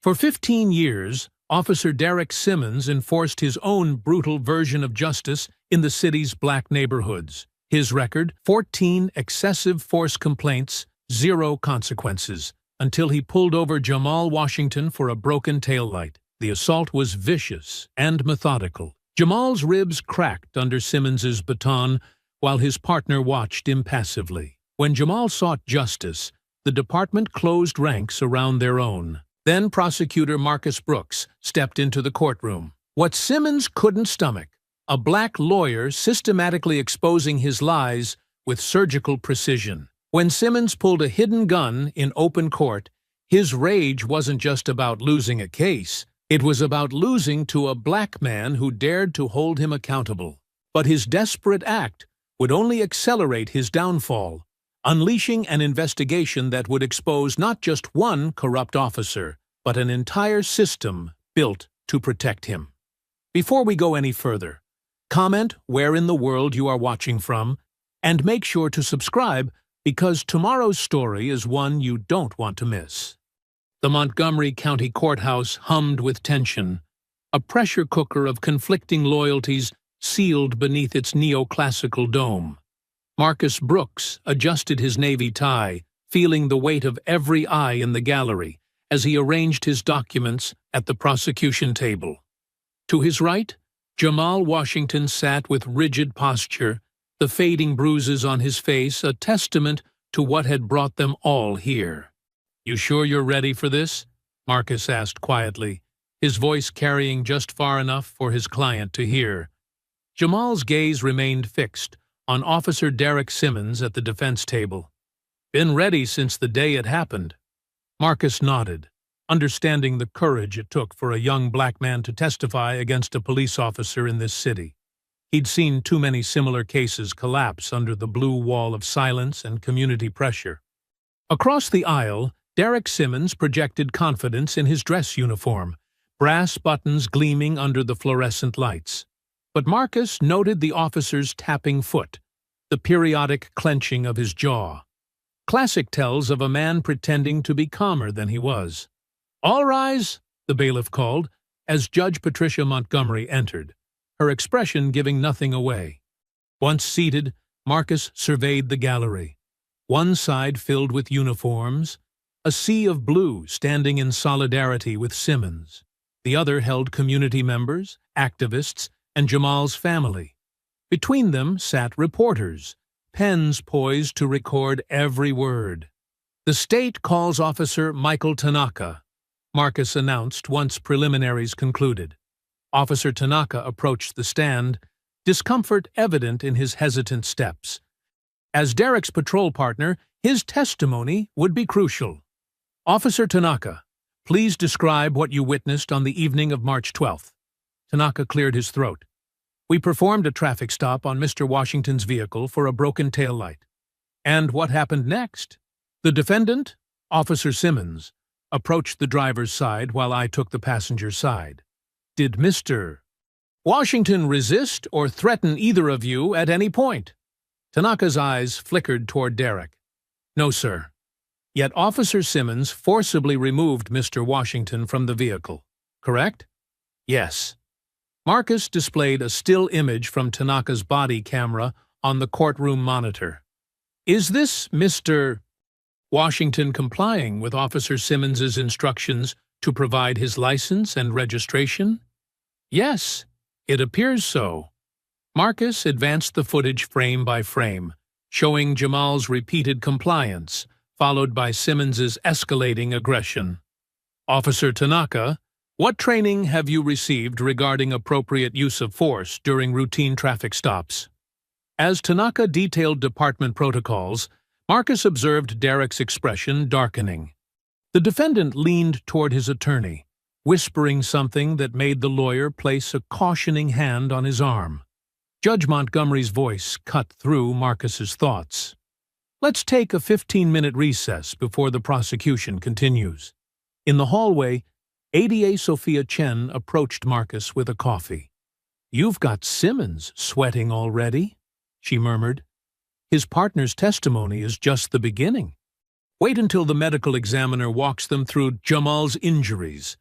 For 15 years, Officer Derek Simmons enforced his own brutal version of justice in the city's black neighborhoods. His record, 14 excessive force complaints, 0 consequences, until he pulled over Jamal Washington for a broken taillight. The assault was vicious and methodical. Jamal's ribs cracked under Simmons's baton while his partner watched impassively. When Jamal sought justice, the department closed ranks around their own. Then Prosecutor Marcus Brooks stepped into the courtroom. What Simmons couldn't stomach, a black lawyer systematically exposing his lies with surgical precision. When Simmons pulled a hidden gun in open court, his rage wasn't just about losing a case. It was about losing to a black man who dared to hold him accountable. But his desperate act would only accelerate his downfall, unleashing an investigation that would expose not just one corrupt officer, but an entire system built to protect him. Before we go any further, comment where in the world you are watching from, and make sure to subscribe because tomorrow's story is one you don't want to miss. The Montgomery County Courthouse hummed with tension, a pressure cooker of conflicting loyalties sealed beneath its neoclassical dome. Marcus Brooks adjusted his navy tie, feeling the weight of every eye in the gallery as he arranged his documents at the prosecution table. To his right, Jamal Washington sat with rigid posture, the fading bruises on his face a testament to what had brought them all here. "You sure you're ready for this?" Marcus asked quietly, his voice carrying just far enough for his client to hear. Jamal's gaze remained fixed on Officer Derek Simmons at the defense table. "Been ready since the day it happened." Marcus nodded, understanding the courage it took for a young black man to testify against a police officer in this city. He'd seen too many similar cases collapse under the blue wall of silence and community pressure. Across the aisle, Derek Simmons projected confidence in his dress uniform, brass buttons gleaming under the fluorescent lights. But Marcus noted the officer's tapping foot, the periodic clenching of his jaw. Classic tells of a man pretending to be calmer than he was. "All rise," the bailiff called, as Judge Patricia Montgomery entered, her expression giving nothing away. Once seated, Marcus surveyed the gallery. One side filled with uniforms, a sea of blue standing in solidarity with Simmons. The other held community members, activists, and Jamal's family. Between them sat reporters, pens poised to record every word. "The state calls Officer Michael Tanaka," Marcus announced once preliminaries concluded. Officer Tanaka approached the stand, discomfort evident in his hesitant steps. As Derek's patrol partner, his testimony would be crucial. "Officer Tanaka, please describe what you witnessed on the evening of March 12th. Tanaka cleared his throat. "We performed a traffic stop on Mr. Washington's vehicle for a broken taillight." "And what happened next?" "The defendant, Officer Simmons, approached the driver's side while I took the passenger's side." "Did Mr. Washington resist or threaten either of you at any point?" Tanaka's eyes flickered toward Derek. "No, sir." "Yet Officer Simmons forcibly removed Mr. Washington from the vehicle, correct?" "Yes." Marcus displayed a still image from Tanaka's body camera on the courtroom monitor. "Is this Mr. Washington complying with Officer Simmons's instructions to provide his license and registration?" "Yes, it appears so." Marcus advanced the footage frame by frame, showing Jamal's repeated compliance, followed by Simmons's escalating aggression. "Officer Tanaka, what training have you received regarding appropriate use of force during routine traffic stops?" As Tanaka detailed department protocols, Marcus observed Derek's expression darkening. The defendant leaned toward his attorney, whispering something that made the lawyer place a cautioning hand on his arm. Judge Montgomery's voice cut through Marcus's thoughts. "Let's take a 15-minute recess before the prosecution continues." In the hallway, ADA Sophia Chen approached Marcus with a coffee. "You've got Simmons sweating already," she murmured. "His partner's testimony is just the beginning." Wait until the medical examiner walks them through Jamal's injuries.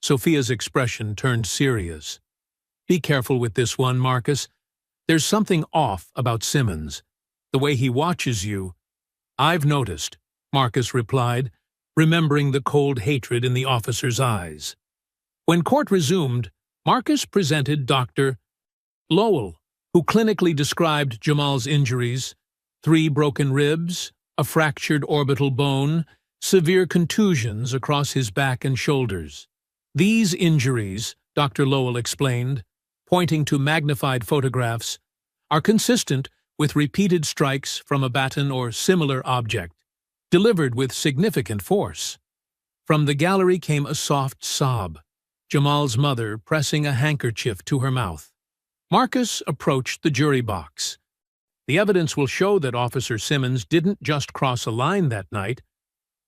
Sophia's expression turned serious. Be careful with this one, Marcus. There's something off about Simmons. The way he watches you. I've noticed, Marcus replied, remembering the cold hatred in the officer's eyes. When court resumed, Marcus presented Dr. Lowell, who clinically described Jamal's injuries: 3 broken ribs, a fractured orbital bone, severe contusions across his back and shoulders. These injuries, Dr. Lowell explained, pointing to magnified photographs, are consistent with repeated strikes from a baton or similar object, delivered with significant force. From the gallery came a soft sob, Jamal's mother pressing a handkerchief to her mouth. Marcus approached the jury box. The evidence will show that Officer Simmons didn't just cross a line that night,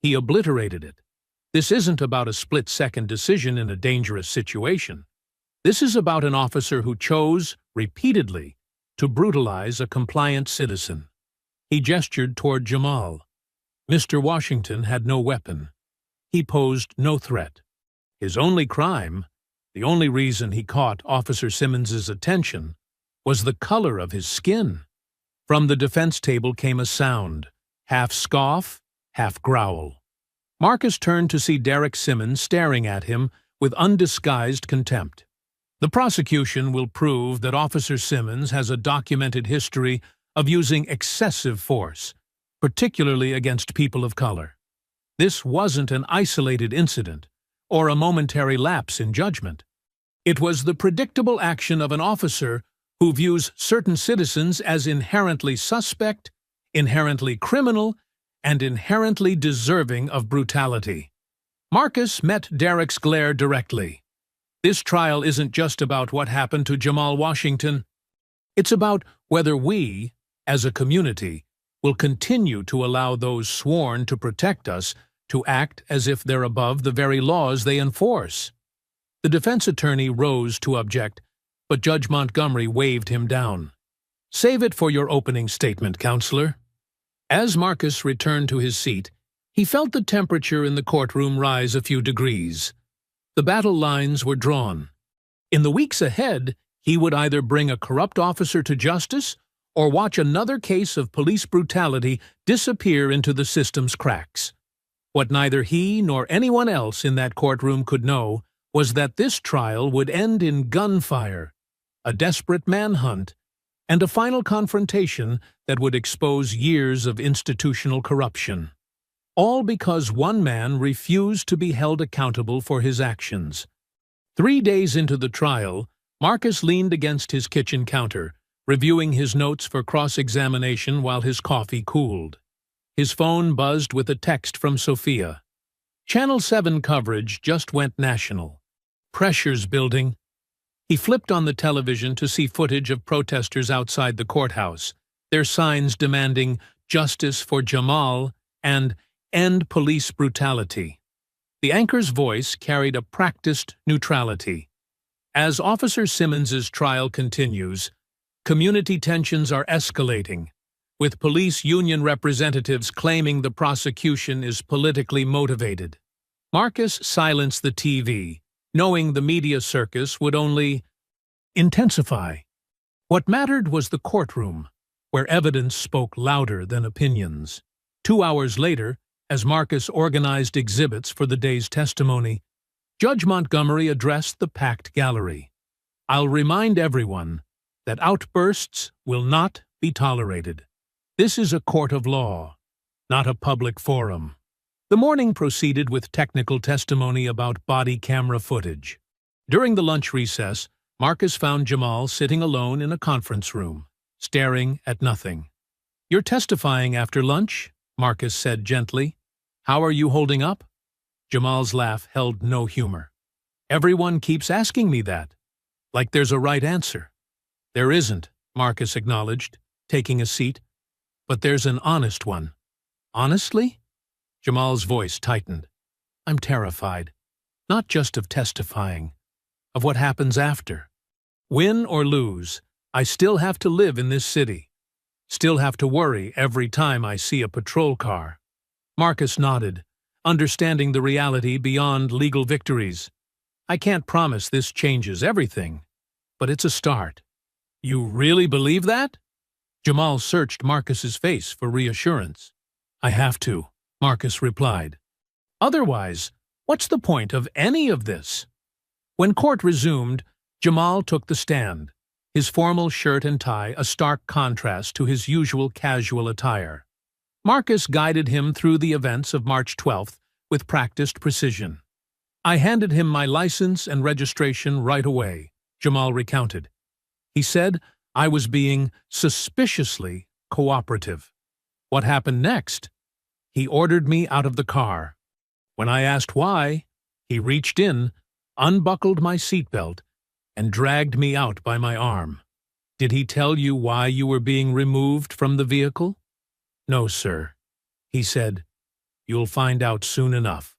he obliterated it. This isn't about a split-second decision in a dangerous situation. This is about an officer who chose, repeatedly, to brutalize a compliant citizen. He gestured toward Jamal. Mr. Washington had no weapon. He posed no threat. His only crime, the only reason he caught Officer Simmons's attention, was the color of his skin. From the defense table came a sound, half scoff, half growl. Marcus turned to see Derek Simmons staring at him with undisguised contempt. The prosecution will prove that Officer Simmons has a documented history of using excessive force, particularly against people of color. This wasn't an isolated incident or a momentary lapse in judgment. It was the predictable action of an officer who views certain citizens as inherently suspect, inherently criminal, and inherently deserving of brutality. Marcus met Derek's glare directly. This trial isn't just about what happened to Jamal Washington. It's about whether we, as a community, will continue to allow those sworn to protect us to act as if they're above the very laws they enforce. The defense attorney rose to object, but Judge Montgomery waved him down. Save it for your opening statement, counselor. As Marcus returned to his seat, he felt the temperature in the courtroom rise a few degrees. The battle lines were drawn. In the weeks ahead, he would either bring a corrupt officer to justice or watch another case of police brutality disappear into the system's cracks. What neither he nor anyone else in that courtroom could know was that this trial would end in gunfire, a desperate manhunt, and a final confrontation that would expose years of institutional corruption. All because one man refused to be held accountable for his actions. 3 days into the trial, Marcus leaned against his kitchen counter, reviewing his notes for cross-examination while his coffee cooled. His phone buzzed with a text from Sophia. Channel 7 coverage just went national. Pressure's building. He flipped on the television to see footage of protesters outside the courthouse, their signs demanding justice for Jamal and end police brutality. The anchor's voice carried a practiced neutrality. As Officer Simmons's trial continues, community tensions are escalating, with police union representatives claiming the prosecution is politically motivated. Marcus silenced the TV, knowing the media circus would only intensify. What mattered was the courtroom, where evidence spoke louder than opinions. 2 hours later, as Marcus organized exhibits for the day's testimony, Judge Montgomery addressed the packed gallery. I'll remind everyone that outbursts will not be tolerated. This is a court of law, not a public forum. The morning proceeded with technical testimony about body camera footage. During the lunch recess, Marcus found Jamal sitting alone in a conference room, staring at nothing. You're testifying after lunch, Marcus said gently. How are you holding up? Jamal's laugh held no humor. Everyone keeps asking me that, like there's a right answer. There isn't, Marcus acknowledged, taking a seat. But there's an honest one. Honestly? Jamal's voice tightened. I'm terrified, not just of testifying, of what happens after. Win or lose, I still have to live in this city. Still have to worry every time I see a patrol car. Marcus nodded, understanding the reality beyond legal victories. I can't promise this changes everything, but it's a start. You really believe that? Jamal searched Marcus's face for reassurance. I have to, Marcus replied. Otherwise, what's the point of any of this? When court resumed, Jamal took the stand, his formal shirt and tie a stark contrast to his usual casual attire. Marcus guided him through the events of March 12th with practiced precision. I handed him my license and registration right away, Jamal recounted. He said I was being suspiciously cooperative. What happened next? He ordered me out of the car. When I asked why, he reached in, unbuckled my seatbelt, and dragged me out by my arm. Did he tell you why you were being removed from the vehicle? No, sir. He said, you'll find out soon enough.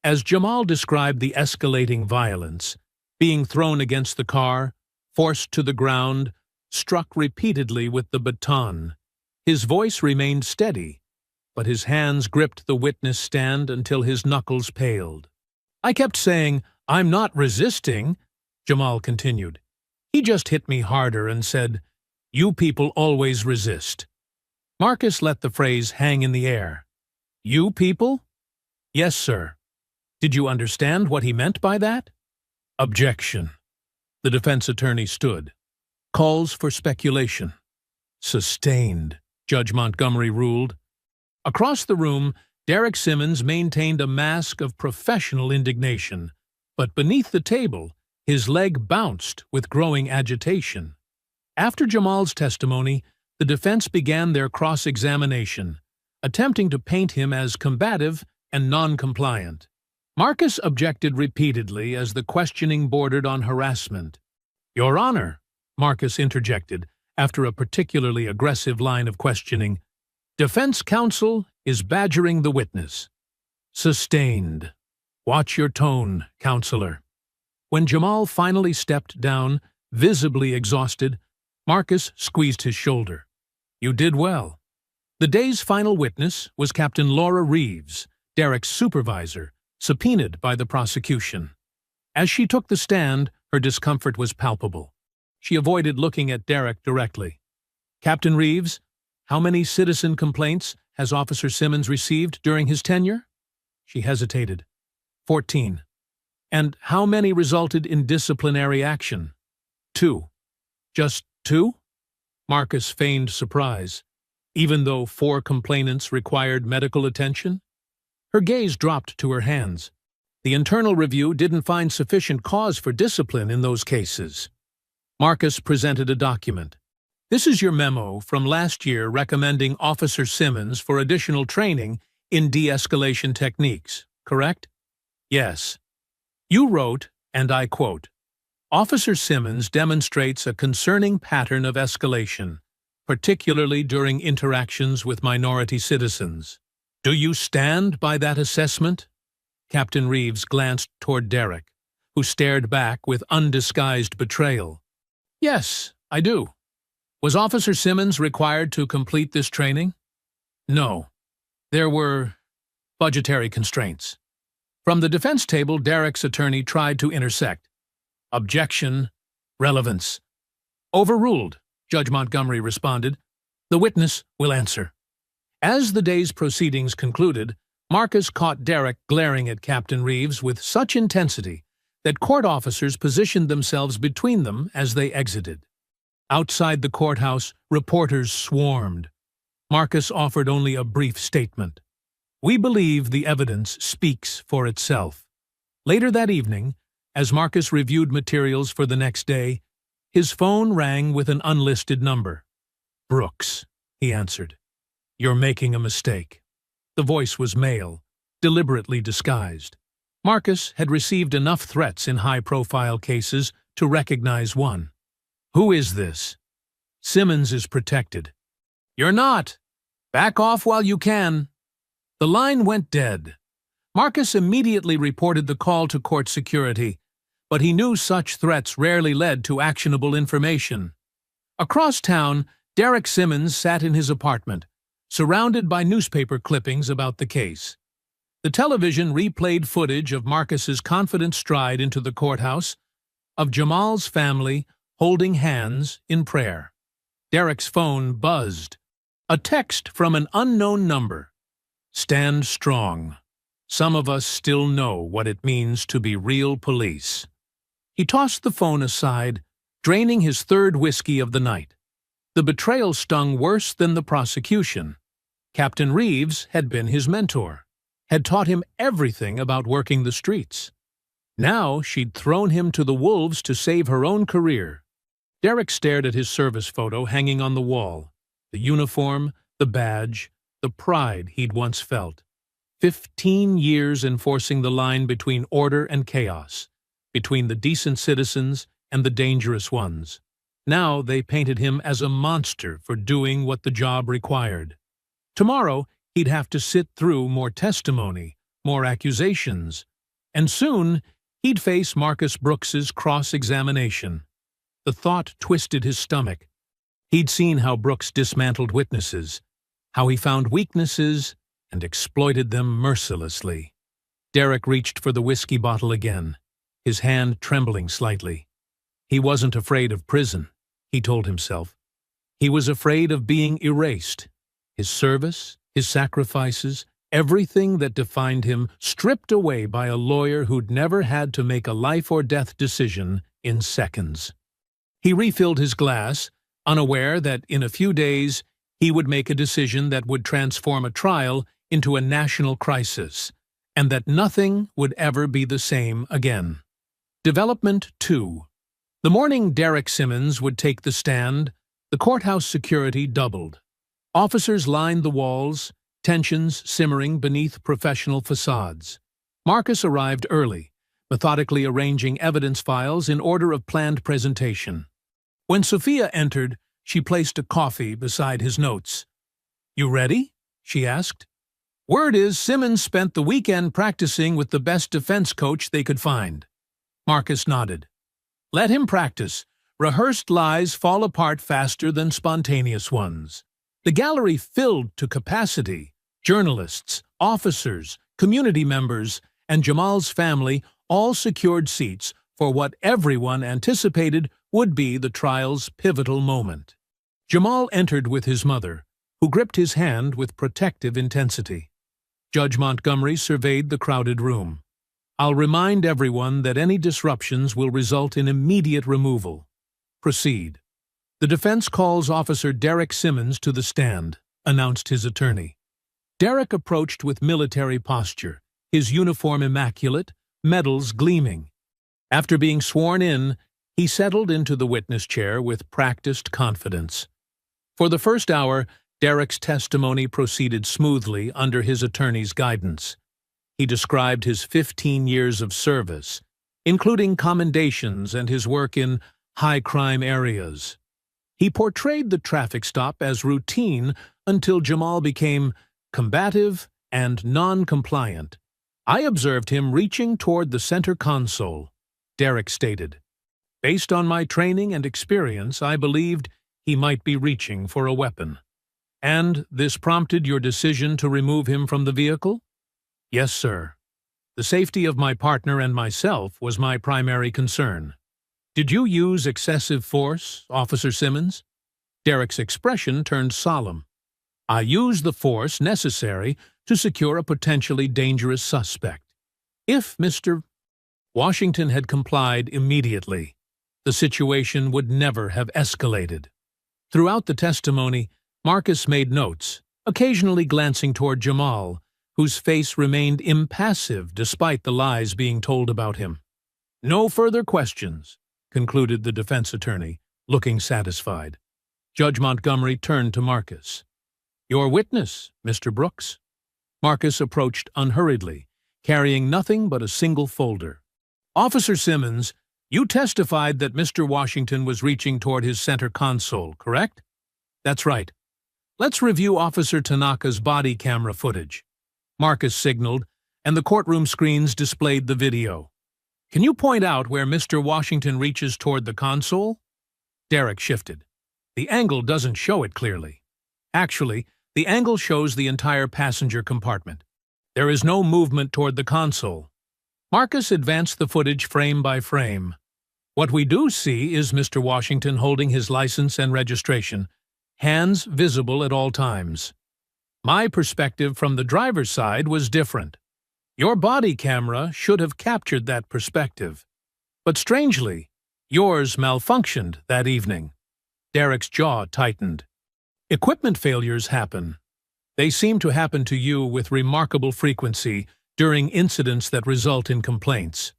As Jamal described the escalating violence, being thrown against the car, forced to the ground, struck repeatedly with the baton, his voice remained steady, but his hands gripped the witness stand until his knuckles paled. I kept saying, I'm not resisting, Jamal continued. He just hit me harder and said, you people always resist. Marcus let the phrase hang in the air. You people? Yes, sir. Did you understand what he meant by that? Objection. The defense attorney stood. Calls for speculation. Sustained, Judge Montgomery ruled. Across the room, Derek Simmons maintained a mask of professional indignation, but beneath the table, his leg bounced with growing agitation. After Jamal's testimony, the defense began their cross-examination, attempting to paint him as combative and non-compliant. Marcus objected repeatedly as the questioning bordered on harassment. Your Honor, Marcus interjected after a particularly aggressive line of questioning, defense counsel is badgering the witness. Sustained. Watch your tone, counselor. When Jamal finally stepped down, visibly exhausted, Marcus squeezed his shoulder. You did well. The day's final witness was Captain Laura Reeves, Derek's supervisor, subpoenaed by the prosecution. As she took the stand, her discomfort was palpable. She avoided looking at Derek directly. Captain Reeves, how many citizen complaints has Officer Simmons received during his tenure? She hesitated. 14. And how many resulted in disciplinary action? 2. Just 2? Marcus feigned surprise. Even though 4 complainants required medical attention? Her gaze dropped to her hands. The internal review didn't find sufficient cause for discipline in those cases. Marcus presented a document. This is your memo from last year recommending Officer Simmons for additional training in de-escalation techniques, correct? Yes. You wrote, and I quote, Officer Simmons demonstrates a concerning pattern of escalation, particularly during interactions with minority citizens. Do you stand by that assessment? Captain Reeves glanced toward Derek, who stared back with undisguised betrayal. Yes, I do. Was Officer Simmons required to complete this training? No. There were budgetary constraints. From the defense table, Derek's attorney tried to intersect. Objection. Relevance. Overruled, Judge Montgomery responded. The witness will answer. As the day's proceedings concluded, Marcus caught Derek glaring at Captain Reeves with such intensity that court officers positioned themselves between them as they exited. Outside the courthouse, reporters swarmed. Marcus offered only a brief statement. We believe the evidence speaks for itself. Later that evening, as Marcus reviewed materials for the next day, his phone rang with an unlisted number. Brooks, he answered. You're making a mistake. The voice was male, deliberately disguised. Marcus had received enough threats in high-profile cases to recognize one. Who is this? Simmons is protected. You're not. Back off while you can. The line went dead. Marcus immediately reported the call to court security, but he knew such threats rarely led to actionable information. Across town, Derek Simmons sat in his apartment, surrounded by newspaper clippings about the case. The television replayed footage of Marcus's confident stride into the courthouse, of Jamal's family holding hands in prayer. Derek's phone buzzed. A text from an unknown number. "Stand strong. Some of us still know what it means to be real police." He tossed the phone aside, draining his third whiskey of the night. The betrayal stung worse than the prosecution. Captain Reeves had been his mentor, had taught him everything about working the streets. Now she'd thrown him to the wolves to save her own career. Derek stared at his service photo hanging on the wall. The uniform, the badge, the pride he'd once felt. 15 years enforcing the line between order and chaos, between the decent citizens and the dangerous ones. Now they painted him as a monster for doing what the job required. Tomorrow he'd have to sit through more testimony, more accusations, and soon he'd face Marcus Brooks's cross-examination. The thought twisted his stomach. He'd seen how Brooks dismantled witnesses, how he found weaknesses and exploited them mercilessly. Derek reached for the whiskey bottle again, his hand trembling slightly. He wasn't afraid of prison, he told himself. He was afraid of being erased. His service, his sacrifices, everything that defined him stripped away by a lawyer who'd never had to make a life-or-death decision in seconds. He refilled his glass, unaware that in a few days he would make a decision that would transform a trial into a national crisis, and that nothing would ever be the same again. Development 2. The morning Derek Simmons would take the stand, the courthouse security doubled. Officers lined the walls, tensions simmering beneath professional facades. Marcus arrived early, methodically arranging evidence files in order of planned presentation. When Sophia entered, she placed a coffee beside his notes. "You ready?" she asked. "Word is Simmons spent the weekend practicing with the best defense coach they could find." Marcus nodded. "Let him practice. Rehearsed lies fall apart faster than spontaneous ones." The gallery filled to capacity. Journalists, officers, community members, and Jamal's family all secured seats for what everyone anticipated would be the trial's pivotal moment. Jamal entered with his mother, who gripped his hand with protective intensity. Judge Montgomery surveyed the crowded room. "I'll remind everyone that any disruptions will result in immediate removal. Proceed." "The defense calls Officer Derek Simmons to the stand," announced his attorney. Derek approached with military posture, his uniform immaculate, medals gleaming. After being sworn in, he settled into the witness chair with practiced confidence. For the first hour, Derek's testimony proceeded smoothly under his attorney's guidance. He described his 15 years of service, including commendations and his work in high-crime areas. He portrayed the traffic stop as routine until Jamal became combative and non-compliant. "I observed him reaching toward the center console," Derek stated. "Based on my training and experience, I believed he might be reaching for a weapon." "And this prompted your decision to remove him from the vehicle?" "Yes, sir. The safety of my partner and myself was my primary concern." "Did you use excessive force, Officer Simmons?" Derek's expression turned solemn. "I used the force necessary to secure a potentially dangerous suspect. If Mr. Washington had complied immediately, the situation would never have escalated." Throughout the testimony, Marcus made notes, occasionally glancing toward Jamal, whose face remained impassive despite the lies being told about him. "No further questions," concluded the defense attorney, looking satisfied. Judge Montgomery turned to Marcus. "Your witness, Mr. Brooks." Marcus approached unhurriedly, carrying nothing but a single folder. "Officer Simmons, you testified that Mr. Washington was reaching toward his center console, correct?" "That's right." "Let's review Officer Tanaka's body camera footage." Marcus signaled, and the courtroom screens displayed the video. "Can you point out where Mr. Washington reaches toward the console?" Derek shifted. "The angle doesn't show it clearly. Actually, The angle shows the entire passenger compartment. There is no movement toward the console. Marcus advanced the footage frame by frame. What we do see is Mr. Washington holding his license and registration, hands visible at all times. My perspective from the driver's side was different. Your body camera should have captured that perspective. But strangely, yours malfunctioned that evening. Derek's jaw tightened. Equipment failures happen. They seem to happen to you with remarkable frequency during incidents that result in complaints.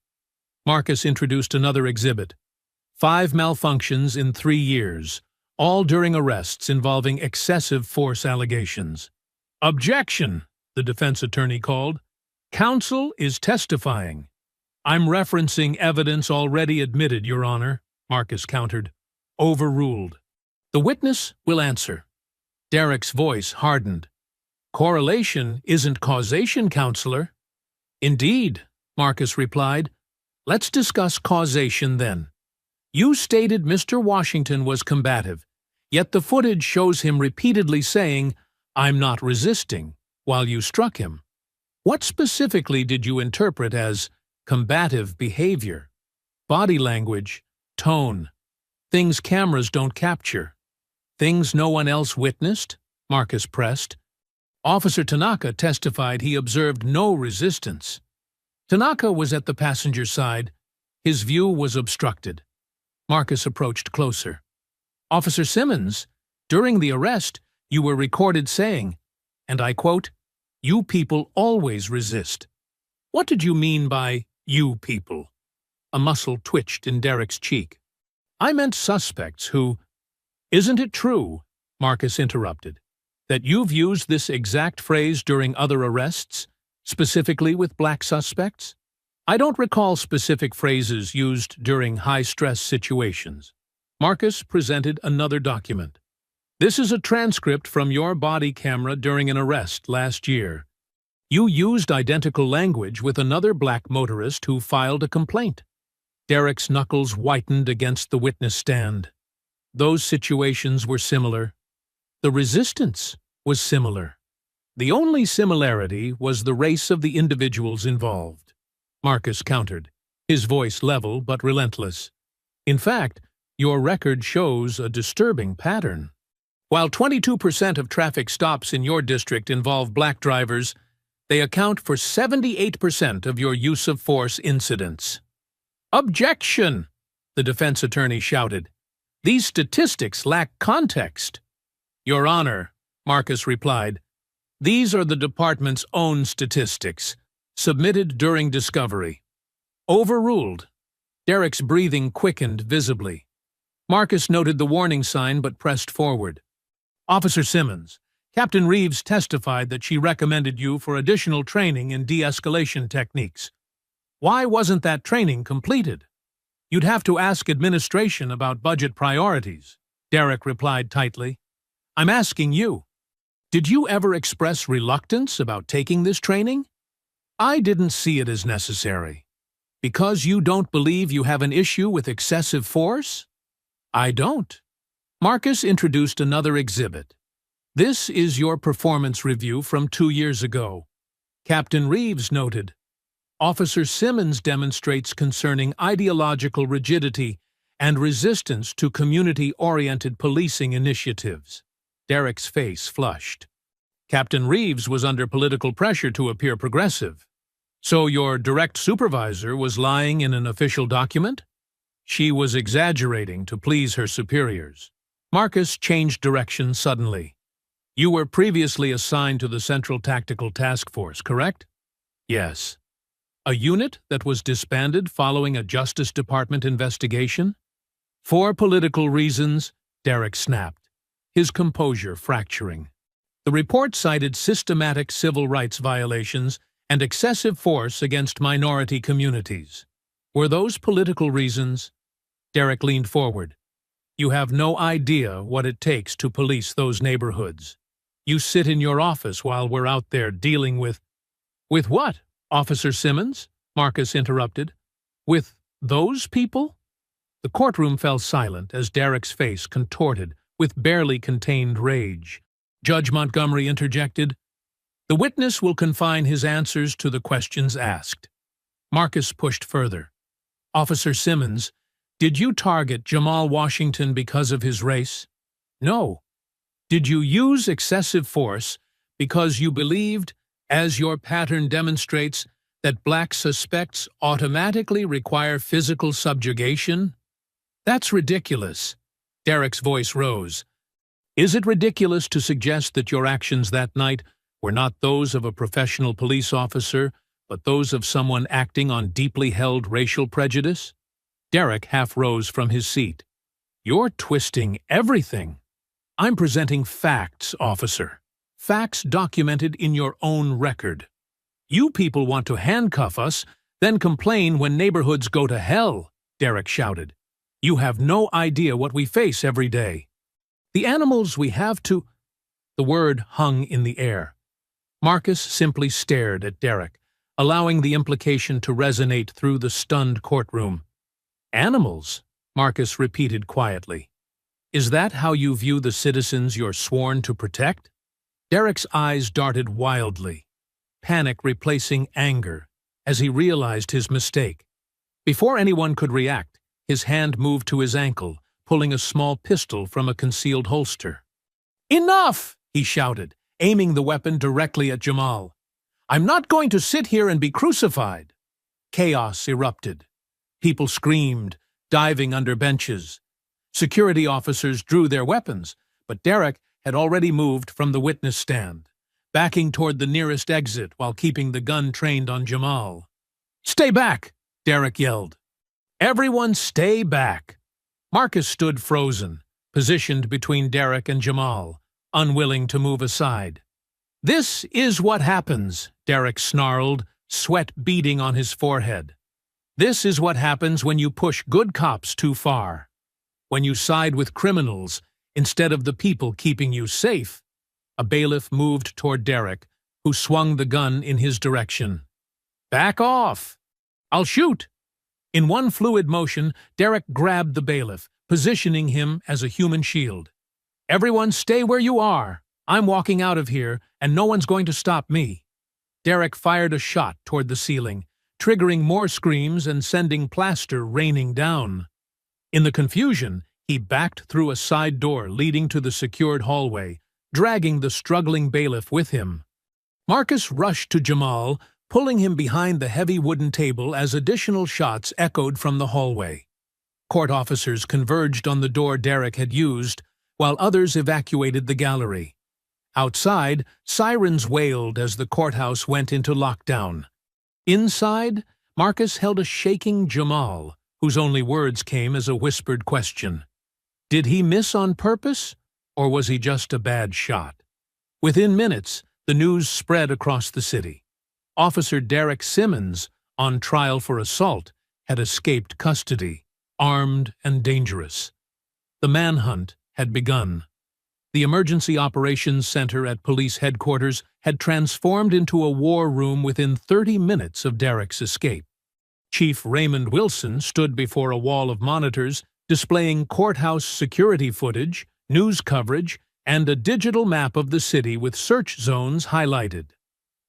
Marcus introduced another exhibit. 5 malfunctions in 3 years, all during arrests involving excessive force allegations. "Objection," the defense attorney called. "Counsel is testifying." "I'm referencing evidence already admitted, Your Honor," Marcus countered. "Overruled." "The witness will answer." Derek's voice hardened. "Correlation isn't causation, counselor." "Indeed," Marcus replied. "Let's discuss causation then. You stated Mr. Washington was combative, yet the footage shows him repeatedly saying, 'I'm not resisting,' while you struck him. What specifically did you interpret as combative behavior? Body language, tone, things cameras don't capture, things no one else witnessed?" Marcus pressed. Officer Tanaka testified he observed no resistance. Tanaka was at the passenger side. His view was obstructed. Marcus approached closer. "Officer Simmons, during the arrest, you were recorded saying, and I quote, 'You people always resist.' What did you mean by 'you people'?" A muscle twitched in Derek's cheek. "I meant suspects who—" "Isn't it true," Marcus interrupted, "that you've used this exact phrase during other arrests, specifically with black suspects?" "I don't recall specific phrases used during high-stress situations." Marcus presented another document. "This is a transcript from your body camera during an arrest last year. You used identical language with another black motorist who filed a complaint." Derek's knuckles whitened against the witness stand. Those situations were similar. The resistance was similar. The only similarity was the race of the individuals involved. Marcus countered, his voice level but relentless. "In fact, your record shows a disturbing pattern. While 22% of traffic stops in your district involve black drivers, they account for 78% of your use of force incidents." "Objection!" the defense attorney shouted. "These statistics lack context." "Your Honor," Marcus replied, "these are the department's own statistics, submitted during discovery." "Overruled." Derek's breathing quickened visibly. Marcus noted the warning sign but pressed forward. "Officer Simmons, Captain Reeves testified that she recommended you for additional training in de-escalation techniques. Why wasn't that training completed?" "You'd have to ask administration about budget priorities," Derek replied tightly. "I'm asking you. Did you ever express reluctance about taking this training?" "I didn't see it as necessary." "Because you don't believe you have an issue with excessive force?" "I don't." Marcus introduced another exhibit. "This is your performance review from 2 years ago." Captain Reeves noted, "Officer Simmons demonstrates concerning ideological rigidity and resistance to community-oriented policing initiatives." Derek's face flushed. Captain Reeves was under political pressure to appear progressive. "So your direct supervisor was lying in an official document?" "She was exaggerating to please her superiors." Marcus changed direction suddenly. "You were previously assigned to the Central Tactical Task Force, correct?" "Yes." "A unit that was disbanded following a Justice Department investigation?" "For political reasons," Derek snapped, his composure fracturing. The report cited systematic civil rights violations and excessive force against minority communities. Were those political reasons? Derek leaned forward. "You have no idea what it takes to police those neighborhoods. You sit in your office while we're out there dealing with—" "With what, Officer Simmons?" Marcus interrupted. "With those people?" The courtroom fell silent as Derek's face contorted with barely contained rage. Judge Montgomery interjected. The witness will confine his answers to the questions asked. Marcus pushed further. Officer Simmons, did you target Jamal Washington because of his race? No. Did you use excessive force because you believed, as your pattern demonstrates, that black suspects automatically require physical subjugation? That's ridiculous. Derek's voice rose. Is it ridiculous to suggest that your actions that night were not those of a professional police officer, but those of someone acting on deeply held racial prejudice? Derek half rose from his seat. You're twisting everything. I'm presenting facts, officer. Facts documented in your own record. You people want to handcuff us, then complain when neighborhoods go to hell, Derek shouted. You have no idea what we face every day. The animals we have to— The word hung in the air. Marcus simply stared at Derek, allowing the implication to resonate through the stunned courtroom. Animals, Marcus repeated quietly. Is that how you view the citizens you're sworn to protect? Derek's eyes darted wildly, panic replacing anger, as he realized his mistake. Before anyone could react, his hand moved to his ankle, pulling a small pistol from a concealed holster. Enough! He shouted, aiming the weapon directly at Jamal. I'm not going to sit here and be crucified. Chaos erupted. People screamed, diving under benches. Security officers drew their weapons, but Derek had already moved from the witness stand, backing toward the nearest exit while keeping the gun trained on Jamal. Stay back! Derek yelled. Everyone stay back! Marcus stood frozen, positioned between Derek and Jamal, unwilling to move aside. This is what happens, Derek snarled, sweat beading on his forehead. This is what happens when you push good cops too far. When you side with criminals instead of the people keeping you safe. A bailiff moved toward Derek, who swung the gun in his direction. Back off! I'll shoot! In one fluid motion, Derek grabbed the bailiff, positioning him as a human shield. Everyone stay where you are. I'm walking out of here, and no one's going to stop me. Derek fired a shot toward the ceiling, triggering more screams and sending plaster raining down. In the confusion, he backed through a side door leading to the secured hallway, dragging the struggling bailiff with him. Marcus rushed to Jamal, pulling him behind the heavy wooden table as additional shots echoed from the hallway. Court officers converged on the door Derek had used, while others evacuated the gallery. Outside, sirens wailed as the courthouse went into lockdown. Inside, Marcus held a shaking Jamal, whose only words came as a whispered question. Did he miss on purpose, or was he just a bad shot? Within minutes, the news spread across the city. Officer Derek Simmons, on trial for assault, had escaped custody, armed and dangerous. The manhunt had begun. The Emergency Operations Center at police headquarters had transformed into a war room within 30 minutes of Derek's escape. Chief Raymond Wilson stood before a wall of monitors displaying courthouse security footage, news coverage, and a digital map of the city with search zones highlighted.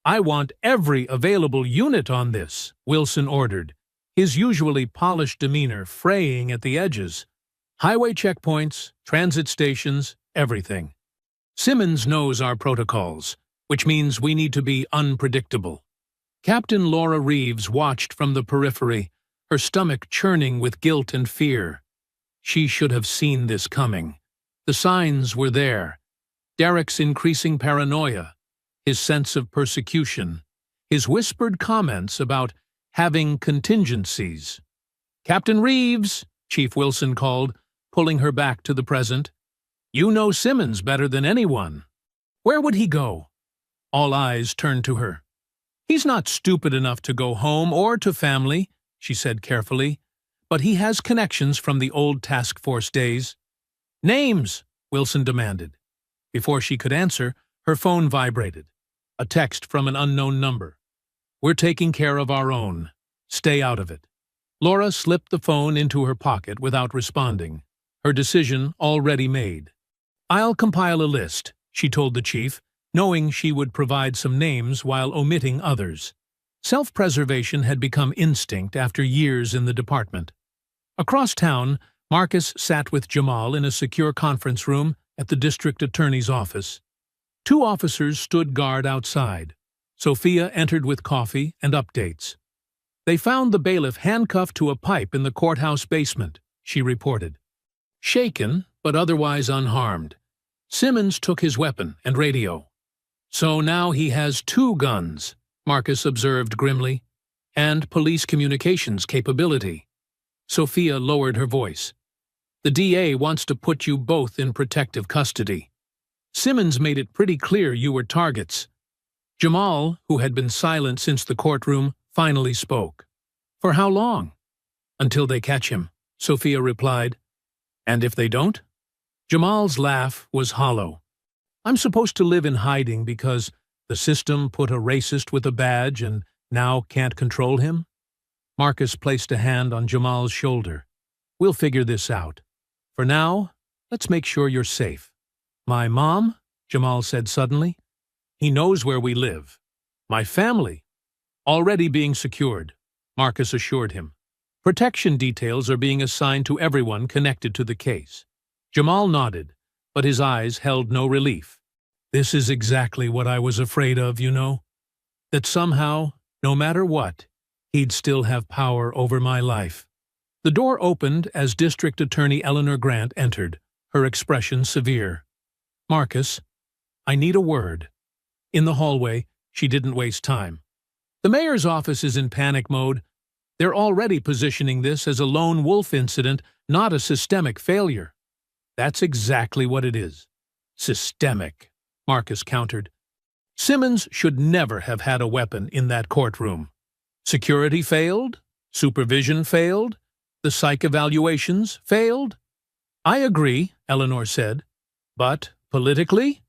I want every available unit on this, Wilson ordered, his usually polished demeanor fraying at the edges. Highway checkpoints, transit stations, everything. Simmons knows our protocols, which means we need to be unpredictable. Captain Laura Reeves watched from the periphery, her stomach churning with guilt and fear. She should have seen this coming. The signs were there. Derek's increasing paranoia, his sense of persecution, his whispered comments about having contingencies. Captain Reeves, Chief Wilson called, pulling her back to the present. You know Simmons better than anyone. Where would he go? All eyes turned to her. He's not stupid enough to go home or to family, she said carefully, but he has connections from the old task force days. Names, Wilson demanded. Before she could answer, her phone vibrated. A text from an unknown number. We're taking care of our own. Stay out of it. Laura slipped the phone into her pocket without responding, her decision already made. I'll compile a list, she told the chief, knowing she would provide some names while omitting others. Self-preservation had become instinct after years in the department. Across town, Marcus sat with Jamal in a secure conference room at the district attorney's office. Two officers stood guard outside. Sophia entered with coffee and updates. They found the bailiff handcuffed to a pipe in the courthouse basement, she reported. Shaken, but otherwise unharmed. Simmons took his weapon and radio. So now he has two guns, Marcus observed grimly, and police communications capability. Sophia lowered her voice. The DA wants to put you both in protective custody. Simmons made it pretty clear you were targets. Jamal, who had been silent since the courtroom, finally spoke. For how long? Until they catch him, Sophia replied. And if they don't? Jamal's laugh was hollow. I'm supposed to live in hiding because the system put a racist with a badge and now can't control him? Marcus placed a hand on Jamal's shoulder. We'll figure this out. For now, let's make sure you're safe. My mom? Jamal said suddenly. He knows where we live. My family? Already being secured, Marcus assured him. Protection details are being assigned to everyone connected to the case. Jamal nodded, but his eyes held no relief. This is exactly what I was afraid of, you know. That somehow, no matter what, he'd still have power over my life. The door opened as District Attorney Eleanor Grant entered, her expression severe. Marcus, I need a word. In the hallway, she didn't waste time. The mayor's office is in panic mode. They're already positioning this as a lone wolf incident, not a systemic failure. That's exactly what it is. Systemic, Marcus countered. Simmons should never have had a weapon in that courtroom. Security failed, supervision failed, the psych evaluations failed. I agree, Eleanor said. But politically?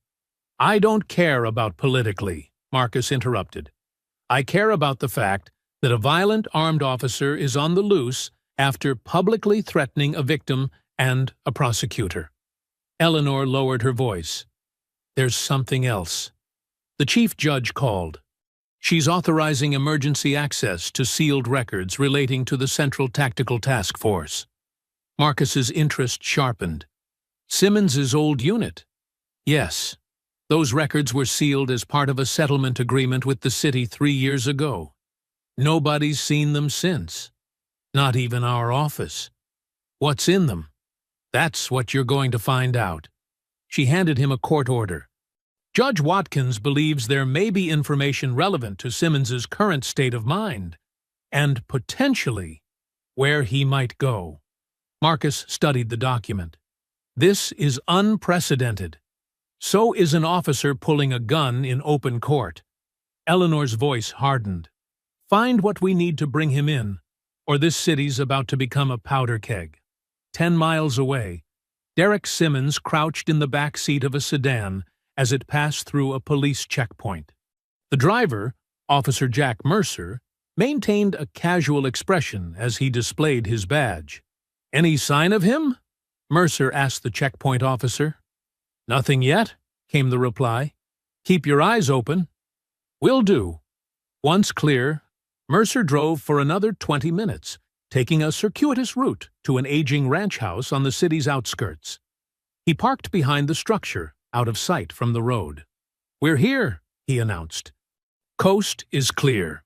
I don't care about politically, Marcus interrupted. I care about the fact that a violent armed officer is on the loose after publicly threatening a victim and a prosecutor. Eleanor lowered her voice. There's something else. The chief judge called. She's authorizing emergency access to sealed records relating to the Central Tactical Task Force. Marcus's interest sharpened. Simmons's old unit? Yes. Those records were sealed as part of a settlement agreement with the city 3 years ago. Nobody's seen them since. Not even our office. What's in them? That's what you're going to find out. She handed him a court order. Judge Watkins believes there may be information relevant to Simmons's current state of mind, and potentially where he might go. Marcus studied the document. This is unprecedented. So is an officer pulling a gun in open court. Eleanor's voice hardened. Find what we need to bring him in, or this city's about to become a powder keg. 10 miles away, Derek Simmons crouched in the back seat of a sedan as it passed through a police checkpoint. The driver, Officer Jack Mercer, maintained a casual expression as he displayed his badge. Any sign of him? Mercer asked the checkpoint officer. Nothing yet, came the reply. Keep your eyes open. Will do. Once clear, Mercer drove for another 20 minutes, taking a circuitous route to an aging ranch house on the city's outskirts. He parked behind the structure, out of sight from the road. We're here, he announced. Coast is clear.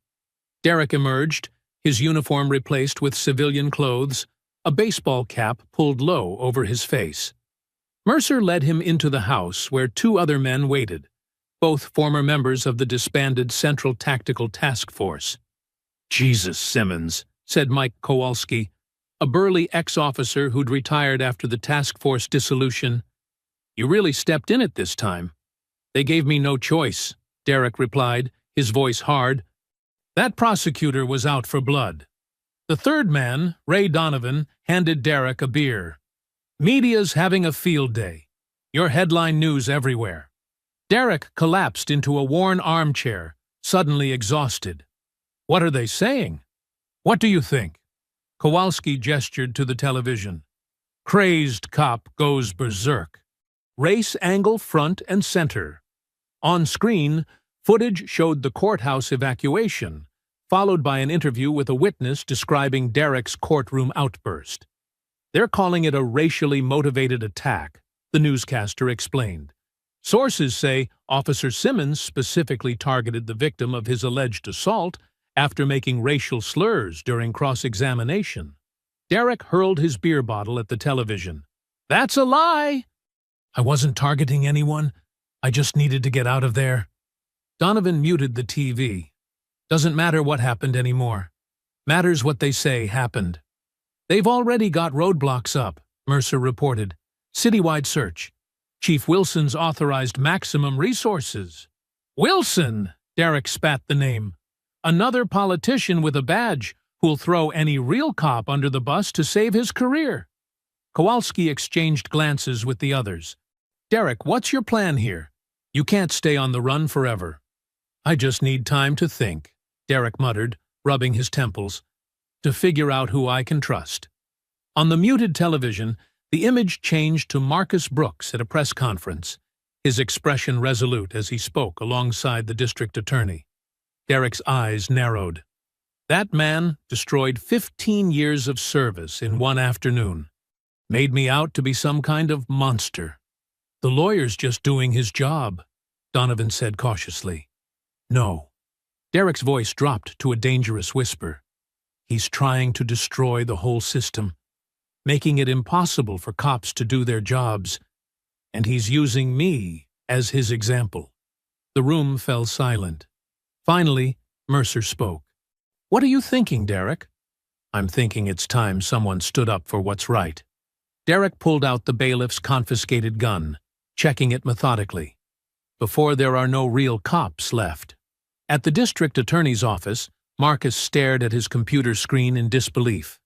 Derek emerged, his uniform replaced with civilian clothes, a baseball cap pulled low over his face. Mercer led him into the house where 2 other men waited, both former members of the disbanded Central Tactical Task Force. Jesus, Simmons, said Mike Kowalski, a burly ex-officer who'd retired after the task force dissolution. You really stepped in it this time. They gave me no choice, Derek replied, his voice hard. That prosecutor was out for blood. The third man, Ray Donovan, handed Derek a beer. Media's having a field day. Your headline news everywhere. Derek collapsed into a worn armchair, suddenly exhausted. What are they saying? What do you think? Kowalski gestured to the television. Crazed cop goes berserk. race angle front and center. On screen, footage showed the courthouse evacuation, followed by an interview with a witness describing Derek's courtroom outburst. They're calling it a racially motivated attack, the newscaster explained. Sources say Officer Simmons specifically targeted the victim of his alleged assault after making racial slurs during cross-examination. Derek hurled his beer bottle at the television. "That's a lie!" "I wasn't targeting anyone. I just needed to get out of there." Donovan muted the TV. "Doesn't matter what happened anymore. Matters what they say happened." "They've already got roadblocks up," Mercer reported. "Citywide search. Chief Wilson's authorized maximum resources." "Wilson!" Derek spat the name. "Another politician with a badge who'll throw any real cop under the bus to save his career." Kowalski exchanged glances with the others. "Derek, what's your plan here? You can't stay on the run forever." "I just need time to think," Derek muttered, rubbing his temples, "to figure out who I can trust." On the muted television, the image changed to Marcus Brooks at a press conference, his expression resolute as he spoke alongside the district attorney. Derek's eyes narrowed. "That man destroyed 15 years of service in one afternoon. Made me out to be some kind of monster." "The lawyer's just doing his job," Donovan said cautiously. "No." Derek's voice dropped to a dangerous whisper. "He's trying to destroy the whole system, making it impossible for cops to do their jobs, and he's using me as his example." The room fell silent. Finally, Mercer spoke. "What are you thinking, Derek?" "I'm thinking it's time someone stood up for what's right." Derek pulled out the bailiff's confiscated gun, checking it methodically. "Before there are no real cops left." At the district attorney's office, Marcus stared at his computer screen in disbelief.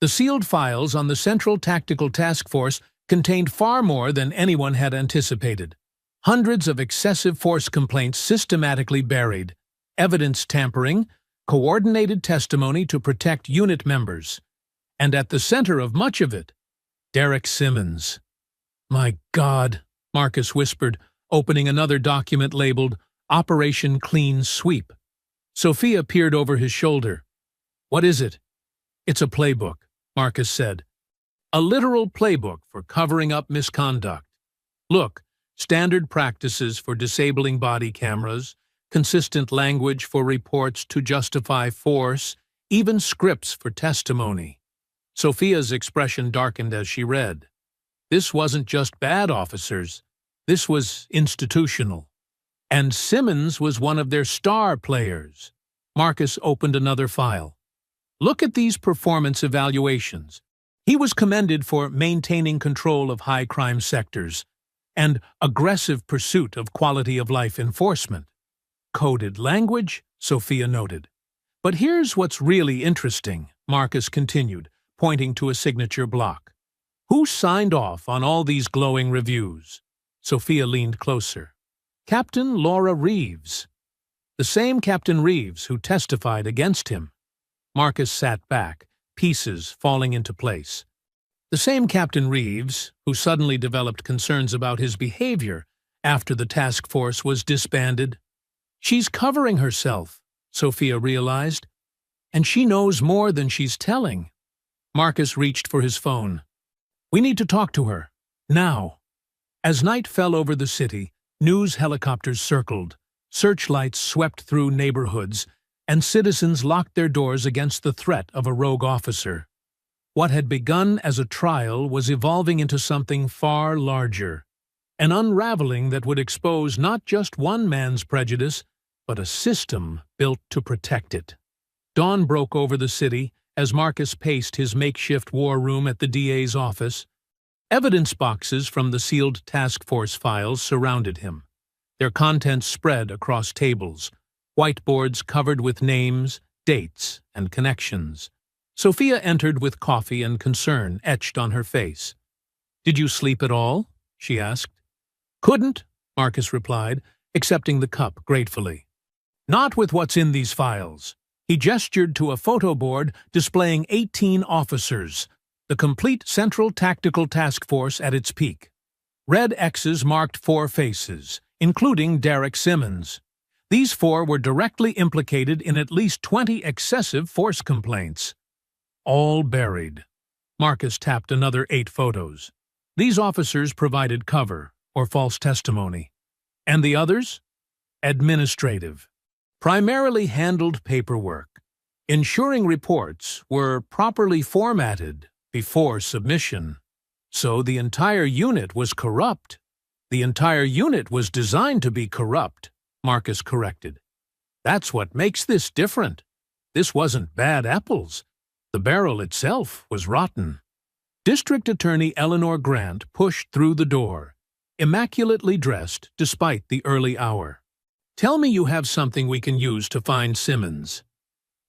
The sealed files on the Central Tactical Task Force contained far more than anyone had anticipated. Hundreds of excessive force complaints systematically buried, evidence tampering, coordinated testimony to protect unit members. And at the center of much of it, Derek Simmons. "My God," Marcus whispered, opening another document labeled Operation Clean Sweep. Sophia peered over his shoulder. "What is it?" "It's a playbook," Marcus said. "A literal playbook for covering up misconduct. Look, standard practices for disabling body cameras, consistent language for reports to justify force, even scripts for testimony." Sophia's expression darkened as she read. This wasn't just bad officers. This was institutional. And Simmons was one of their star players. Marcus opened another file. "Look at these performance evaluations. He was commended for maintaining control of high-crime sectors and aggressive pursuit of quality-of-life enforcement. Coded language," Sophia noted. "But here's what's really interesting," Marcus continued, pointing to a signature block. "Who signed off on all these glowing reviews?" Sophia leaned closer. "Captain Laura Reeves. The same Captain Reeves who testified against him." Marcus sat back, pieces falling into place. "The same Captain Reeves who suddenly developed concerns about his behavior after the task force was disbanded. She's covering herself," Sophia realized, "and she knows more than she's telling." Marcus reached for his phone. "We need to talk to her. Now." As night fell over the city, news helicopters circled, searchlights swept through neighborhoods, and citizens locked their doors against the threat of a rogue officer. What had begun as a trial was evolving into something far larger, an unraveling that would expose not just one man's prejudice, but a system built to protect it. Dawn broke over the city as Marcus paced his makeshift war room at the DA's office. Evidence boxes from the sealed task force files surrounded him, their contents spread across tables, whiteboards covered with names, dates, and connections. Sophia entered with coffee and concern etched on her face. "Did you sleep at all?" she asked. "Couldn't," Marcus replied, accepting the cup gratefully. "Not with what's in these files." He gestured to a photo board displaying 18 officers, the complete Central Tactical Task Force at its peak. Red X's marked 4 faces, including Derek Simmons. These 4 were directly implicated in at least 20 excessive force complaints. All buried. Marcus tapped another 8 photos. These officers provided cover or false testimony. And the others? Administrative. Primarily handled paperwork, ensuring reports were properly formatted before submission. So the entire unit was corrupt. The entire unit was designed to be corrupt, Marcus corrected. That's what makes this different. This wasn't bad apples. The barrel itself was rotten. District Attorney Eleanor Grant pushed through the door, immaculately dressed despite the early hour. Tell me you have something we can use to find Simmons.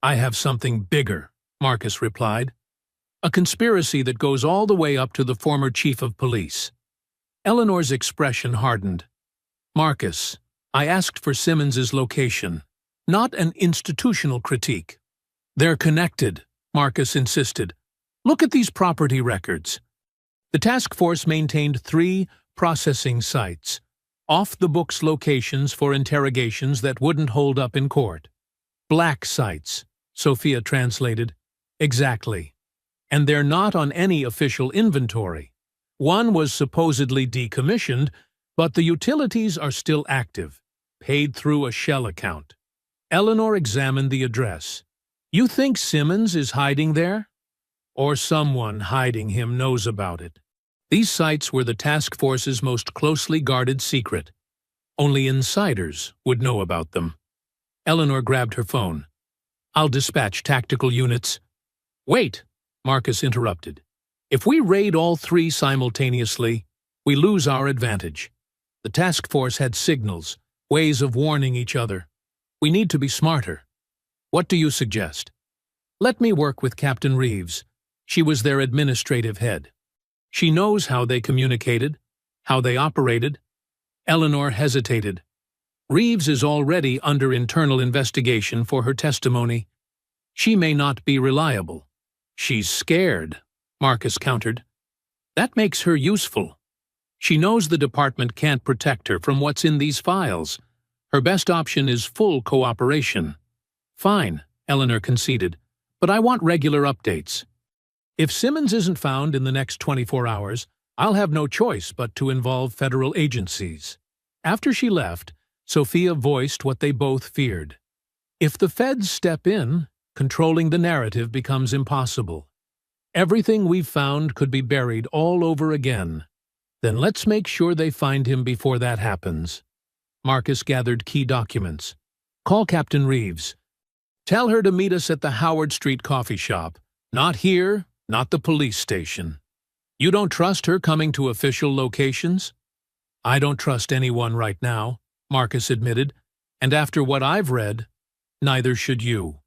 I have something bigger, Marcus replied. A conspiracy that goes all the way up to the former chief of police. Eleanor's expression hardened. Marcus, I asked for Simmons's location, not an institutional critique. They're connected, Marcus insisted. Look at these property records. The task force maintained 3 processing sites, off-the-books locations for interrogations that wouldn't hold up in court. Black sites, Sophia translated. Exactly. And they're not on any official inventory. One was supposedly decommissioned, but the utilities are still active, paid through a shell account. Eleanor examined the address. You think Simmons is hiding there? Or someone hiding him knows about it? These sites were the task force's most closely guarded secret. Only insiders would know about them. Eleanor grabbed her phone. I'll dispatch tactical units. Wait, Marcus interrupted. If we raid all 3 simultaneously, we lose our advantage. The task force had signals, ways of warning each other. We need to be smarter. What do you suggest? Let me work with Captain Reeves. She was their administrative head. She knows how they communicated, how they operated. Eleanor hesitated. Reeves is already under internal investigation for her testimony. She may not be reliable. She's scared, Marcus countered. That makes her useful. She knows the department can't protect her from what's in these files. Her best option is full cooperation. Fine, Eleanor conceded, but I want regular updates. If Simmons isn't found in the next 24 hours, I'll have no choice but to involve federal agencies. After she left, Sophia voiced what they both feared. If the feds step in, controlling the narrative becomes impossible. Everything we've found could be buried all over again. Then let's make sure they find him before that happens. Marcus gathered key documents. Call Captain Reeves. Tell her to meet us at the Howard Street coffee shop. Not here, not the police station. You don't trust her coming to official locations? I don't trust anyone right now, Marcus admitted, and after what I've read, neither should you.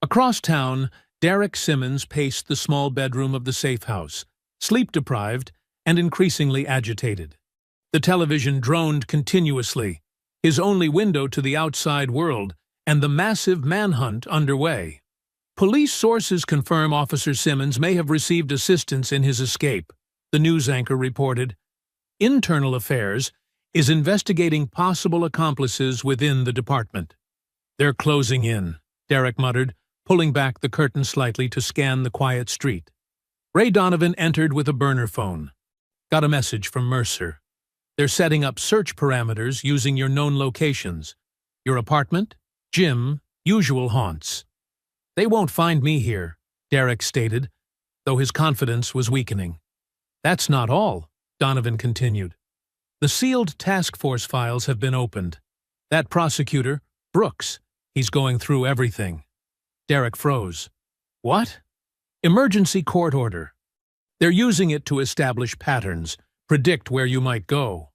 Across town, Derek Simmons paced the small bedroom of the safe house, sleep-deprived and increasingly agitated. The television droned continuously, his only window to the outside world, and the massive manhunt underway. Police sources confirm Officer Simmons may have received assistance in his escape, the news anchor reported. Internal Affairs is investigating possible accomplices within the department. They're closing in, Derek muttered, pulling back the curtain slightly to scan the quiet street. Ray Donovan entered with a burner phone. Got a message from Mercer. They're setting up search parameters using your known locations. Your apartment, gym, usual haunts. They won't find me here, Derek stated, though his confidence was weakening. That's not all, Donovan continued. The sealed task force files have been opened. That prosecutor, Brooks, he's going through everything. Derek froze. What? Emergency court order. They're using it to establish patterns, predict where you might go.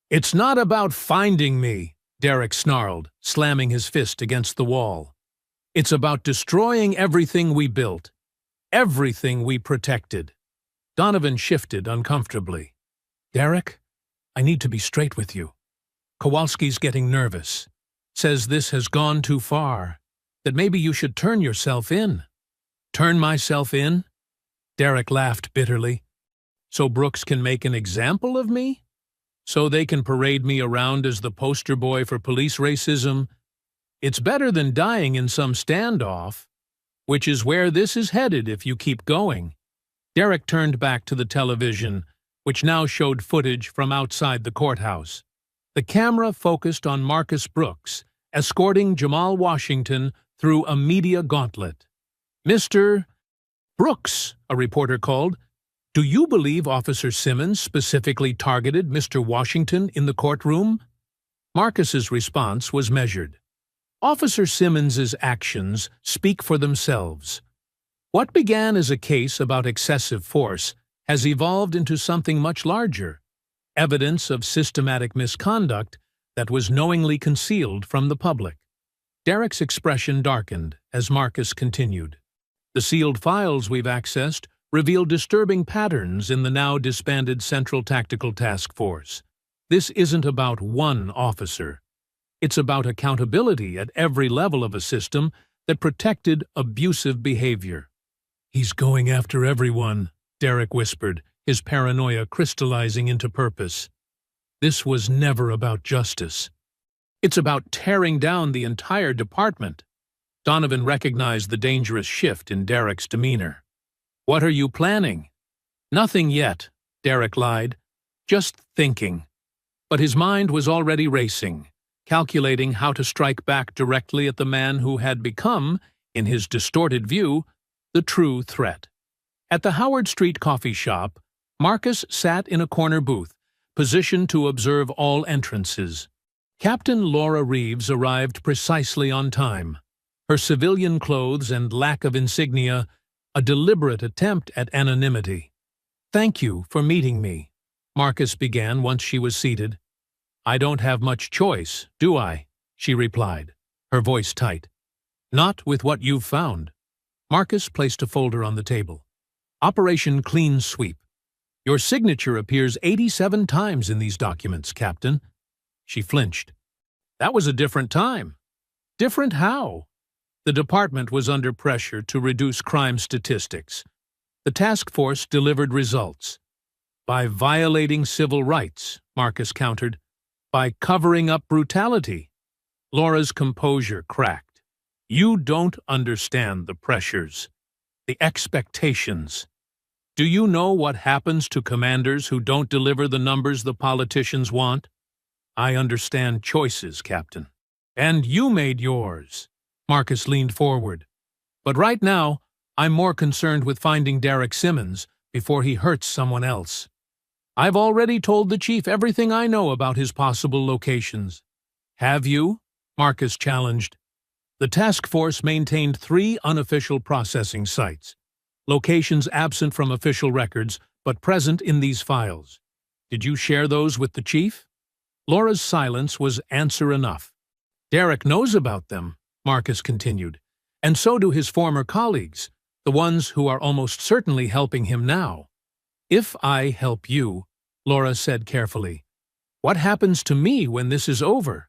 It's not about finding me, Derek snarled, slamming his fist against the wall. It's about destroying everything we built, everything we protected. Donovan shifted uncomfortably. Derek, I need to be straight with you. Kowalski's getting nervous. Says this has gone too far, that maybe you should turn yourself in. Turn myself in? Derek laughed bitterly. So Brooks can make an example of me? So they can parade me around as the poster boy for police racism? It's better than dying in some standoff, which is where this is headed if you keep going. Derek turned back to the television, which now showed footage from outside the courthouse. The camera focused on Marcus Brooks, escorting Jamal Washington through a media gauntlet. "Mr. Brooks," a reporter called, "do you believe Officer Simmons specifically targeted Mr. Washington in the courtroom?" Marcus's response was measured. "Officer Simmons's actions speak for themselves. What began as a case about excessive force has evolved into something much larger, evidence of systematic misconduct that was knowingly concealed from the public." Derek's expression darkened as Marcus continued. "The sealed files we've accessed reveal disturbing patterns in the now disbanded Central Tactical Task Force. This isn't about one officer. It's about accountability at every level of a system that protected abusive behavior." "He's going after everyone," Derek whispered, his paranoia crystallizing into purpose. "This was never about justice. It's about tearing down the entire department." Donovan recognized the dangerous shift in Derek's demeanor. "What are you planning?" "Nothing yet," Derek lied. "Just thinking." But his mind was already racing, calculating how to strike back directly at the man who had become, in his distorted view, the true threat. At the Howard Street coffee shop, Marcus sat in a corner booth, positioned to observe all entrances. Captain Laura Reeves arrived precisely on time. Her civilian clothes and lack of insignia, a deliberate attempt at anonymity. "Thank you for meeting me," Marcus began once she was seated. "I don't have much choice, do I?" she replied, her voice tight. "Not with what you've found." Marcus placed a folder on the table. "Operation Clean Sweep. Your signature appears 87 times in these documents, Captain." She flinched. "That was a different time." "Different how?" "The department was under pressure to reduce crime statistics. The task force delivered results." "By violating civil rights," Marcus countered. "By covering up brutality." Laura's composure cracked. "You don't understand the pressures, the expectations. Do you know what happens to commanders who don't deliver the numbers the politicians want?" "I understand choices, Captain." "And you made yours." Marcus leaned forward. "But right now, I'm more concerned with finding Derek Simmons before he hurts someone else. I've already told the chief everything I know about his possible locations." "Have you?" Marcus challenged. "The task force maintained 3 unofficial processing sites, locations absent from official records but present in these files. Did you share those with the chief?" Laura's silence was answer enough. "Derek knows about them," Marcus continued, "and so do his former colleagues, the ones who are almost certainly helping him now." "If I help you," Laura said carefully, "what happens to me when this is over?"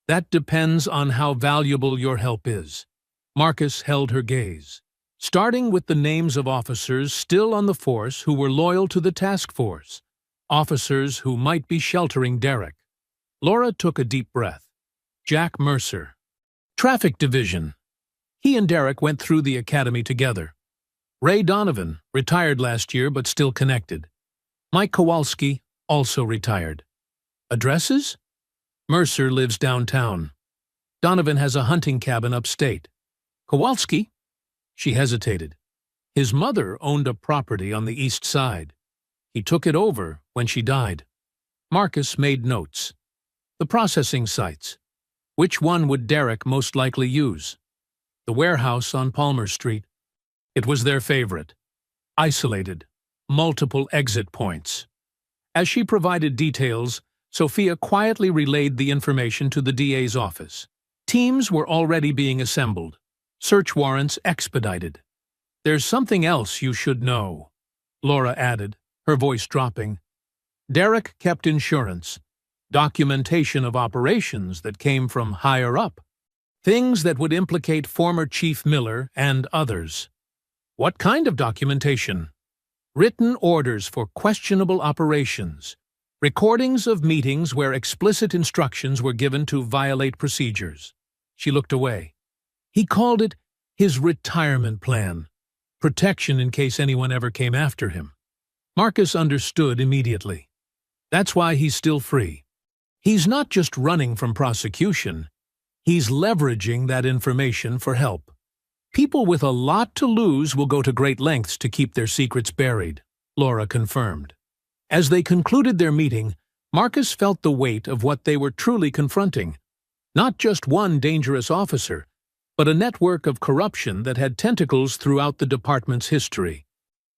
"That depends on how valuable your help is." Marcus held her gaze. "Starting with the names of officers still on the force who were loyal to the task force, officers who might be sheltering Derek." Laura took a deep breath. "Jack Mercer. Traffic Division. He and Derek went through the academy together. Ray Donovan, retired last year but still connected. Mike Kowalski, also retired. Addresses? Mercer lives downtown. Donovan has a hunting cabin upstate. Kowalski?" She hesitated. "His mother owned a property on the east side. He took it over when she died." Marcus made notes. "The processing sites. Which one would Derek most likely use?" "The warehouse on Palmer Street. It was their favorite. Isolated. Multiple exit points." As she provided details, Sophia quietly relayed the information to the DA's office. Teams were already being assembled. Search warrants expedited. "There's something else you should know," Laura added, her voice dropping. "Derek kept insurance. Documentation of operations that came from higher up. Things that would implicate former Chief Miller and others." "What kind of documentation?" "Written orders for questionable operations. Recordings of meetings where explicit instructions were given to violate procedures. She looked away. He called it his retirement plan, protection in case anyone ever came after him. Marcus understood immediately. That's why he's still free. He's not just running from prosecution, he's leveraging that information for help. People with a lot to lose will go to great lengths to keep their secrets buried, Laura confirmed. As they concluded their meeting, Marcus felt the weight of what they were truly confronting. Not just one dangerous officer, but a network of corruption that had tentacles throughout the department's history.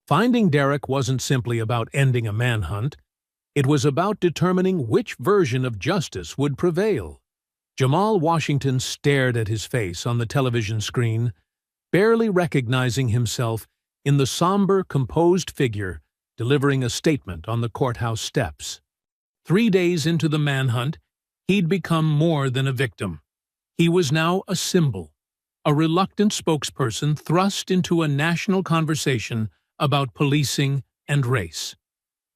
Finding Derek wasn't simply about ending a manhunt. It was about determining which version of justice would prevail. Jamal Washington stared at his face on the television screen, barely recognizing himself in the somber, composed figure delivering a statement on the courthouse steps. 3 days into the manhunt, he'd become more than a victim. He was now a symbol, a reluctant spokesperson thrust into a national conversation about policing and race.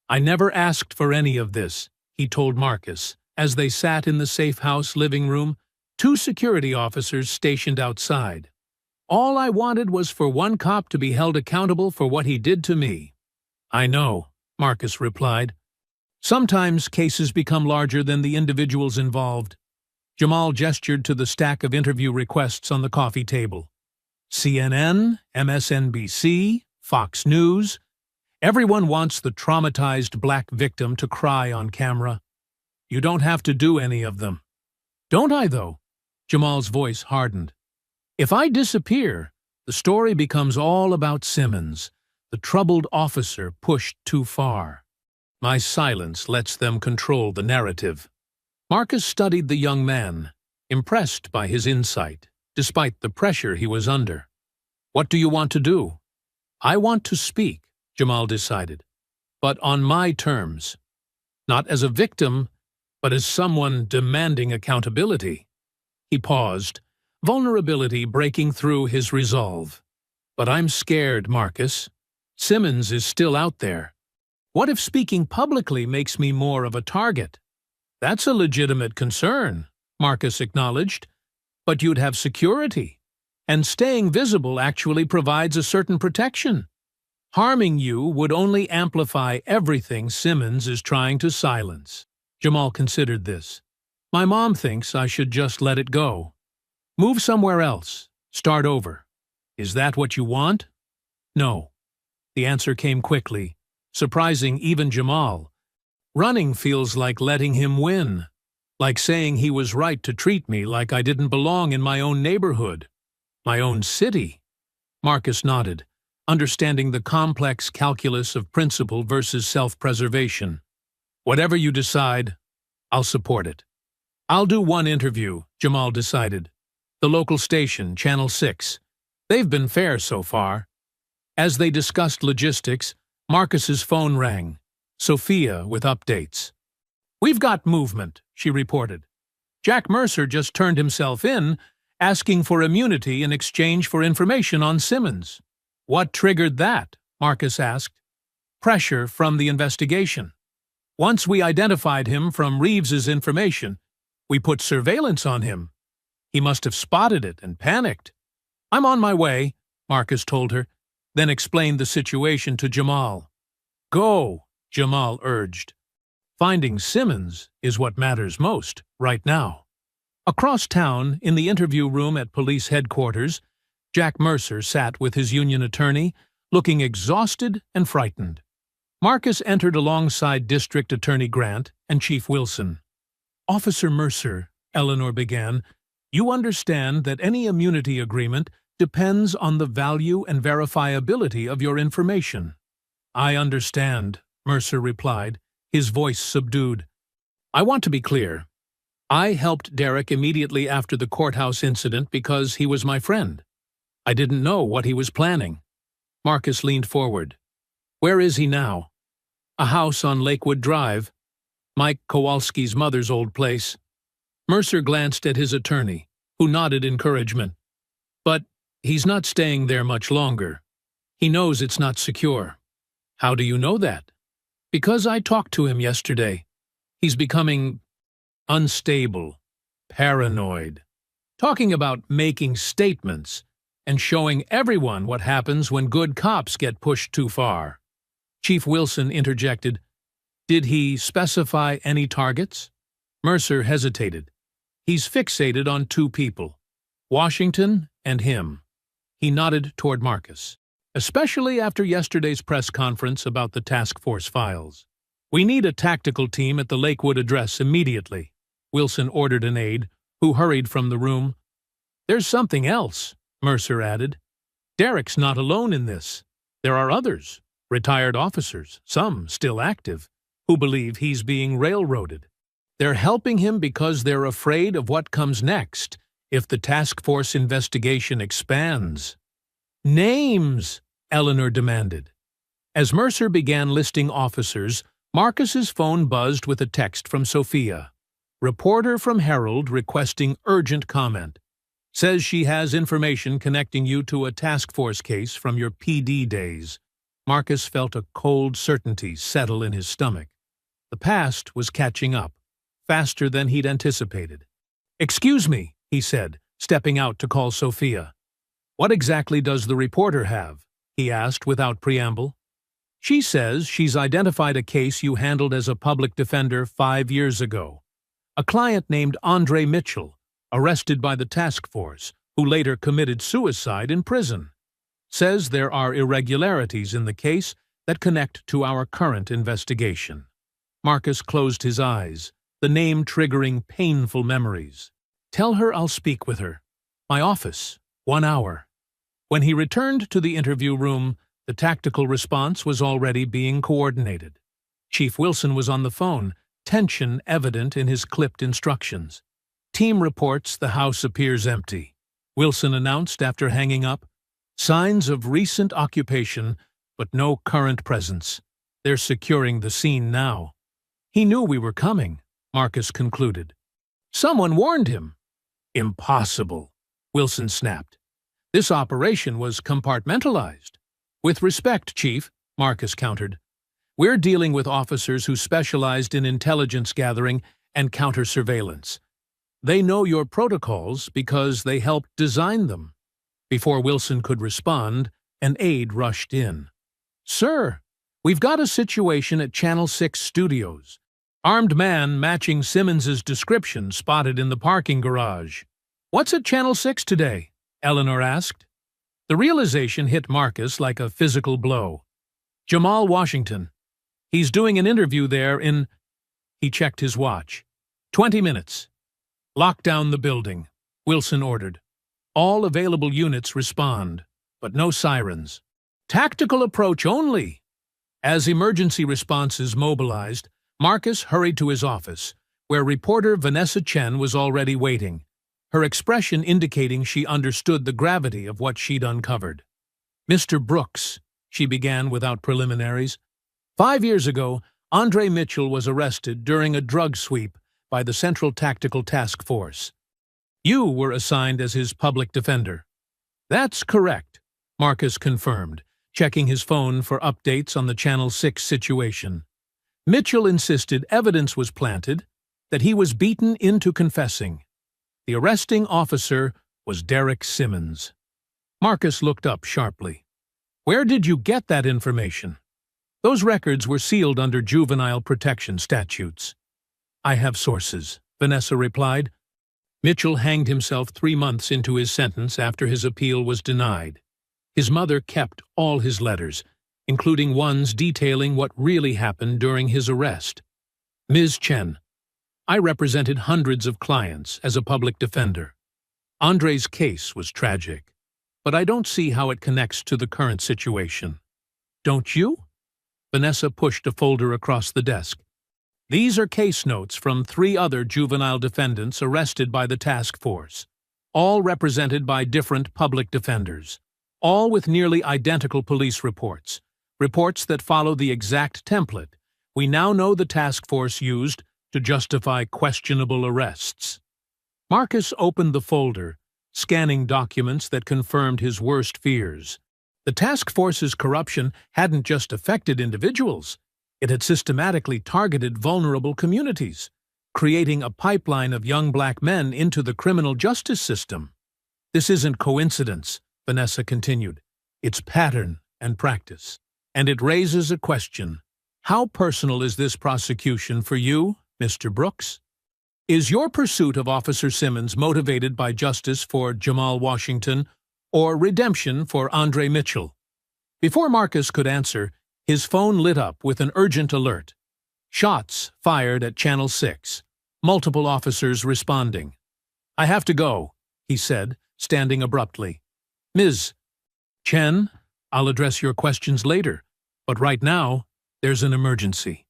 "I never asked for any of this," he told Marcus, as they sat in the safe house living room, 2 security officers stationed outside. "All I wanted was for one cop to be held accountable for what he did to me." "I know," Marcus replied. "Sometimes cases become larger than the individuals involved." Jamal gestured to the stack of interview requests on the coffee table. CNN, MSNBC, Fox News. Everyone wants the traumatized black victim to cry on camera. You don't have to do any of them. "Don't I, though?" Jamal's voice hardened. "If I disappear, the story becomes all about Simmons, the troubled officer pushed too far. My silence lets them control the narrative." Marcus studied the young man, impressed by his insight, despite the pressure he was under. "What do you want to do?" "I want to speak," Jamal decided, "but on my terms. Not as a victim, but as someone demanding accountability." He paused, vulnerability breaking through his resolve. "But I'm scared, Marcus. Simmons is still out there. What if speaking publicly makes me more of a target?" "That's a legitimate concern," Marcus acknowledged, "but you'd have security, and staying visible actually provides a certain protection. Harming you would only amplify everything Simmons is trying to silence." Jamal considered this. "My mom thinks I should just let it go. Move somewhere else. Start over. Is that what you want?" "No." The answer came quickly, surprising even Jamal. "Running feels like letting him win, like saying he was right to treat me like I didn't belong in my own neighborhood, my own city." Marcus nodded, understanding the complex calculus of principle versus self-preservation. "Whatever you decide, I'll support it." "I'll do one interview," Jamal decided. "The local station, Channel 6. They've been fair so far." As they discussed logistics, Marcus's phone rang. Sophia with updates. "We've got movement," she reported. "Jack Mercer just turned himself in, asking for immunity in exchange for information on Simmons." "What triggered that?" Marcus asked. "Pressure from the investigation. Once we identified him from Reeves's information, we put surveillance on him. He must have spotted it and panicked." "I'm on my way," Marcus told her, then explained the situation to Jamal. "Go," Jamal urged. "Finding Simmons is what matters most right now." Across town, in the interview room at police headquarters, Jack Mercer sat with his union attorney, looking exhausted and frightened. Marcus entered alongside District Attorney Grant and Chief Wilson. "Officer Mercer," Eleanor began, "you understand that any immunity agreement depends on the value and verifiability of your information." "I understand," Mercer replied, his voice subdued. "I want to be clear. I helped Derek immediately after the courthouse incident because he was my friend. I didn't know what he was planning." Marcus leaned forward. "Where is he now?" "A house on Lakewood Drive. Mike Kowalski's mother's old place." Mercer glanced at his attorney, who nodded encouragement. "But he's not staying there much longer. He knows it's not secure." "How do you know that?" "Because I talked to him yesterday." He's becoming unstable, paranoid, talking about making statements and showing everyone what happens when good cops get pushed too far. Chief Wilson interjected, "Did he specify any targets?" Mercer hesitated. "He's fixated on two people, Washington and him." He nodded toward Marcus. "Especially after yesterday's press conference about the task force files. We need a tactical team at the Lakewood address immediately," Wilson ordered an aide, who hurried from the room. "There's something else," Mercer added. "Derek's not alone in this. There are others, retired officers, some still active, who believe he's being railroaded. They're helping him because they're afraid of what comes next if the task force investigation expands." "Names!" Eleanor demanded. As Mercer began listing officers, Marcus's phone buzzed with a text from Sophia. "Reporter from Herald requesting urgent comment. Says she has information connecting you to a task force case from your PD days." Marcus felt a cold certainty settle in his stomach. The past was catching up, faster than he'd anticipated. "Excuse me," he said, stepping out to call Sophia. "What exactly does the reporter have?" he asked without preamble. "She says she's identified a case you handled as a public defender 5 years ago. A client named Andre Mitchell, arrested by the task force, who later committed suicide in prison. Says there are irregularities in the case that connect to our current investigation." Marcus closed his eyes, the name triggering painful memories. "Tell her I'll speak with her. My office, 1 hour." When he returned to the interview room, the tactical response was already being coordinated. Chief Wilson was on the phone, tension evident in his clipped instructions. "Team reports the house appears empty," Wilson announced after hanging up. "Signs of recent occupation, but no current presence. They're securing the scene now." "He knew we were coming," Marcus concluded. "Someone warned him." "Impossible," Wilson snapped. "This operation was compartmentalized." "With respect, Chief," Marcus countered, "we're dealing with officers who specialized in intelligence gathering and counter-surveillance. They know your protocols because they helped design them." Before Wilson could respond, an aide rushed in. "Sir, we've got a situation at Channel 6 Studios. Armed man matching Simmons's description spotted in the parking garage." "What's at Channel 6 today?" Eleanor asked. The realization hit Marcus like a physical blow. "Jamal Washington. He's doing an interview there in—" He checked his watch. 20 minutes. "Lock down the building," Wilson ordered. "All available units respond, but no sirens. Tactical approach only." As emergency responses mobilized, Marcus hurried to his office, where reporter Vanessa Chen was already waiting, her expression indicating she understood the gravity of what she'd uncovered. "Mr. Brooks," she began without preliminaries, "5 years ago, Andre Mitchell was arrested during a drug sweep by the Central Tactical Task Force. You were assigned as his public defender." "That's correct," Marcus confirmed, checking his phone for updates on the Channel 6 situation. Mitchell insisted evidence was planted, that he was beaten into confessing. The arresting officer was Derek Simmons. Marcus looked up sharply. "Where did you get that information?" "Those records were sealed under juvenile protection statutes." "I have sources," Vanessa replied. Mitchell hanged himself 3 months into his sentence after his appeal was denied. His mother kept all his letters, including ones detailing what really happened during his arrest. "Ms. Chen, I represented hundreds of clients as a public defender. Andre's case was tragic, but I don't see how it connects to the current situation." "Don't you?" Vanessa pushed a folder across the desk. "These are case notes from 3 other juvenile defendants arrested by the task force, all represented by different public defenders, all with nearly identical police reports, reports that follow the exact template we now know the task force used to justify questionable arrests." Marcus opened the folder, scanning documents that confirmed his worst fears. The task force's corruption hadn't just affected individuals, It had systematically targeted vulnerable communities, creating a pipeline of young black men into the criminal justice system. This isn't coincidence, Vanessa continued. It's pattern and practice. And it raises a question. How personal is this prosecution for you, Mr. Brooks? Is your pursuit of Officer Simmons motivated by justice for Jamal Washington or redemption for Andre Mitchell? Before Marcus could answer, his phone lit up with an urgent alert. Shots fired at Channel 6. Multiple officers responding. I have to go, he said, standing abruptly. Ms. Chen, I'll address your questions later, but right now, there's an emergency.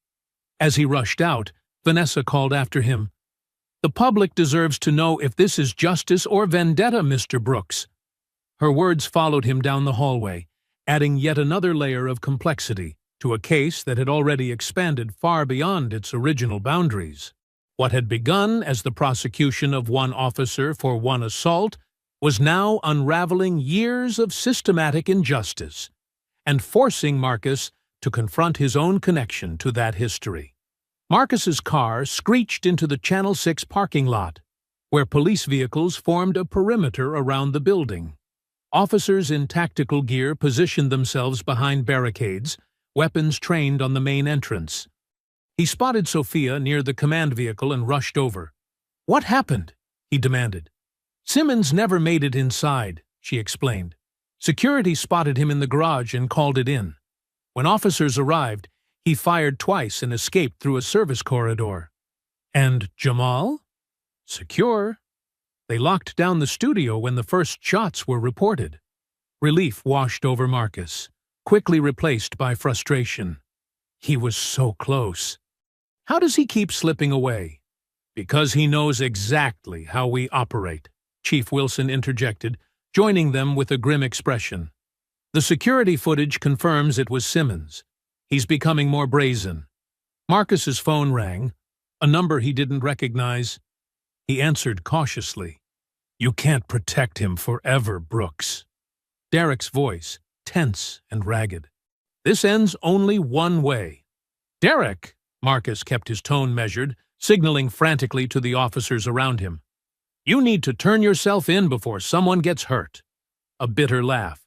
As he rushed out, Vanessa called after him. The public deserves to know if this is justice or vendetta, Mr. Brooks. Her words followed him down the hallway, adding yet another layer of complexity to a case that had already expanded far beyond its original boundaries. What had begun as the prosecution of one officer for one assault was now unraveling years of systematic injustice and forcing Marcus to confront his own connection to that history. Marcus's car screeched into the Channel 6 parking lot, where police vehicles formed a perimeter around the building. Officers in tactical gear positioned themselves behind barricades, weapons trained on the main entrance. He spotted Sophia near the command vehicle and rushed over. What happened? He demanded. Simmons never made it inside, she explained. Security spotted him in the garage and called it in. When officers arrived, he fired twice and escaped through a service corridor. And Jamal? Secure. They locked down the studio when the first shots were reported. Relief washed over Marcus, quickly replaced by frustration. He was so close. How does he keep slipping away? Because he knows exactly how we operate, Chief Wilson interjected, joining them with a grim expression. The security footage confirms it was Simmons. He's becoming more brazen. Marcus's phone rang, a number he didn't recognize. He answered cautiously. You can't protect him forever, Brooks. Derek's voice, tense and ragged. This ends only one way. Derek! Marcus kept his tone measured, signaling frantically to the officers around him. You need to turn yourself in before someone gets hurt. A bitter laugh.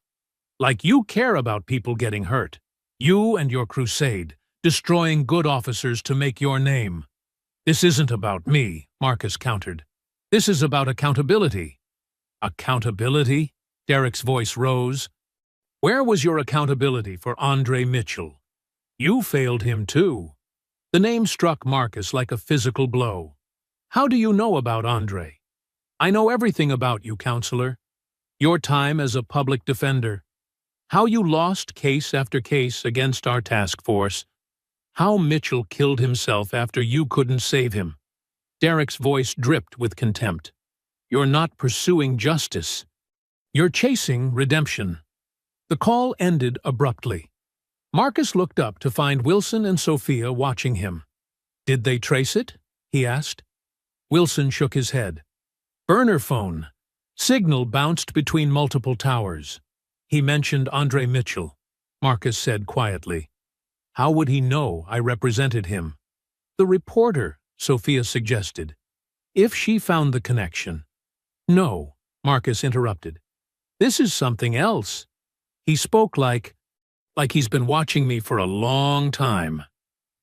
Like you care about people getting hurt. You and your crusade, destroying good officers to make your name. This isn't about me, Marcus countered. This is about accountability. Accountability? Derek's voice rose. Where was your accountability for Andre Mitchell? You failed him too. The name struck Marcus like a physical blow. How do you know about Andre? I know everything about you, counselor. Your time as a public defender. How you lost case after case against our task force. How Mitchell killed himself after you couldn't save him. Derek's voice dripped with contempt. You're not pursuing justice. You're chasing redemption. The call ended abruptly. Marcus looked up to find Wilson and Sophia watching him. Did they trace it? He asked. Wilson shook his head. Burner phone. Signal bounced between multiple towers. He mentioned Andre Mitchell, Marcus said quietly. How would he know I represented him? The reporter, Sophia suggested. If she found the connection. No, Marcus interrupted. This is something else. He spoke like he's been watching me for a long time.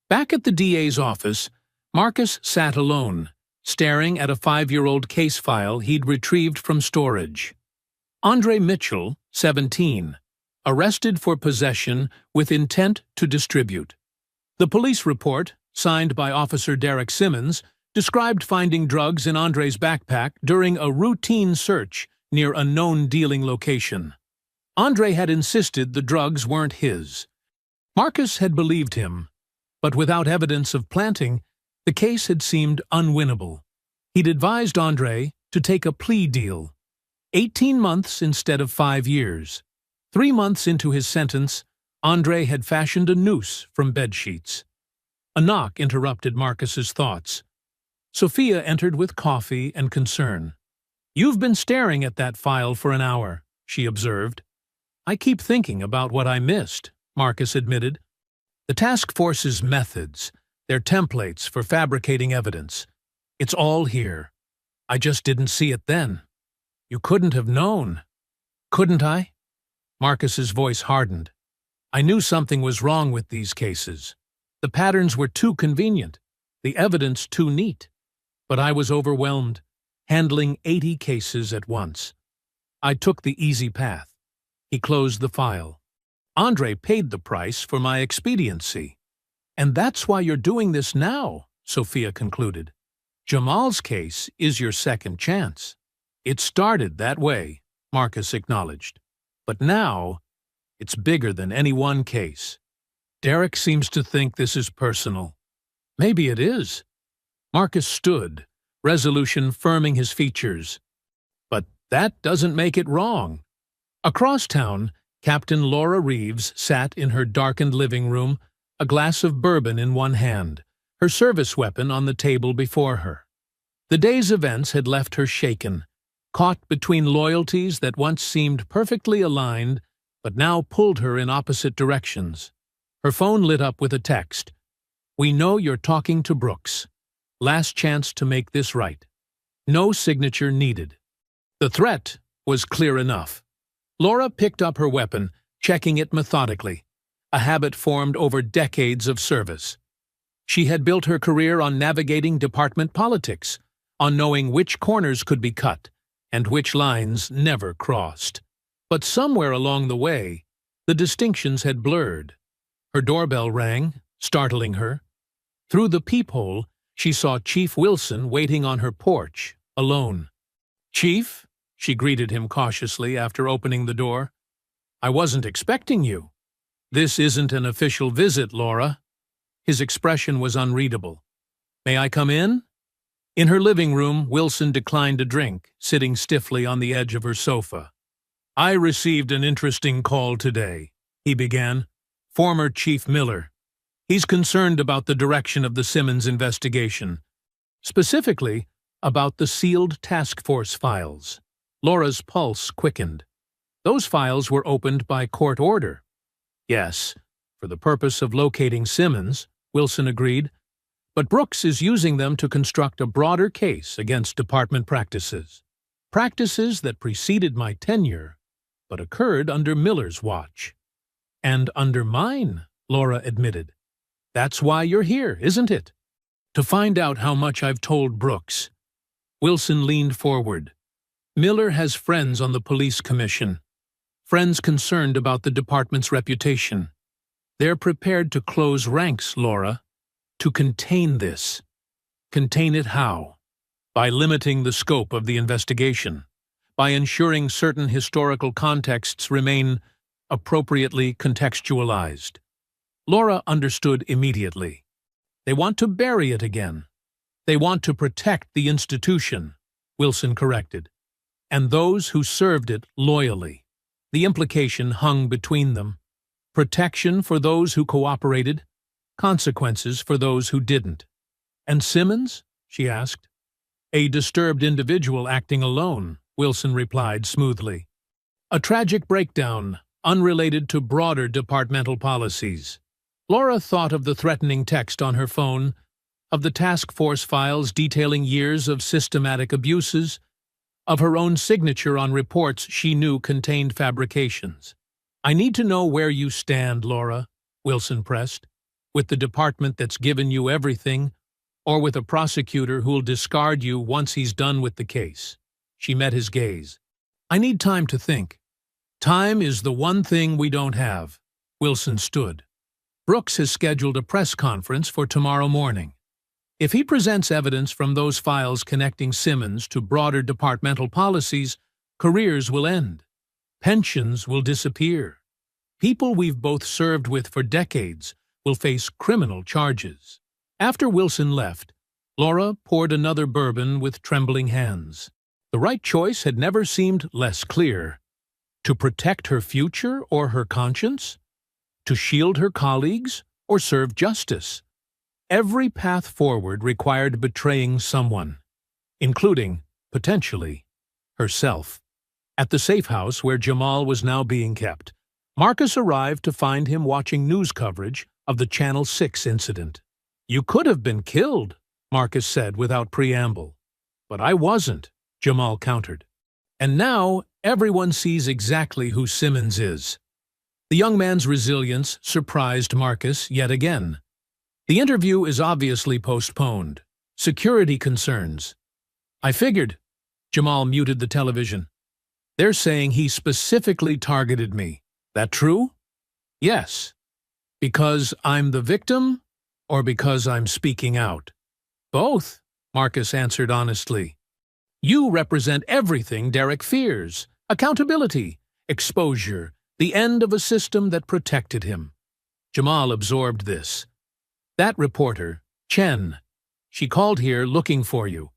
Back at the DA's office, Marcus sat alone, staring at a 5-year-old case file he'd retrieved from storage. Andre Mitchell, 17, arrested for possession with intent to distribute. The police report, signed by Officer Derek Simmons, described finding drugs in Andre's backpack during a routine search near a known dealing location. Andre had insisted the drugs weren't his. Marcus had believed him, but without evidence of planting, the case had seemed unwinnable. He'd advised Andre to take a plea deal. 18 months instead of 5 years. 3 months into his sentence, Andre had fashioned a noose from bedsheets. A knock interrupted Marcus's thoughts. Sophia entered with coffee and concern. You've been staring at that file for an hour, she observed. I keep thinking about what I missed, Marcus admitted. The task force's methods, their templates for fabricating evidence. It's all here. I just didn't see it then. You couldn't have known. Couldn't I? Marcus's voice hardened. I knew something was wrong with these cases. The patterns were too convenient, the evidence too neat. But I was overwhelmed, handling 80 cases at once. I took the easy path. He closed the file. Andre paid the price for my expediency. And that's why you're doing this now, Sophia concluded. Jamal's case is your second chance. It started that way, Marcus acknowledged. But now, it's bigger than any one case. Derek seems to think this is personal. Maybe it is. Marcus stood, resolution firming his features. But that doesn't make it wrong. Across town, Captain Laura Reeves sat in her darkened living room, a glass of bourbon in one hand, her service weapon on the table before her. The day's events had left her shaken, caught between loyalties that once seemed perfectly aligned but now pulled her in opposite directions. Her phone lit up with a text. We know you're talking to Brooks. Last chance to make this right. No signature needed. The threat was clear enough. Laura picked up her weapon, checking it methodically, a habit formed over decades of service. She had built her career on navigating department politics, on knowing which corners could be cut and which lines never crossed. But somewhere along the way, the distinctions had blurred. Her doorbell rang, startling her. Through the peephole, she saw Chief Wilson waiting on her porch, alone. Chief, she greeted him cautiously after opening the door. I wasn't expecting you. This isn't an official visit, Laura. His expression was unreadable. May I come in? In her living room, Wilson declined a drink, sitting stiffly on the edge of her sofa. I received an interesting call today, he began. Former Chief Miller. He's concerned about the direction of the Simmons investigation, specifically about the sealed task force files. Laura's pulse quickened. Those files were opened by court order. Yes, for the purpose of locating Simmons, Wilson agreed, but Brooks is using them to construct a broader case against department practices. Practices that preceded my tenure, but occurred under Miller's watch. And under mine, Laura admitted. That's why you're here, isn't it? To find out how much I've told Brooks. Wilson leaned forward. Miller has friends on the police commission. Friends concerned about the department's reputation. They're prepared to close ranks, Laura. To contain this. Contain it how? By limiting the scope of the investigation. By ensuring certain historical contexts remain appropriately contextualized. Laura understood immediately. They want to bury it again. They want to protect the institution, Wilson corrected, and those who served it loyally. The implication hung between them. Protection for those who cooperated, consequences for those who didn't. And Simmons? She asked. A disturbed individual acting alone, Wilson replied smoothly. A tragic breakdown, unrelated to broader departmental policies. Laura thought of the threatening text on her phone, of the task force files detailing years of systematic abuses, of her own signature on reports she knew contained fabrications. I need to know where you stand, Laura, Wilson pressed, with the department that's given you everything, or with a prosecutor who'll discard you once he's done with the case. She met his gaze. I need time to think. Time is the one thing we don't have. Wilson stood. Brooks has scheduled a press conference for tomorrow morning. If he presents evidence from those files connecting Simmons to broader departmental policies, careers will end. Pensions will disappear. People we've both served with for decades will face criminal charges. After Wilson left, Laura poured another bourbon with trembling hands. The right choice had never seemed less clear. To protect her future or her conscience? To shield her colleagues or serve justice? Every path forward required betraying someone, including, potentially, herself. At the safe house where Jamal was now being kept, Marcus arrived to find him watching news coverage of the Channel 6 incident. "You could have been killed," Marcus said without preamble. "But I wasn't," Jamal countered. "And now everyone sees exactly who Simmons is." The young man's resilience surprised Marcus yet again. "The interview is obviously postponed. Security concerns." "I figured." Jamal muted the television. "They're saying he specifically targeted me. That true?" "Yes." "Because I'm the victim, or because I'm speaking out?" "Both," Marcus answered honestly. "You represent everything Derek fears: accountability, exposure, the end of a system that protected him." Jamal absorbed this. "That reporter, Chen, she called here looking for you.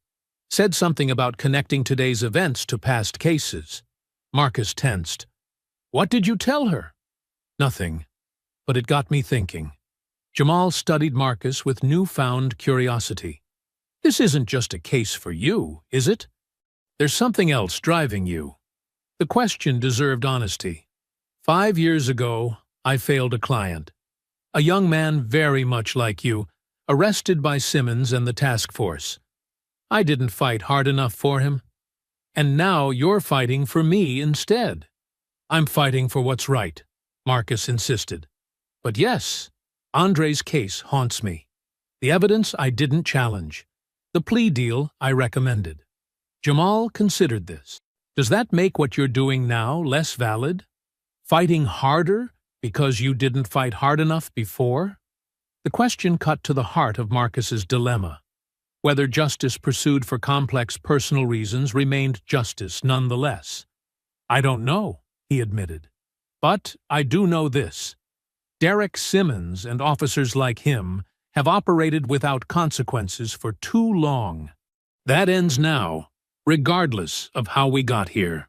Said something about connecting today's events to past cases." Marcus tensed. "What did you tell her?" "Nothing, but it got me thinking." Jamal studied Marcus with newfound curiosity. "This isn't just a case for you, is it? There's something else driving you." The question deserved honesty. 5 years ago, I failed a client. A young man very much like you, arrested by Simmons and the task force. I didn't fight hard enough for him. And now you're fighting for me instead." "I'm fighting for what's right," Marcus insisted. "But yes, Andre's case haunts me. The evidence I didn't challenge. The plea deal I recommended." Jamal considered this. "Does that make what you're doing now less valid? Fighting harder because you didn't fight hard enough before?" The question cut to the heart of Marcus's dilemma. Whether justice pursued for complex personal reasons remained justice nonetheless. "I don't know," he admitted. "But I do know this. Derek Simmons and officers like him have operated without consequences for too long. That ends now, regardless of how we got here."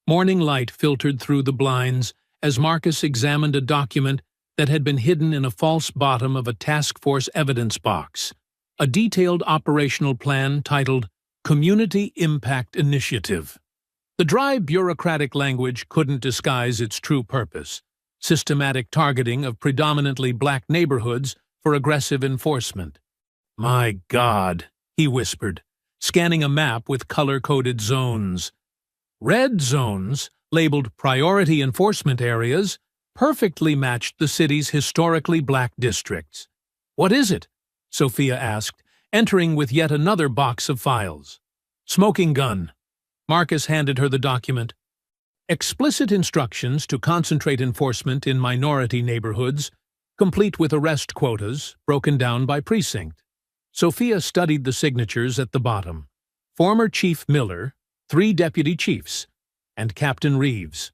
Morning light filtered through the blinds as Marcus examined a document that had been hidden in a false bottom of a task force evidence box. A detailed operational plan titled Community Impact Initiative. The dry bureaucratic language couldn't disguise its true purpose: systematic targeting of predominantly black neighborhoods for aggressive enforcement. "My God," he whispered, scanning a map with color-coded zones. Red zones, labeled Priority Enforcement Areas, perfectly matched the city's historically black districts. "What is it?" Sophia asked, entering with yet another box of files. "Smoking gun." Marcus handed her the document. "Explicit instructions to concentrate enforcement in minority neighborhoods, complete with arrest quotas, broken down by precinct." Sophia studied the signatures at the bottom. Former Chief Miller, 3 deputy chiefs, and Captain Reeves.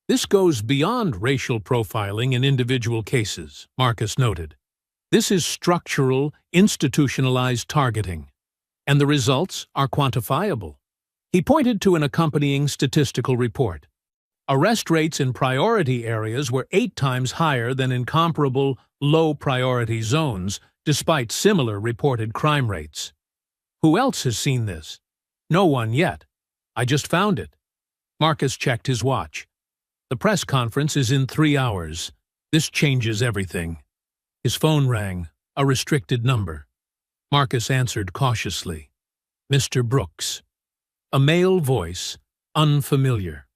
"This goes beyond racial profiling in individual cases," Marcus noted. "This is structural, institutionalized targeting, and the results are quantifiable." He pointed to an accompanying statistical report. Arrest rates in priority areas were 8 times higher than in comparable, low-priority zones, despite similar reported crime rates. "Who else has seen this?" "No one yet. I just found it." Marcus checked his watch. "The press conference is in 3 hours. This changes everything." His phone rang, a restricted number. Marcus answered cautiously. "Mr. Brooks." A male voice, unfamiliar.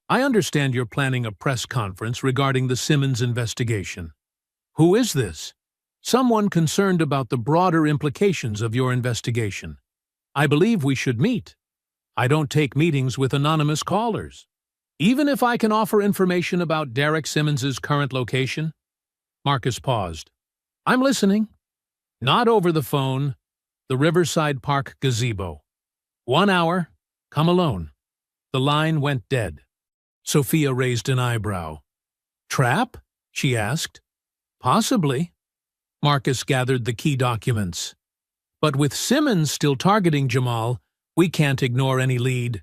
"I understand you're planning a press conference regarding the Simmons investigation." "Who is this?" "Someone concerned about the broader implications of your investigation. I believe we should meet. I don't take meetings with anonymous callers. Even if I can offer information about Derek Simmons's current location." Marcus paused. "I'm listening." "Not over the phone. The Riverside Park gazebo. 1 hour. Come alone." The line went dead. Sophia raised an eyebrow. "Trap?" she asked. "Possibly." Marcus gathered the key documents. "But with Simmons still targeting Jamal, we can't ignore any lead."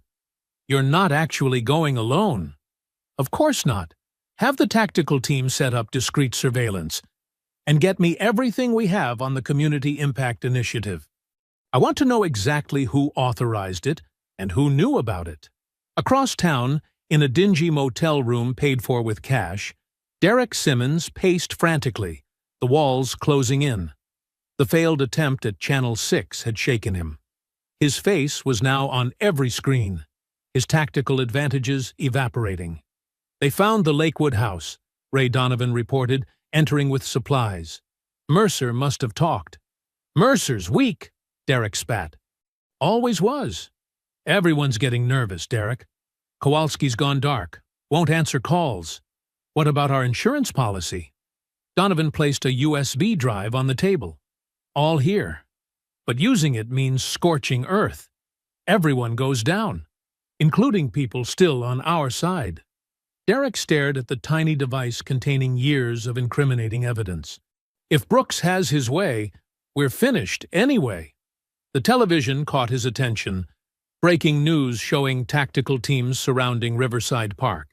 "You're not actually going alone." "Of course not. Have the tactical team set up discreet surveillance. And get me everything we have on the Community Impact Initiative. I want to know exactly who authorized it and who knew about it." Across town, in a dingy motel room paid for with cash, Derek Simmons paced frantically, the walls closing in. The failed attempt at Channel 6 had shaken him. His face was now on every screen, his tactical advantages evaporating. They found the Lakewood house, Ray Donovan reported, entering with supplies. Mercer must have talked. Mercer's weak, Derek spat. Always was. Everyone's getting nervous, Derek. Kowalski's gone dark. Won't answer calls. What about our insurance policy? Donovan placed a USB drive on the table. All here. But using it means scorching earth. Everyone goes down, including people still on our side. Derek stared at the tiny device containing years of incriminating evidence. If Brooks has his way, we're finished anyway. The television caught his attention. Breaking news showing tactical teams surrounding Riverside Park.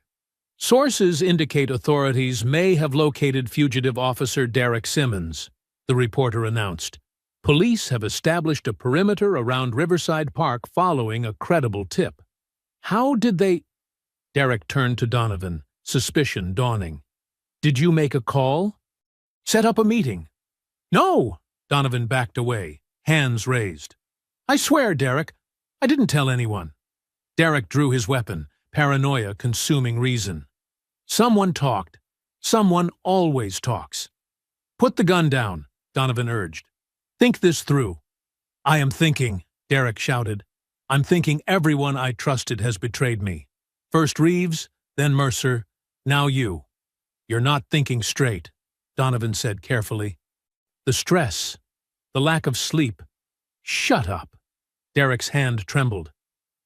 Sources indicate authorities may have located fugitive officer Derek Simmons, the reporter announced. Police have established a perimeter around Riverside Park following a credible tip. How did they... Derek turned to Donovan, suspicion dawning. Did you make a call? Set up a meeting? No! Donovan backed away, hands raised. I swear, Derek, I didn't tell anyone. Derek drew his weapon, paranoia consuming reason. Someone talked. Someone always talks. Put the gun down, Donovan urged. Think this through. I am thinking, Derek shouted. I'm thinking everyone I trusted has betrayed me. First Reeves, then Mercer, now you. You're not thinking straight, Donovan said carefully. The stress, the lack of sleep. Shut up. Derek's hand trembled.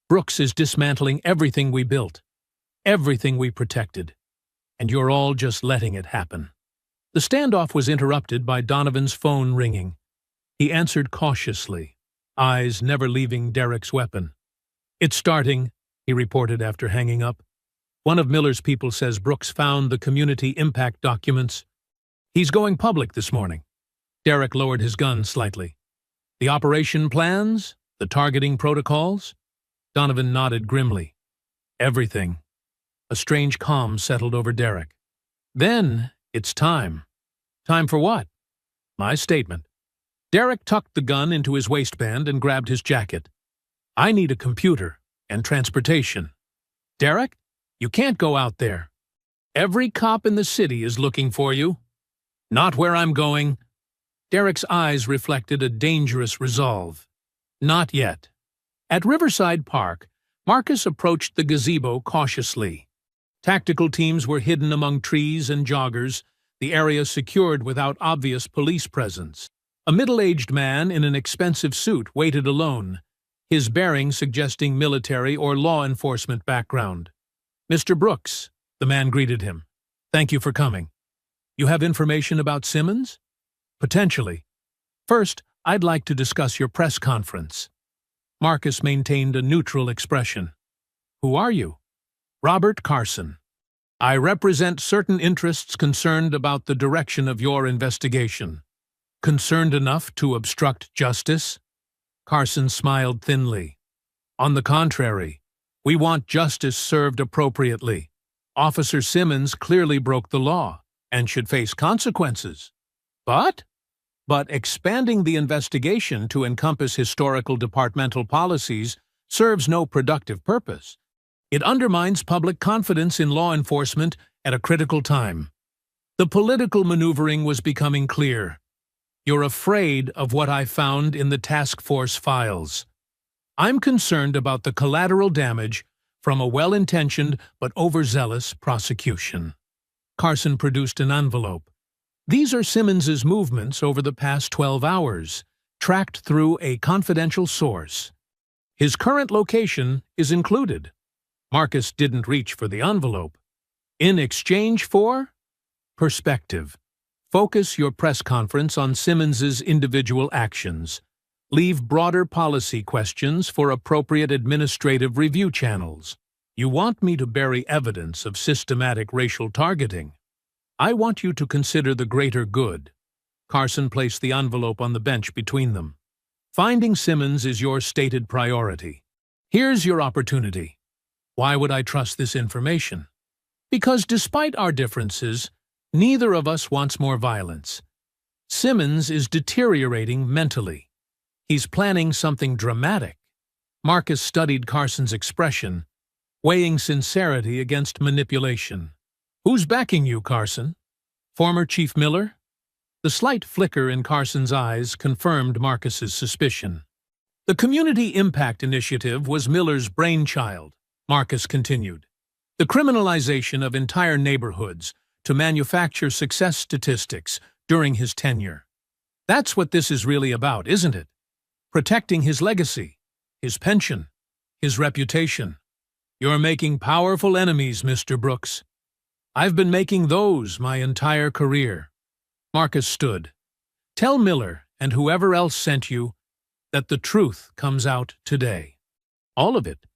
Brooks is dismantling everything we built, everything we protected, and you're all just letting it happen. The standoff was interrupted by Donovan's phone ringing. He answered cautiously, eyes never leaving Derek's weapon. It's starting, he reported after hanging up. One of Miller's people says Brooks found the community impact documents. He's going public this morning. Derek lowered his gun slightly. The operation plans? The targeting protocols? Donovan nodded grimly. Everything. A strange calm settled over Derek. Then it's time. Time for what? My statement. Derek tucked the gun into his waistband and grabbed his jacket. I need a computer and transportation. Derek, you can't go out there. Every cop in the city is looking for you. Not where I'm going. Derek's eyes reflected a dangerous resolve. Not yet. At Riverside Park, Marcus approached the gazebo cautiously. Tactical teams were hidden among trees and joggers, the area secured without obvious police presence. A middle-aged man in an expensive suit waited alone, his bearing suggesting military or law enforcement background. Mr. Brooks, the man greeted him. Thank you for coming. You have information about Simmons? Potentially. First, I'd like to discuss your press conference. Marcus maintained a neutral expression. Who are you? Robert Carson. I represent certain interests concerned about the direction of your investigation. Concerned enough to obstruct justice? Carson smiled thinly. On the contrary, we want justice served appropriately. Officer Simmons clearly broke the law and should face consequences. But expanding the investigation to encompass historical departmental policies serves no productive purpose. It undermines public confidence in law enforcement at a critical time. The political maneuvering was becoming clear. You're afraid of what I found in the task force files. I'm concerned about the collateral damage from a well-intentioned but overzealous prosecution. Carson produced an envelope. These are Simmons's movements over the past 12 hours, tracked through a confidential source. His current location is included. Marcus didn't reach for the envelope. In exchange for? Perspective. Focus your press conference on Simmons's individual actions. Leave broader policy questions for appropriate administrative review channels. You want me to bury evidence of systematic racial targeting. I want you to consider the greater good. Carson placed the envelope on the bench between them. Finding Simmons is your stated priority. Here's your opportunity. Why would I trust this information? Because despite our differences, neither of us wants more violence. Simmons is deteriorating mentally. He's planning something dramatic. Marcus studied Carson's expression, weighing sincerity against manipulation. Who's backing you, Carson? Former Chief Miller? The slight flicker in Carson's eyes confirmed Marcus's suspicion. The Community Impact Initiative was Miller's brainchild, Marcus continued. The criminalization of entire neighborhoods to manufacture success statistics during his tenure. That's what this is really about, isn't it? Protecting his legacy, his pension, his reputation. You're making powerful enemies, Mr. Brooks. I've been making those my entire career. Marcus stood. Tell Miller and whoever else sent you that the truth comes out today. All of it.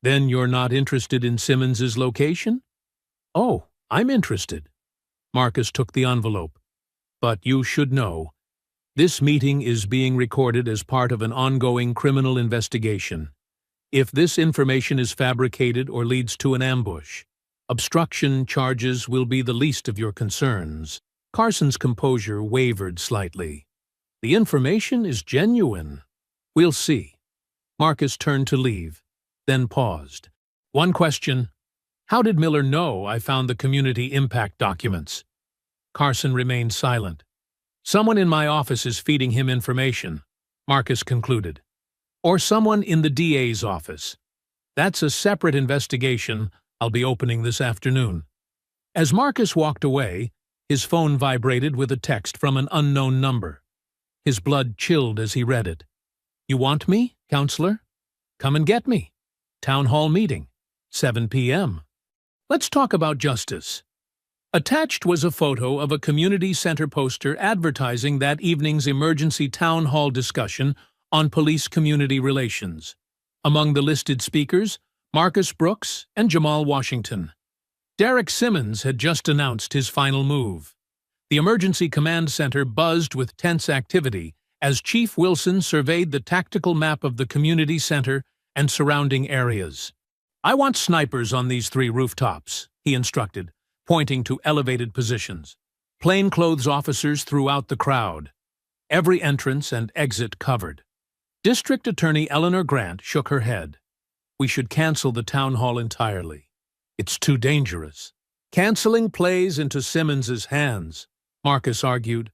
Then you're not interested in Simmons's location? Oh, I'm interested. Marcus took the envelope. But you should know, this meeting is being recorded as part of an ongoing criminal investigation. If this information is fabricated or leads to an ambush, obstruction charges will be the least of your concerns. Carson's composure wavered slightly. The information is genuine. We'll see. Marcus turned to leave, then paused. One question. How did Miller know I found the community impact documents? Carson remained silent. Someone in my office is feeding him information, Marcus concluded. Or someone in the DA's office. That's a separate investigation I'll be opening this afternoon. As Marcus walked away, his phone vibrated with a text from an unknown number. His blood chilled as he read it. You want me, counselor? Come and get me. Town hall meeting, 7 p.m. Let's talk about justice. Attached was a photo of a community center poster advertising that evening's emergency town hall discussion on police-community relations. Among the listed speakers, Marcus Brooks and Jamal Washington. Derek Simmons had just announced his final move. The Emergency Command Center buzzed with tense activity as Chief Wilson surveyed the tactical map of the community center and surrounding areas. I want snipers on these 3 rooftops, he instructed, pointing to elevated positions. Plainclothes officers throughout the crowd. Every entrance and exit covered. District Attorney Eleanor Grant shook her head. We should cancel the town hall entirely. It's too dangerous. Canceling plays into Simmons's hands, Marcus argued.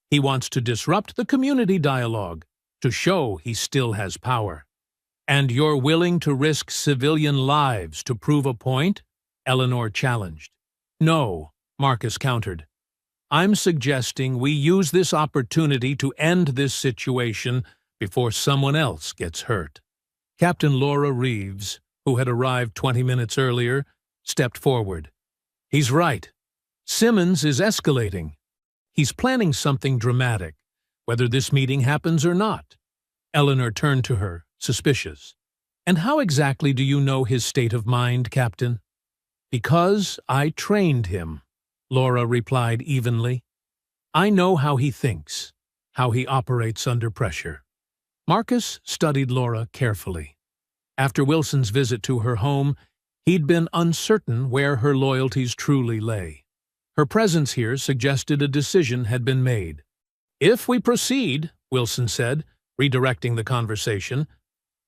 He wants to disrupt the community dialogue, to show he still has power. And you're willing to risk civilian lives to prove a point? Eleanor challenged. No, Marcus countered. I'm suggesting we use this opportunity to end this situation before someone else gets hurt. Captain Laura Reeves, who had arrived 20 minutes earlier, stepped forward. He's right. Simmons is escalating. He's planning something dramatic, whether this meeting happens or not. Eleanor turned to her, suspicious. And how exactly do you know his state of mind, Captain? Because I trained him, Laura replied evenly. I know how he thinks, how he operates under pressure. Marcus studied Laura carefully. After Wilson's visit to her home, he'd been uncertain where her loyalties truly lay. Her presence here suggested a decision had been made. If we proceed, Wilson said, redirecting the conversation,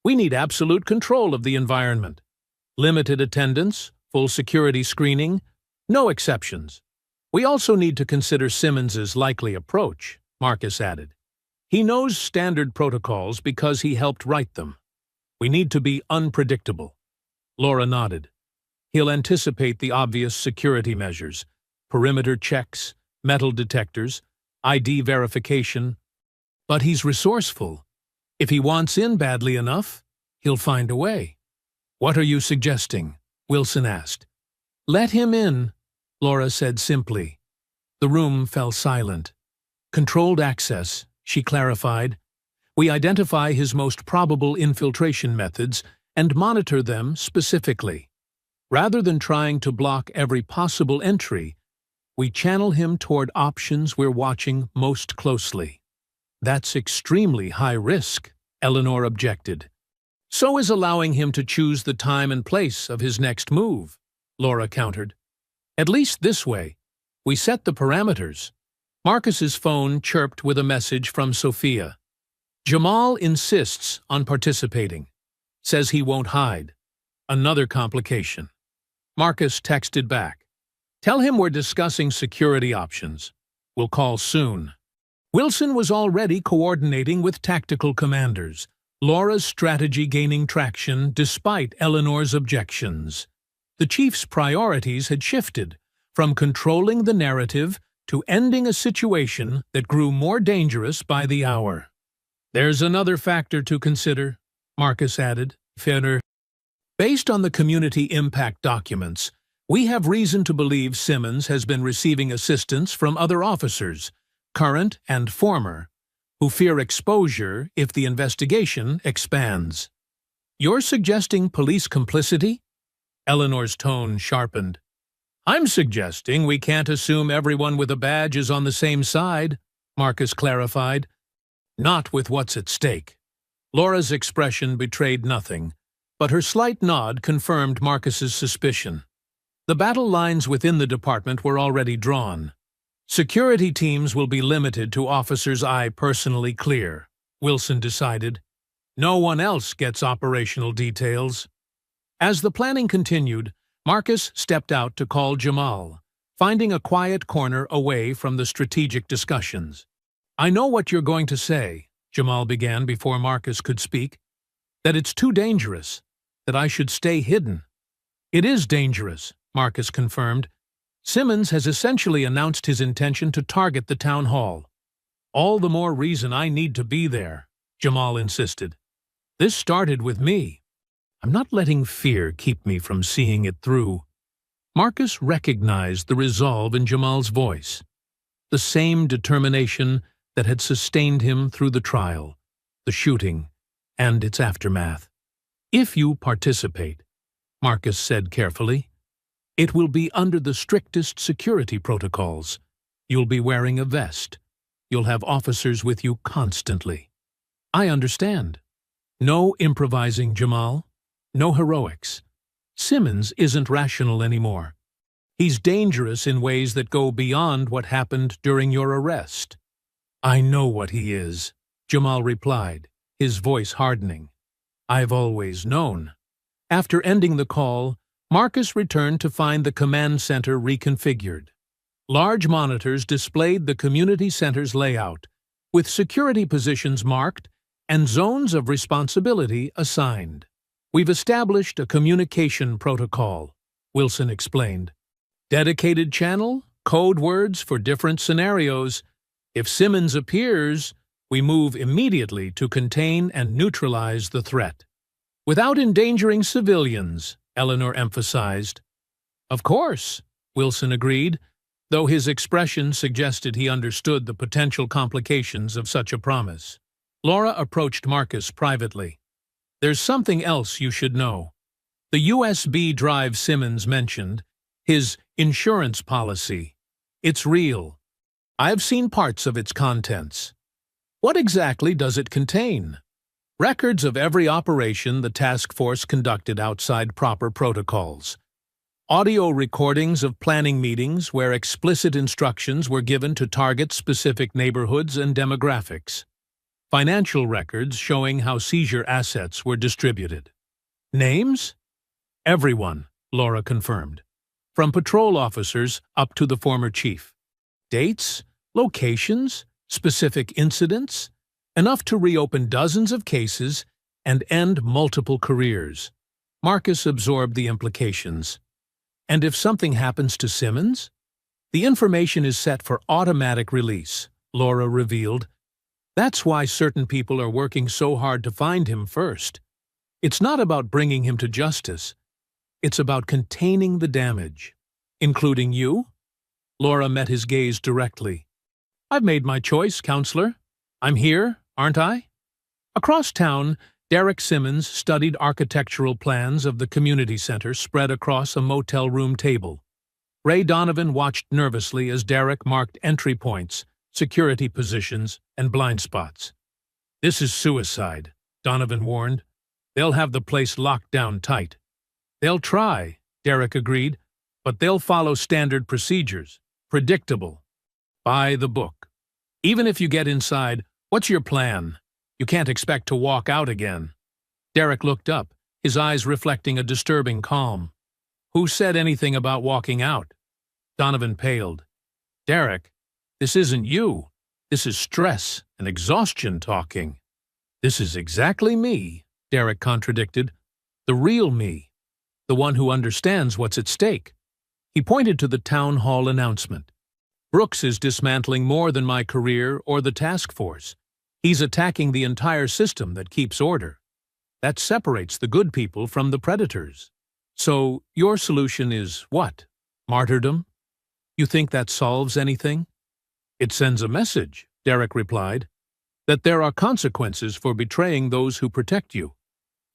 we need absolute control of the environment. Limited attendance, full security screening, no exceptions. We also need to consider Simmons's likely approach, Marcus added. He knows standard protocols because he helped write them. We need to be unpredictable. Laura nodded. He'll anticipate the obvious security measures, perimeter checks, metal detectors, ID verification. But he's resourceful. If he wants in badly enough, he'll find a way. What are you suggesting? Wilson asked. Let him in, Laura said simply. The room fell silent. Controlled access, she clarified. We identify his most probable infiltration methods and monitor them specifically. Rather than trying to block every possible entry, we channel him toward options we're watching most closely. That's extremely high risk, Eleanor objected. So is allowing him to choose the time and place of his next move, Laura countered. At least this way, we set the parameters. Marcus's phone chirped with a message from Sophia. Jamal insists on participating. Says he won't hide. Another complication. Marcus texted back. Tell him we're discussing security options. We'll call soon. Wilson was already coordinating with tactical commanders, Laura's strategy gaining traction despite Eleanor's objections. The chief's priorities had shifted from controlling the narrative to ending a situation that grew more dangerous by the hour. There's another factor to consider, Marcus added. Based on the community impact documents, we have reason to believe Simmons has been receiving assistance from other officers, current and former, who fear exposure if the investigation expands. You're suggesting police complicity? Eleanor's tone sharpened. I'm suggesting we can't assume everyone with a badge is on the same side, Marcus clarified. Not with what's at stake. Laura's expression betrayed nothing, but her slight nod confirmed Marcus's suspicion. The battle lines within the department were already drawn. Security teams will be limited to officers I personally clear, Wilson decided. No one else gets operational details. As the planning continued, Marcus stepped out to call Jamal, finding a quiet corner away from the strategic discussions. I know what you're going to say, Jamal began before Marcus could speak. That it's too dangerous, that I should stay hidden. It is dangerous, Marcus confirmed. Simmons has essentially announced his intention to target the town hall. All the more reason I need to be there, Jamal insisted. This started with me. I'm not letting fear keep me from seeing it through. Marcus recognized the resolve in Jamal's voice, the same determination that had sustained him through the trial, the shooting, and its aftermath. If you participate, Marcus said carefully, it will be under the strictest security protocols. You'll be wearing a vest. You'll have officers with you constantly. I understand. No improvising, Jamal. No heroics. Simmons isn't rational anymore. He's dangerous in ways that go beyond what happened during your arrest. I know what he is, Jamal replied, his voice hardening. I've always known. After ending the call, Marcus returned to find the command center reconfigured. Large monitors displayed the community center's layout, with security positions marked and zones of responsibility assigned. We've established a communication protocol, Wilson explained. Dedicated channel, code words for different scenarios. If Simmons appears, we move immediately to contain and neutralize the threat. Without endangering civilians, Eleanor emphasized. Of course, Wilson agreed, though his expression suggested he understood the potential complications of such a promise. Laura approached Marcus privately. There's something else you should know. The USB drive Simmons mentioned, his insurance policy. It's real. I've seen parts of its contents. What exactly does it contain? Records of every operation the task force conducted outside proper protocols. Audio recordings of planning meetings where explicit instructions were given to target specific neighborhoods and demographics. Financial records showing how seizure assets were distributed. Names? Everyone, Laura confirmed. From patrol officers up to the former chief. Dates? Locations? Specific incidents? Enough to reopen dozens of cases and end multiple careers. Marcus absorbed the implications. And if something happens to Simmons? The information is set for automatic release, Laura revealed. That's why certain people are working so hard to find him first. It's not about bringing him to justice. It's about containing the damage. Including you? Laura met his gaze directly. I've made my choice, counselor. I'm here, aren't I? Across town, Derek Simmons studied architectural plans of the community center spread across a motel room table. Ray Donovan watched nervously as Derek marked entry points, security positions, and blind spots. This is suicide, Donovan warned. They'll have the place locked down tight. They'll try, Derek agreed, but they'll follow standard procedures. Predictable. By the book. Even if you get inside, what's your plan? You can't expect to walk out again. Derek looked up, his eyes reflecting a disturbing calm. Who said anything about walking out? Donovan paled. Derek, this isn't you. This is stress and exhaustion talking. This is exactly me, Derek contradicted. The real me. The one who understands what's at stake. He pointed to the town hall announcement. Brooks is dismantling more than my career or the task force. He's attacking the entire system that keeps order. That separates the good people from the predators. So, your solution is what? Martyrdom? You think that solves anything? It sends a message, Derek replied, that there are consequences for betraying those who protect you,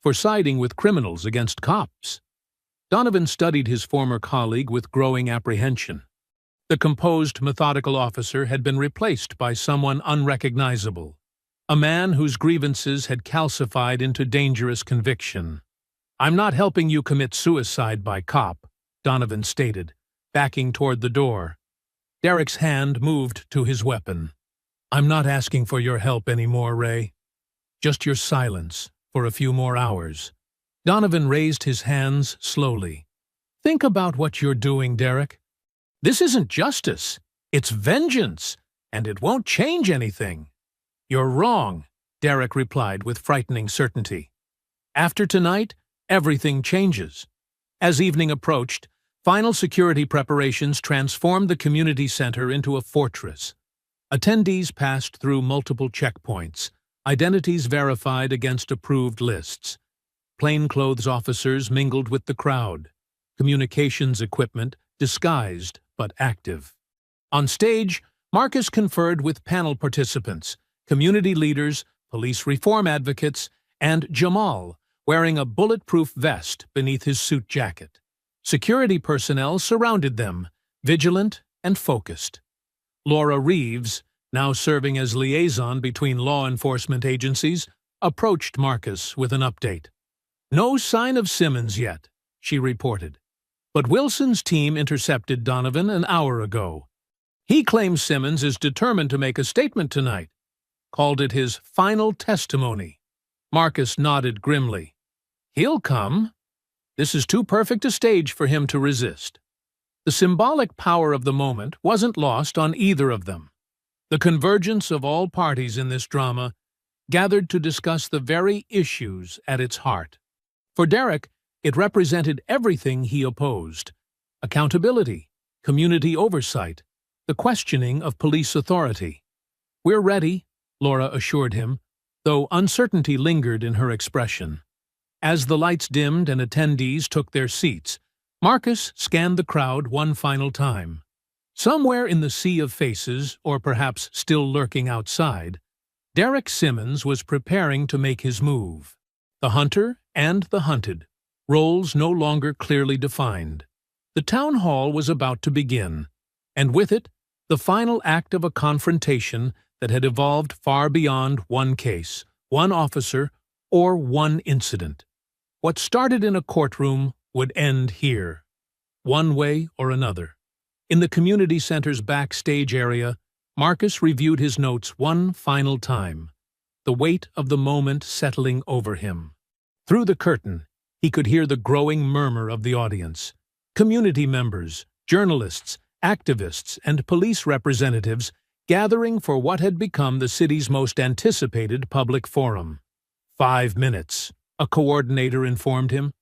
for siding with criminals against cops. Donovan studied his former colleague with growing apprehension. The composed, methodical officer had been replaced by someone unrecognizable, a man whose grievances had calcified into dangerous conviction. I'm not helping you commit suicide by cop, Donovan stated, backing toward the door. Derek's hand moved to his weapon. I'm not asking for your help anymore, Ray. Just your silence for a few more hours. Donovan raised his hands slowly. Think about what you're doing, Derek. This isn't justice. It's vengeance, and it won't change anything. You're wrong, Derek replied with frightening certainty. After tonight, everything changes. As evening approached, final security preparations transformed the community center into a fortress. Attendees passed through multiple checkpoints, identities verified against approved lists. Plainclothes officers mingled with the crowd, communications equipment disguised but active. On stage, Marcus conferred with panel participants, community leaders, police reform advocates, and Jamal, wearing a bulletproof vest beneath his suit jacket. Security personnel surrounded them, vigilant and focused. Laura Reeves, now serving as liaison between law enforcement agencies, approached Marcus with an update. No sign of Simmons yet, she reported. But Wilson's team intercepted Donovan an hour ago. He claims Simmons is determined to make a statement tonight, called it his final testimony. Marcus nodded grimly. He'll come. This is too perfect a stage for him to resist. The symbolic power of the moment wasn't lost on either of them. The convergence of all parties in this drama gathered to discuss the very issues at its heart. For Derek, it represented everything he opposed: accountability, community oversight, the questioning of police authority. We're ready, Laura assured him, though uncertainty lingered in her expression. As the lights dimmed and attendees took their seats, Marcus scanned the crowd one final time. Somewhere in the sea of faces, or perhaps still lurking outside, Derek Simmons was preparing to make his move. The hunter and the hunted, roles no longer clearly defined. The town hall was about to begin, and with it, the final act of a confrontation that had evolved far beyond one case, one officer, or one incident. What started in a courtroom would end here, one way or another. In the community center's backstage area, Marcus reviewed his notes one final time, the weight of the moment settling over him. Through the curtain, he could hear the growing murmur of the audience. Community members, journalists, activists, and police representatives gathering for what had become the city's most anticipated public forum. 5 minutes, a coordinator informed him.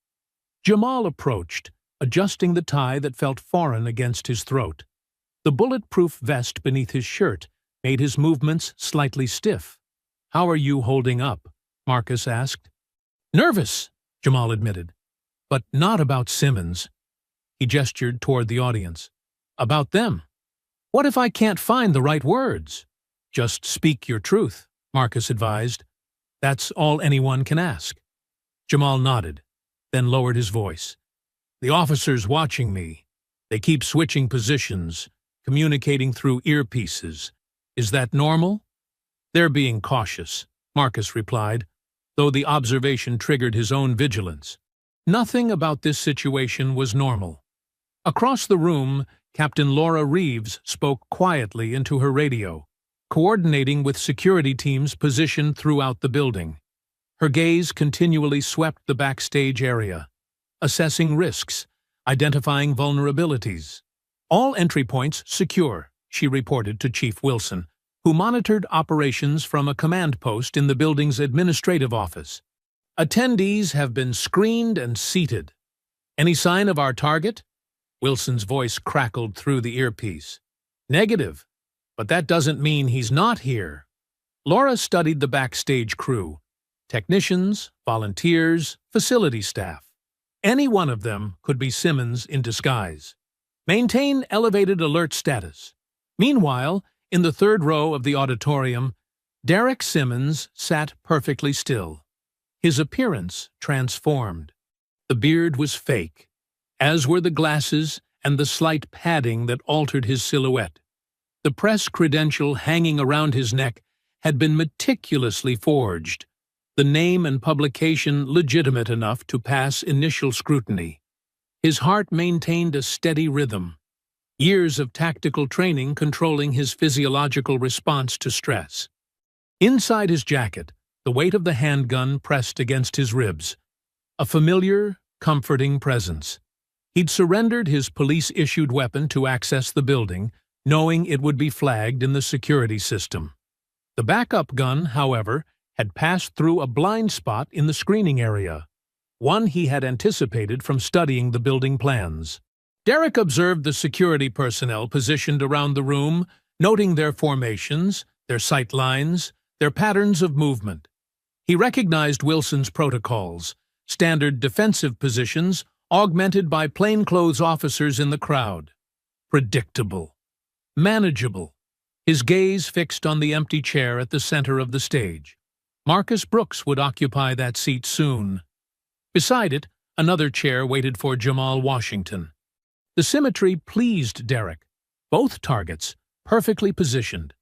Jamal approached, adjusting the tie that felt foreign against his throat. The bulletproof vest beneath his shirt made his movements slightly stiff. How are you holding up? Marcus asked. Nervous, Jamal admitted, but not about Simmons. He gestured toward the audience. About them. What if I can't find the right words? Just speak your truth, Marcus advised. That's all anyone can ask. Jamal nodded, then lowered his voice. The officer's watching me. They keep switching positions, communicating through earpieces. Is that normal? They're being cautious, Marcus replied, though the observation triggered his own vigilance. Nothing about this situation was normal. Across the room, Captain Laura Reeves spoke quietly into her radio, coordinating with security teams positioned throughout the building. Her gaze continually swept the backstage area, assessing risks, identifying vulnerabilities. All entry points secure, she reported to Chief Wilson, who monitored operations from a command post in the building's administrative office. Attendees have been screened and seated. Any sign of our target? Wilson's voice crackled through the earpiece. Negative, but that doesn't mean he's not here. Laura studied the backstage crew. Technicians, volunteers, facility staff. Any one of them could be Simmons in disguise. Maintain elevated alert status. Meanwhile, in the third row of the auditorium, Derek Simmons sat perfectly still. His appearance transformed. The beard was fake, as were the glasses and the slight padding that altered his silhouette. The press credential hanging around his neck had been meticulously forged, the name and publication legitimate enough to pass initial scrutiny. His heart maintained a steady rhythm, years of tactical training controlling his physiological response to stress. Inside his jacket, the weight of the handgun pressed against his ribs, a familiar, comforting presence. He'd surrendered his police-issued weapon to access the building, knowing it would be flagged in the security system. The backup gun, however, had passed through a blind spot in the screening area, one he had anticipated from studying the building plans. Derek observed the security personnel positioned around the room, noting their formations, their sight lines, their patterns of movement. He recognized Wilson's protocols, standard defensive positions augmented by plainclothes officers in the crowd. Predictable. Manageable. His gaze fixed on the empty chair at the center of the stage. Marcus Brooks would occupy that seat soon. Beside it, another chair waited for Jamal Washington. The symmetry pleased Derek, both targets perfectly positioned.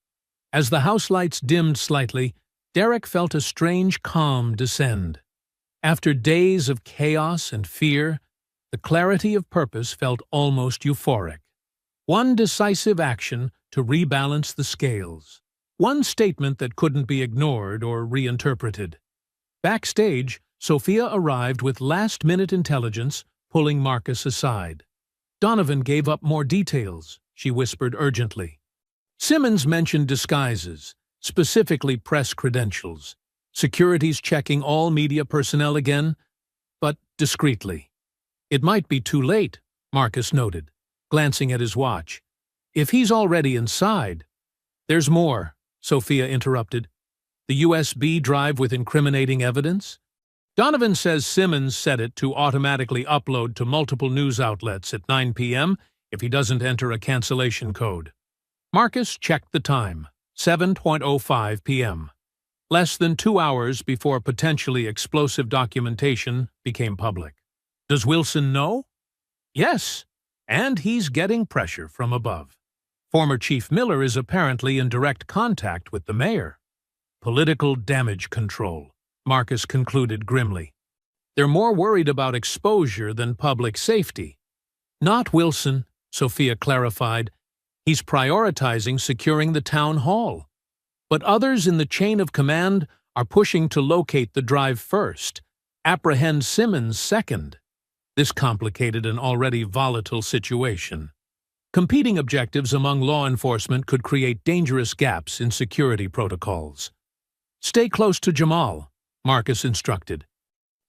As the house lights dimmed slightly, Derek felt a strange calm descend. After days of chaos and fear, the clarity of purpose felt almost euphoric. One decisive action to rebalance the scales. One statement that couldn't be ignored or reinterpreted. Backstage, Sophia arrived with last-minute intelligence, pulling Marcus aside. Donovan gave up more details, she whispered urgently. Simmons mentioned disguises, specifically press credentials. Security's checking all media personnel again, but discreetly. It might be too late, Marcus noted, glancing at his watch. If he's already inside— There's more, Sophia interrupted. The USB drive with incriminating evidence? Donovan says Simmons set it to automatically upload to multiple news outlets at 9 p.m. if he doesn't enter a cancellation code. Marcus checked the time, 7:05 p.m. Less than 2 hours before potentially explosive documentation became public. Does Wilson know? Yes, and he's getting pressure from above. Former Chief Miller is apparently in direct contact with the mayor. Political damage control, Marcus concluded grimly. They're more worried about exposure than public safety. Not Wilson, Sophia clarified. He's prioritizing securing the town hall. But others in the chain of command are pushing to locate the drive first, apprehend Simmons second. This complicated an already volatile situation. Competing objectives among law enforcement could create dangerous gaps in security protocols. Stay close to Jamal, Marcus instructed.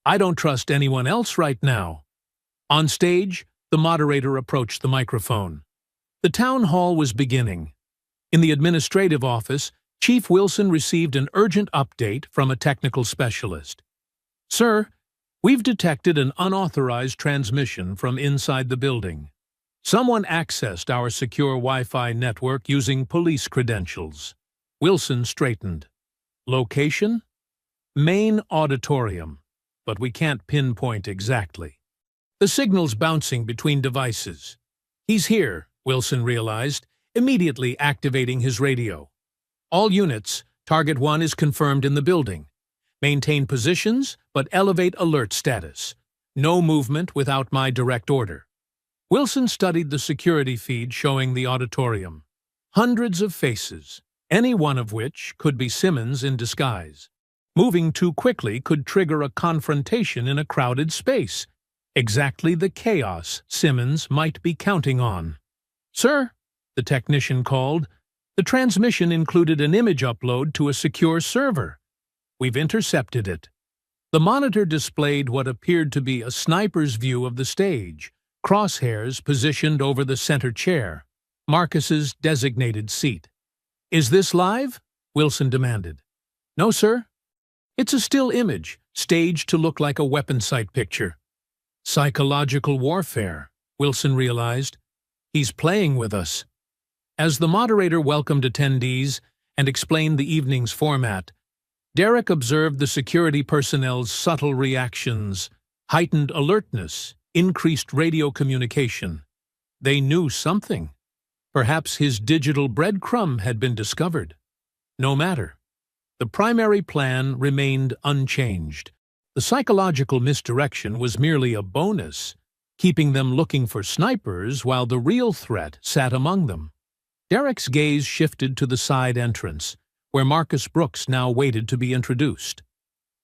I don't trust anyone else right now. On stage, the moderator approached the microphone. The town hall was beginning. In the administrative office, Chief Wilson received an urgent update from a technical specialist. Sir, we've detected an unauthorized transmission from inside the building. Someone accessed our secure Wi-Fi network using police credentials. Wilson straightened. Location? Main auditorium, but we can't pinpoint exactly. The signal's bouncing between devices. He's here, Wilson realized, immediately activating his radio. All units, Target 1 is confirmed in the building. Maintain positions, but elevate alert status. No movement without my direct order. Wilson studied the security feed showing the auditorium. Hundreds of faces, any one of which could be Simmons in disguise. Moving too quickly could trigger a confrontation in a crowded space. Exactly the chaos Simmons might be counting on. "Sir," the technician called, "the transmission included an image upload to a secure server. We've intercepted it." The monitor displayed what appeared to be a sniper's view of the stage, crosshairs positioned over the center chair, Marcus's designated seat. "Is this live?" Wilson demanded. "No, sir. It's a still image, staged to look like a weapon sight picture." Psychological warfare, Wilson realized. He's playing with us. As the moderator welcomed attendees and explained the evening's format, Derek observed the security personnel's subtle reactions, heightened alertness, increased radio communication. They knew something. Perhaps his digital breadcrumb had been discovered. No matter. The primary plan remained unchanged. The psychological misdirection was merely a bonus, keeping them looking for snipers while the real threat sat among them. Derek's gaze shifted to the side entrance, where Marcus Brooks now waited to be introduced.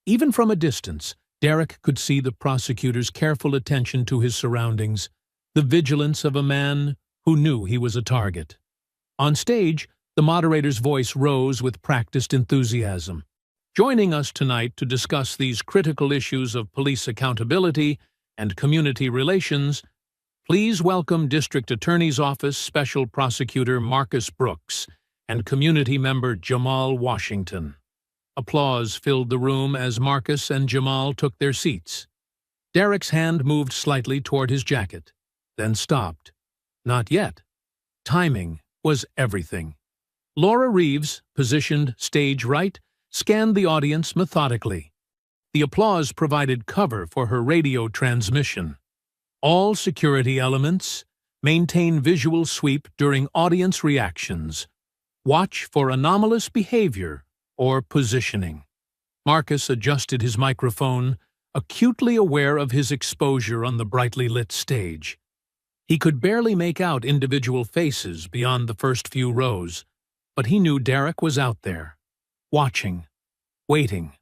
Even from a distance, Derek could see the prosecutor's careful attention to his surroundings, the vigilance of a man who knew he was a target. On stage, the moderator's voice rose with practiced enthusiasm. "Joining us tonight to discuss these critical issues of police accountability and community relations, please welcome District Attorney's Office Special Prosecutor Marcus Brooks and community member Jamal Washington." Applause filled the room as Marcus and Jamal took their seats. Derek's hand moved slightly toward his jacket, then stopped. Not yet. Timing was everything. Laura Reeves, positioned stage right, scanned the audience methodically. The applause provided cover for her radio transmission. "All security elements maintain visual sweep during audience reactions. Watch for anomalous behavior or positioning." Marcus adjusted his microphone, acutely aware of his exposure on the brightly lit stage. He could barely make out individual faces beyond the first few rows, but he knew Derek was out there, watching, waiting,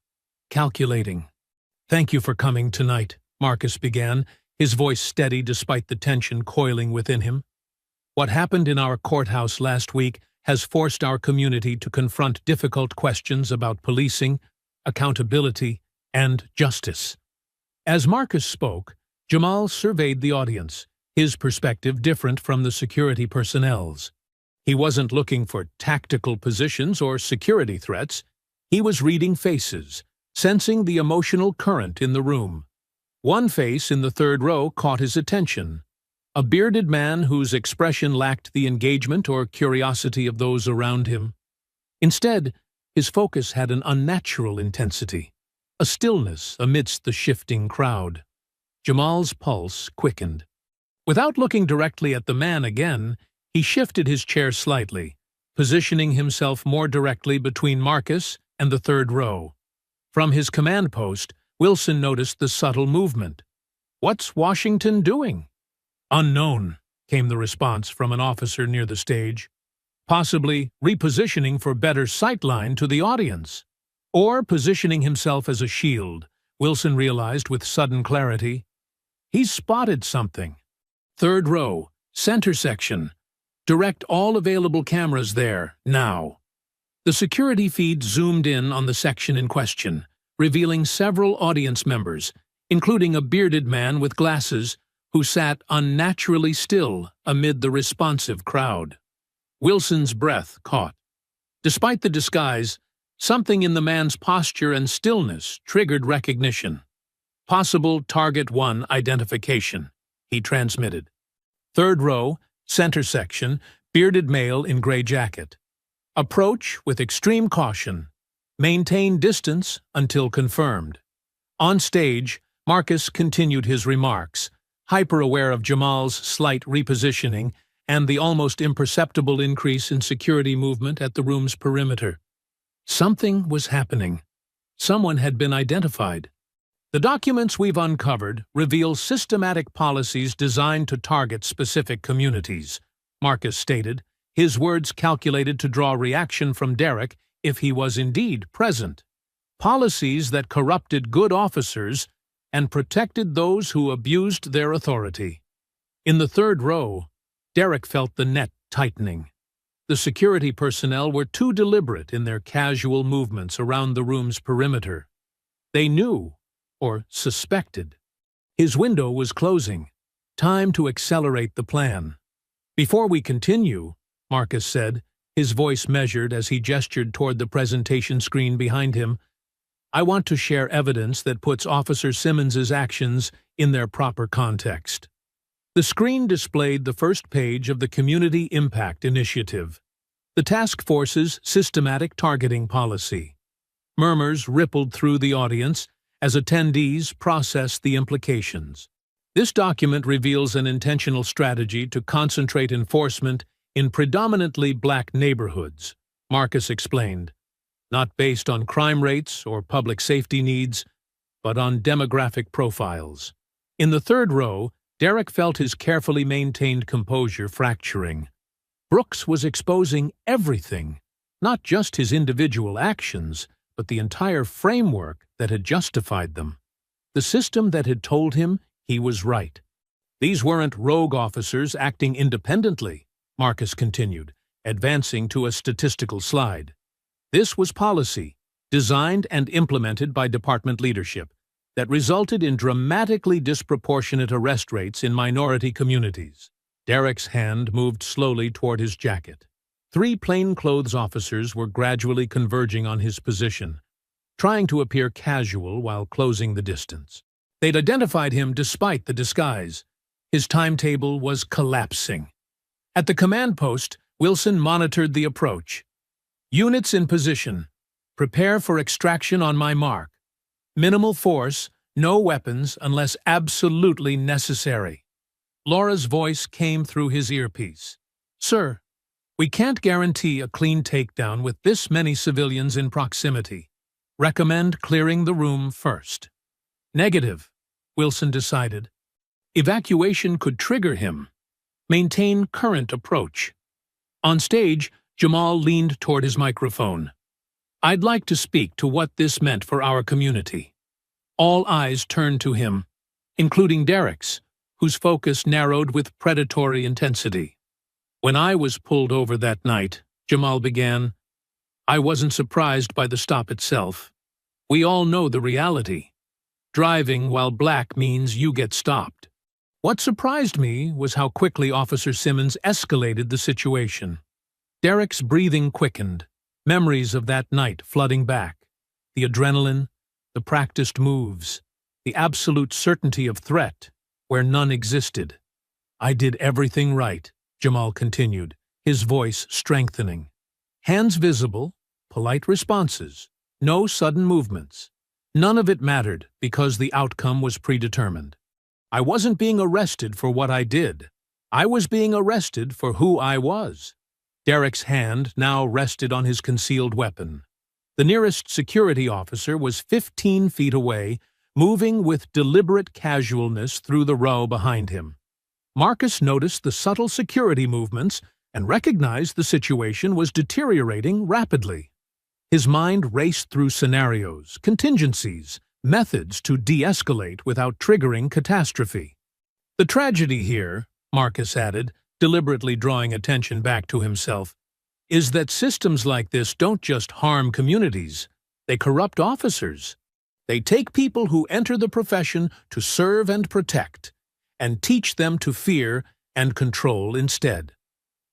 calculating. "Thank you for coming tonight," Marcus began, his voice steady despite the tension coiling within him. "What happened in our courthouse last week has forced our community to confront difficult questions about policing, accountability, and justice." As Marcus spoke, Jamal surveyed the audience, his perspective different from the security personnel's. He wasn't looking for tactical positions or security threats. He was reading faces, sensing the emotional current in the room. One face in the third row caught his attention. A bearded man whose expression lacked the engagement or curiosity of those around him. Instead, his focus had an unnatural intensity, a stillness amidst the shifting crowd. Jamal's pulse quickened. Without looking directly at the man again, he shifted his chair slightly, positioning himself more directly between Marcus and the third row. From his command post, Wilson noticed the subtle movement. "What's Washington doing?" "Unknown," came the response from an officer near the stage. "Possibly repositioning for better sightline to the audience." Or positioning himself as a shield, Wilson realized with sudden clarity. He's spotted something. "Third row, center section. Direct all available cameras there, now." The security feed zoomed in on the section in question, revealing several audience members, including a bearded man with glasses who sat unnaturally still amid the responsive crowd. Wilson's breath caught. Despite the disguise, something in the man's posture and stillness triggered recognition. "Possible Target 1 identification," he transmitted. "Third row, center section, bearded male in gray jacket. Approach with extreme caution. Maintain distance until confirmed." On stage, Marcus continued his remarks, hyper-aware of Jamal's slight repositioning and the almost imperceptible increase in security movement at the room's perimeter. Something was happening. Someone had been identified. The documents we've uncovered reveal systematic policies designed to target specific communities, Marcus stated, his words calculated to draw reaction from Derek if he was indeed present. Policies that corrupted good officers and protected those who abused their authority. In the third row, Derek felt the net tightening. The security personnel were too deliberate in their casual movements around the room's perimeter. They knew, or suspected. His window was closing. Time to accelerate the plan. Before we continue, Marcus said, his voice measured as he gestured toward the presentation screen behind him, I want to share evidence that puts Officer Simmons's actions in their proper context. The screen displayed the first page of the Community Impact Initiative, the task force's systematic targeting policy. Murmurs rippled through the audience as attendees processed the implications. This document reveals an intentional strategy to concentrate enforcement in predominantly black neighborhoods, Marcus explained, not based on crime rates or public safety needs, but on demographic profiles. In the third row, Derek felt his carefully maintained composure fracturing. Brooks was exposing everything, not just his individual actions, but the entire framework that had justified them. The system that had told him he was right. These weren't rogue officers acting independently, Marcus continued, advancing to a statistical slide. This was policy, designed and implemented by department leadership, that resulted in dramatically disproportionate arrest rates in minority communities. Derek's hand moved slowly toward his jacket. 3 plainclothes officers were gradually converging on his position, trying to appear casual while closing the distance. They'd identified him despite the disguise. His timetable was collapsing. At the command post, Wilson monitored the approach. Units in position. Prepare for extraction on my mark. Minimal force, no weapons unless absolutely necessary. Laura's voice came through his earpiece. Sir, we can't guarantee a clean takedown with this many civilians in proximity. Recommend clearing the room first. Negative, Wilson decided. Evacuation could trigger him. Maintain current approach. On stage, Jamal leaned toward his microphone. I'd like to speak to what this meant for our community. All eyes turned to him, including Derek's, whose focus narrowed with predatory intensity. When I was pulled over that night, Jamal began, I wasn't surprised by the stop itself. We all know the reality. Driving while black means you get stopped. What surprised me was how quickly Officer Simmons escalated the situation. Derek's breathing quickened, memories of that night flooding back. The adrenaline, the practiced moves, the absolute certainty of threat, where none existed. I did everything right, Jamal continued, his voice strengthening. Hands visible, polite responses, no sudden movements. None of it mattered because the outcome was predetermined. I wasn't being arrested for what I did. I was being arrested for who I was. Derek's hand now rested on his concealed weapon. The nearest security officer was 15 feet away, moving with deliberate casualness through the row behind him. Marcus noticed the subtle security movements and recognized the situation was deteriorating rapidly. His mind raced through scenarios, contingencies, methods to de-escalate without triggering catastrophe. The tragedy here, Marcus added, deliberately drawing attention back to himself, is that systems like this don't just harm communities, they corrupt officers. They take people who enter the profession to serve and protect, and teach them to fear and control instead.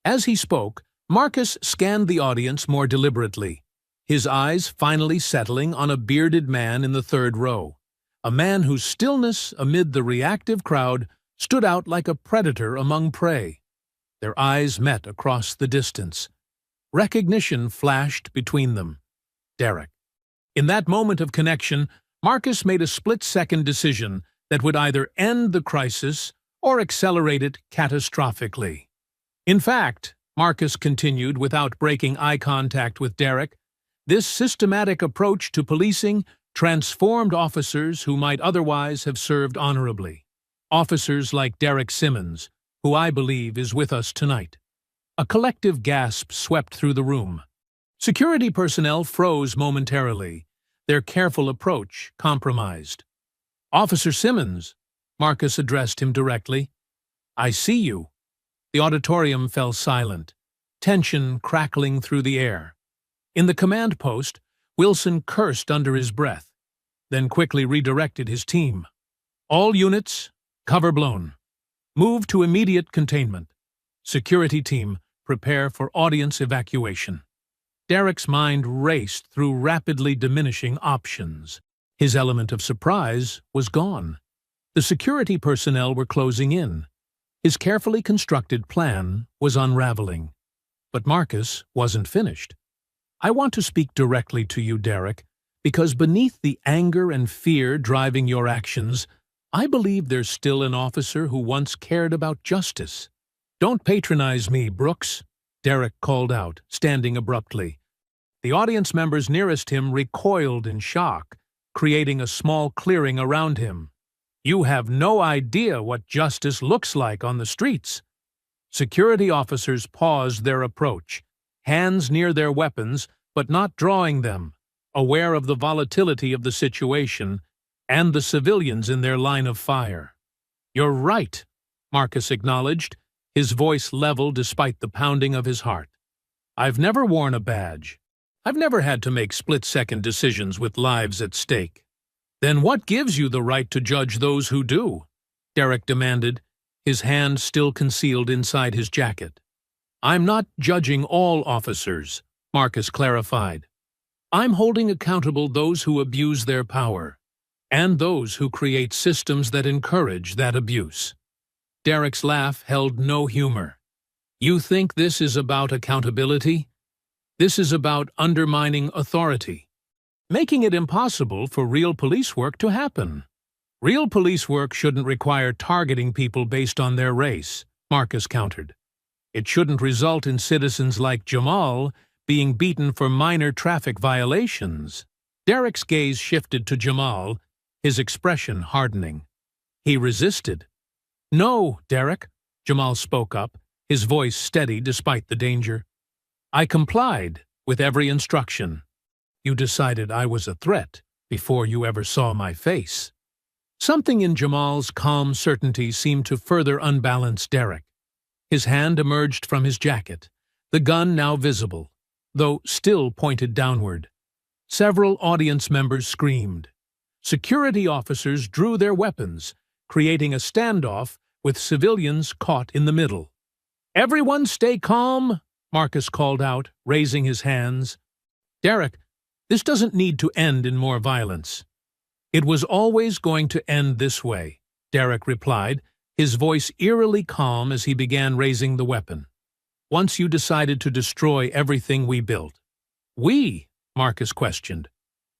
As he spoke, Marcus scanned the audience more deliberately, his eyes finally settling on a bearded man in the third row, a man whose stillness amid the reactive crowd stood out like a predator among prey. Their eyes met across the distance. Recognition flashed between them. Derek. In that moment of connection, Marcus made a split-second decision that would either end the crisis or accelerate it catastrophically. In fact, Marcus continued without breaking eye contact with Derek, this systematic approach to policing transformed officers who might otherwise have served honorably. Officers like Derek Simmons, who I believe is with us tonight. A collective gasp swept through the room. Security personnel froze momentarily, their careful approach compromised. "Officer Simmons," Marcus addressed him directly. "I see you." The auditorium fell silent, tension crackling through the air. In the command post, Wilson cursed under his breath, then quickly redirected his team. "All units, cover blown. Move to immediate containment. Security team, prepare for audience evacuation." Derek's mind raced through rapidly diminishing options. His element of surprise was gone. The security personnel were closing in. His carefully constructed plan was unraveling. But Marcus wasn't finished. "I want to speak directly to you, Derek, because beneath the anger and fear driving your actions, I believe there's still an officer who once cared about justice." "Don't patronize me, Brooks," Derek called out, standing abruptly. The audience members nearest him recoiled in shock, creating a small clearing around him. "You have no idea what justice looks like on the streets." Security officers paused their approach, hands near their weapons, but not drawing them, aware of the volatility of the situation and the civilians in their line of fire. "You're right," Marcus acknowledged, his voice level despite the pounding of his heart. "I've never worn a badge. I've never had to make split-second decisions with lives at stake." "Then what gives you the right to judge those who do?" Derek demanded, his hand still concealed inside his jacket. "I'm not judging all officers," Marcus clarified. "I'm holding accountable those who abuse their power, and those who create systems that encourage that abuse." Derek's laugh held no humor. "You think this is about accountability? This is about undermining authority, making it impossible for real police work to happen." "Real police work shouldn't require targeting people based on their race," Marcus countered. "It shouldn't result in citizens like Jamal being beaten for minor traffic violations." Derek's gaze shifted to Jamal, his expression hardening. He resisted. "No, Derek," Jamal spoke up, his voice steady despite the danger. "I complied with every instruction. You decided I was a threat before you ever saw my face." Something in Jamal's calm certainty seemed to further unbalance Derek. His hand emerged from his jacket, the gun now visible, though still pointed downward. Several audience members screamed. Security officers drew their weapons, creating a standoff with civilians caught in the middle. "Everyone stay calm," Marcus called out, raising his hands. "Derek, this doesn't need to end in more violence." "It was always going to end this way," Derek replied, his voice eerily calm as he began raising the weapon. "Once you decided to destroy everything we built." "We?" Marcus questioned.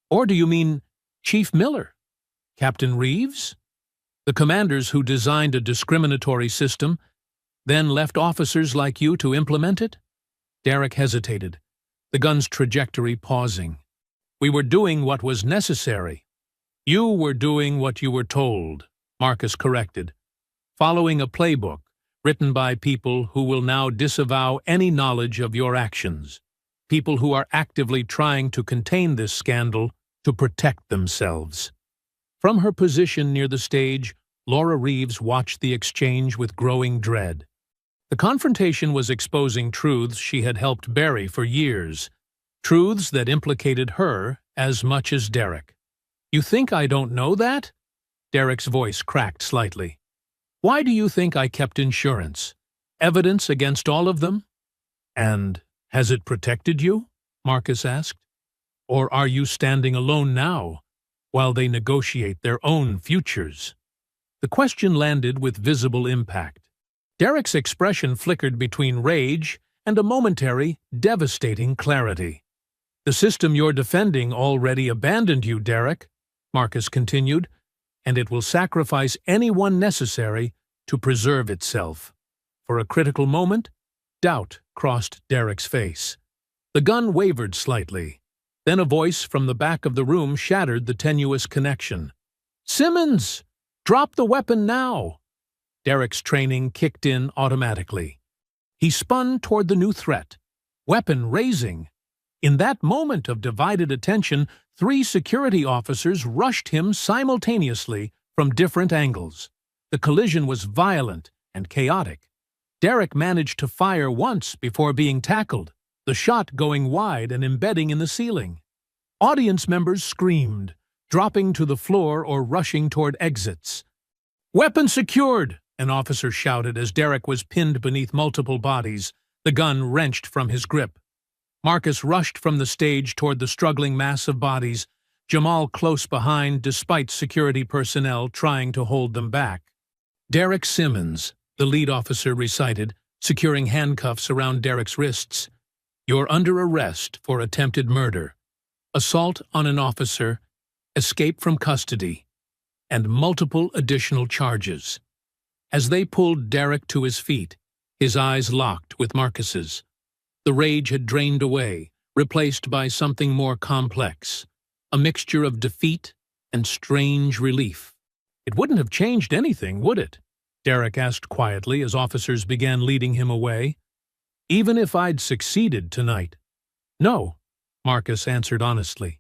"Or do you mean Chief Miller? Captain Reeves? The commanders who designed a discriminatory system, then left officers like you to implement it?" Derek hesitated, the gun's trajectory pausing. "We were doing what was necessary." "You were doing what you were told," Marcus corrected, "following a playbook written by people who will now disavow any knowledge of your actions, people who are actively trying to contain this scandal to protect themselves." From her position near the stage, Laura Reeves watched the exchange with growing dread. The confrontation was exposing truths she had helped bury for years, truths that implicated her as much as Derek. "You think I don't know that?" Derek's voice cracked slightly. "Why do you think I kept insurance? Evidence against all of them?" "And has it protected you?" Marcus asked. "Or are you standing alone now, while they negotiate their own futures?" The question landed with visible impact. Derek's expression flickered between rage and a momentary, devastating clarity. "The system you're defending already abandoned you, Derek," Marcus continued, "and it will sacrifice anyone necessary to preserve itself." For a critical moment, doubt crossed Derek's face. The gun wavered slightly, Then a voice from the back of the room shattered the tenuous connection. "Simmons! Drop the weapon now!" Derek's training kicked in automatically. He spun toward the new threat, weapon raising. In that moment of divided attention, 3 security officers rushed him simultaneously from different angles. The collision was violent and chaotic. Derek managed to fire once before being tackled, the shot going wide and embedding in the ceiling. Audience members screamed, dropping to the floor or rushing toward exits. "Weapon secured!" an officer shouted as Derek was pinned beneath multiple bodies, the gun wrenched from his grip. Marcus rushed from the stage toward the struggling mass of bodies, Jamal close behind despite security personnel trying to hold them back. "Derek Simmons," the lead officer recited, securing handcuffs around Derek's wrists. "You're under arrest for attempted murder, assault on an officer, escape from custody, and multiple additional charges." As they pulled Derek to his feet, his eyes locked with Marcus's. The rage had drained away, replaced by something more complex, a mixture of defeat and strange relief. "It wouldn't have changed anything, would it?" Derek asked quietly as officers began leading him away. "Even if I'd succeeded tonight?" "No," Marcus answered honestly.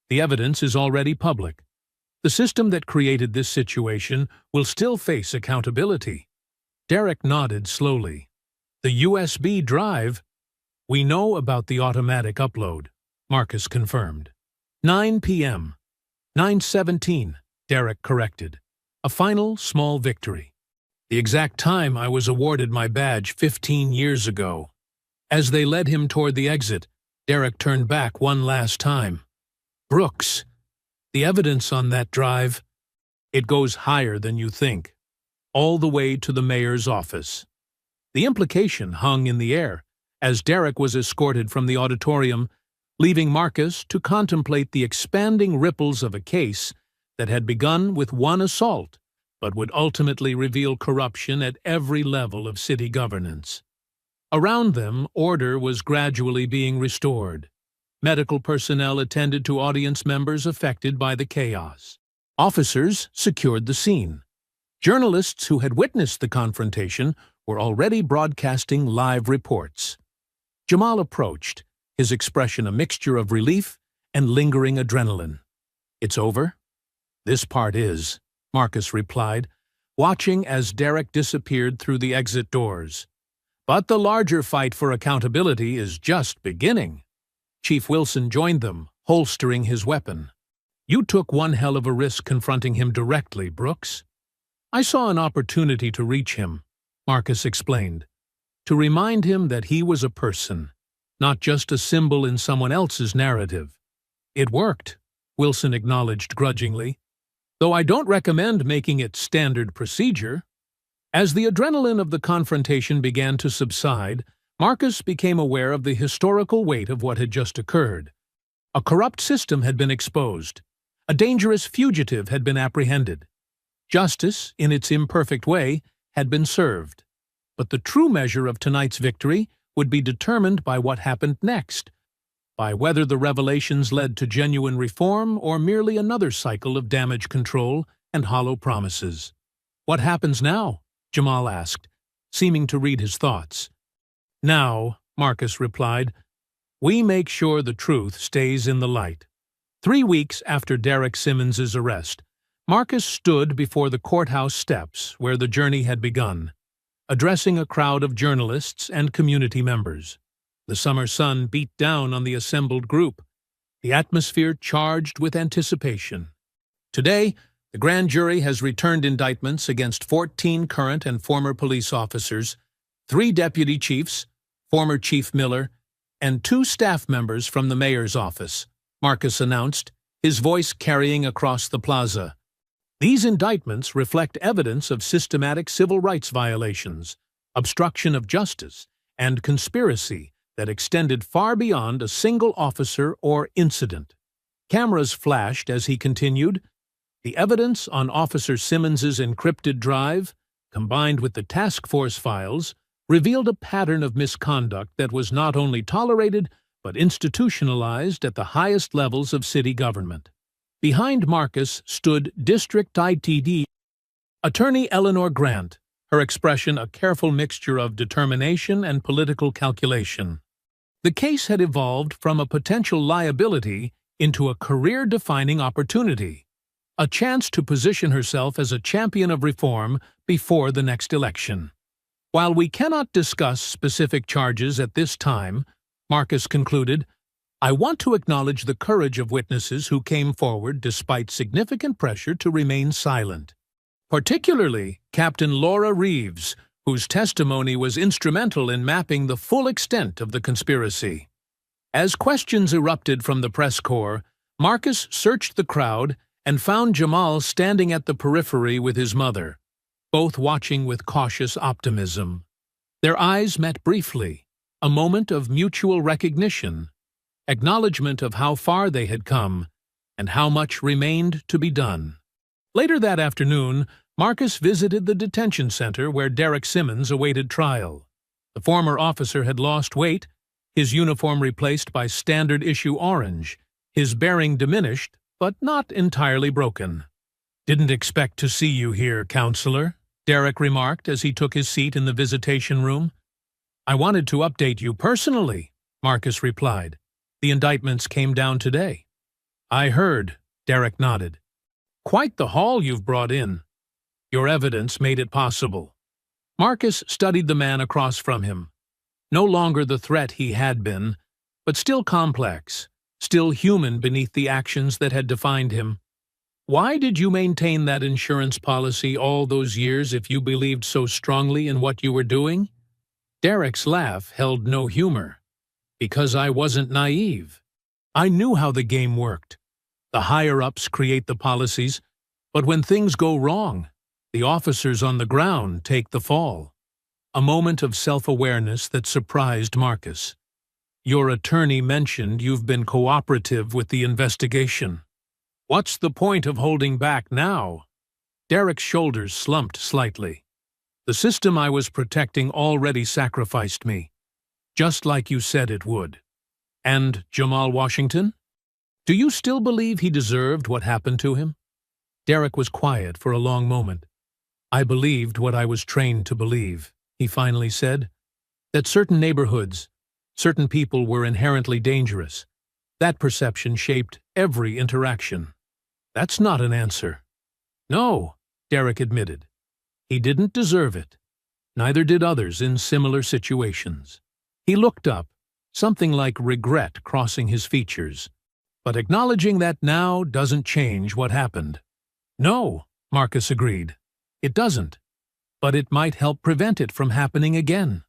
"The evidence is already public. The system that created this situation will still face accountability." Derek nodded slowly. "The USB drive?" "We know about the automatic upload," Marcus confirmed. 9 p.m. 9:17, Derek corrected. A final, small victory. "The exact time I was awarded my badge 15 years ago." As they led him toward the exit, Derek turned back one last time. "Brooks, the evidence on that drive, it goes higher than you think, all the way to the mayor's office." The implication hung in the air as Derek was escorted from the auditorium, leaving Marcus to contemplate the expanding ripples of a case that had begun with one assault, but would ultimately reveal corruption at every level of city governance. Around them, order was gradually being restored. Medical personnel attended to audience members affected by the chaos. Officers secured the scene. Journalists who had witnessed the confrontation were already broadcasting live reports. Jamal approached, his expression a mixture of relief and lingering adrenaline. "It's over?" "This part is," Marcus replied, watching as Derek disappeared through the exit doors. "But the larger fight for accountability is just beginning." Chief Wilson joined them, holstering his weapon. "You took one hell of a risk confronting him directly, Brooks." "I saw an opportunity to reach him," Marcus explained, "to remind him that he was a person, not just a symbol in someone else's narrative." "It worked," Wilson acknowledged grudgingly, "though I don't recommend making it standard procedure." As the adrenaline of the confrontation began to subside, Marcus became aware of the historical weight of what had just occurred. A corrupt system had been exposed. A dangerous fugitive had been apprehended. Justice, in its imperfect way, had been served. But the true measure of tonight's victory would be determined by what happened next, by whether the revelations led to genuine reform or merely another cycle of damage control and hollow promises. "What happens now?" Jamal asked, seeming to read his thoughts. "Now," Marcus replied, "we make sure the truth stays in the light." 3 weeks after Derek Simmons's arrest, Marcus stood before the courthouse steps where the journey had begun, addressing a crowd of journalists and community members. The summer sun beat down on the assembled group, the atmosphere charged with anticipation. Today, the grand jury has returned indictments against 14 current and former police officers, 3 deputy chiefs, former Chief Miller, and 2 staff members from the mayor's office, Marcus announced, his voice carrying across the plaza. These indictments reflect evidence of systematic civil rights violations, obstruction of justice, and conspiracy that extended far beyond a single officer or incident. Cameras flashed as he continued. The evidence on Officer Simmons's encrypted drive, combined with the task force files, revealed a pattern of misconduct that was not only tolerated but institutionalized at the highest levels of city government. Behind Marcus stood District ITD Attorney Eleanor Grant, her expression a careful mixture of determination and political calculation. The case had evolved from a potential liability into a career-defining opportunity, a chance to position herself as a champion of reform before the next election. While we cannot discuss specific charges at this time, Marcus concluded, I want to acknowledge the courage of witnesses who came forward despite significant pressure to remain silent. Particularly Captain Laura Reeves, whose testimony was instrumental in mapping the full extent of the conspiracy. As questions erupted from the press corps, Marcus searched the crowd and found Jamal standing at the periphery with his mother, both watching with cautious optimism. Their eyes met briefly, a moment of mutual recognition, acknowledgement of how far they had come and how much remained to be done. Later that afternoon, Marcus visited the detention center where Derek Simmons awaited trial. The former officer had lost weight, his uniform replaced by standard-issue orange, his bearing diminished, but not entirely broken. "Didn't expect to see you here, counselor," Derek remarked as he took his seat in the visitation room. "I wanted to update you personally," Marcus replied. "The indictments came down today." "I heard," Derek nodded. "Quite the haul you've brought in. Your evidence made it possible." Marcus studied the man across from him. No longer the threat he had been, but still complex, still human beneath the actions that had defined him. "Why did you maintain that insurance policy all those years if you believed so strongly in what you were doing?" Derek's laugh held no humor. "Because I wasn't naive. I knew how the game worked. The higher-ups create the policies, but when things go wrong, the officers on the ground take the fall." A moment of self-awareness that surprised Marcus. "Your attorney mentioned you've been cooperative with the investigation. What's the point of holding back now?" Derek's shoulders slumped slightly. "The system I was protecting already sacrificed me, just like you said it would." "And Jamal Washington? Do you still believe he deserved what happened to him?" Derek was quiet for a long moment. "I believed what I was trained to believe," he finally said. "That certain neighborhoods, certain people were inherently dangerous. That perception shaped every interaction." "That's not an answer." "No," Derek admitted. "He didn't deserve it. Neither did others in similar situations." He looked up, something like regret crossing his features. "But acknowledging that now doesn't change what happened." "No," Marcus agreed. "It doesn't. But it might help prevent it from happening again."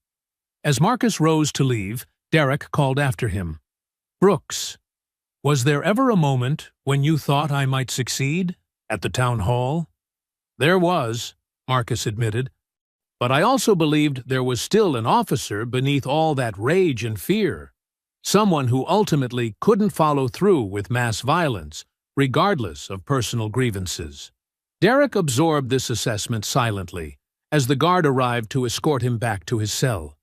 As Marcus rose to leave, Derek called after him. "Brooks, was there ever a moment when you thought I might succeed? At the town hall?" "There was," Marcus admitted. "But I also believed there was still an officer beneath all that rage and fear. Someone who ultimately couldn't follow through with mass violence, regardless of personal grievances." Derek absorbed this assessment silently, as the guard arrived to escort him back to his cell.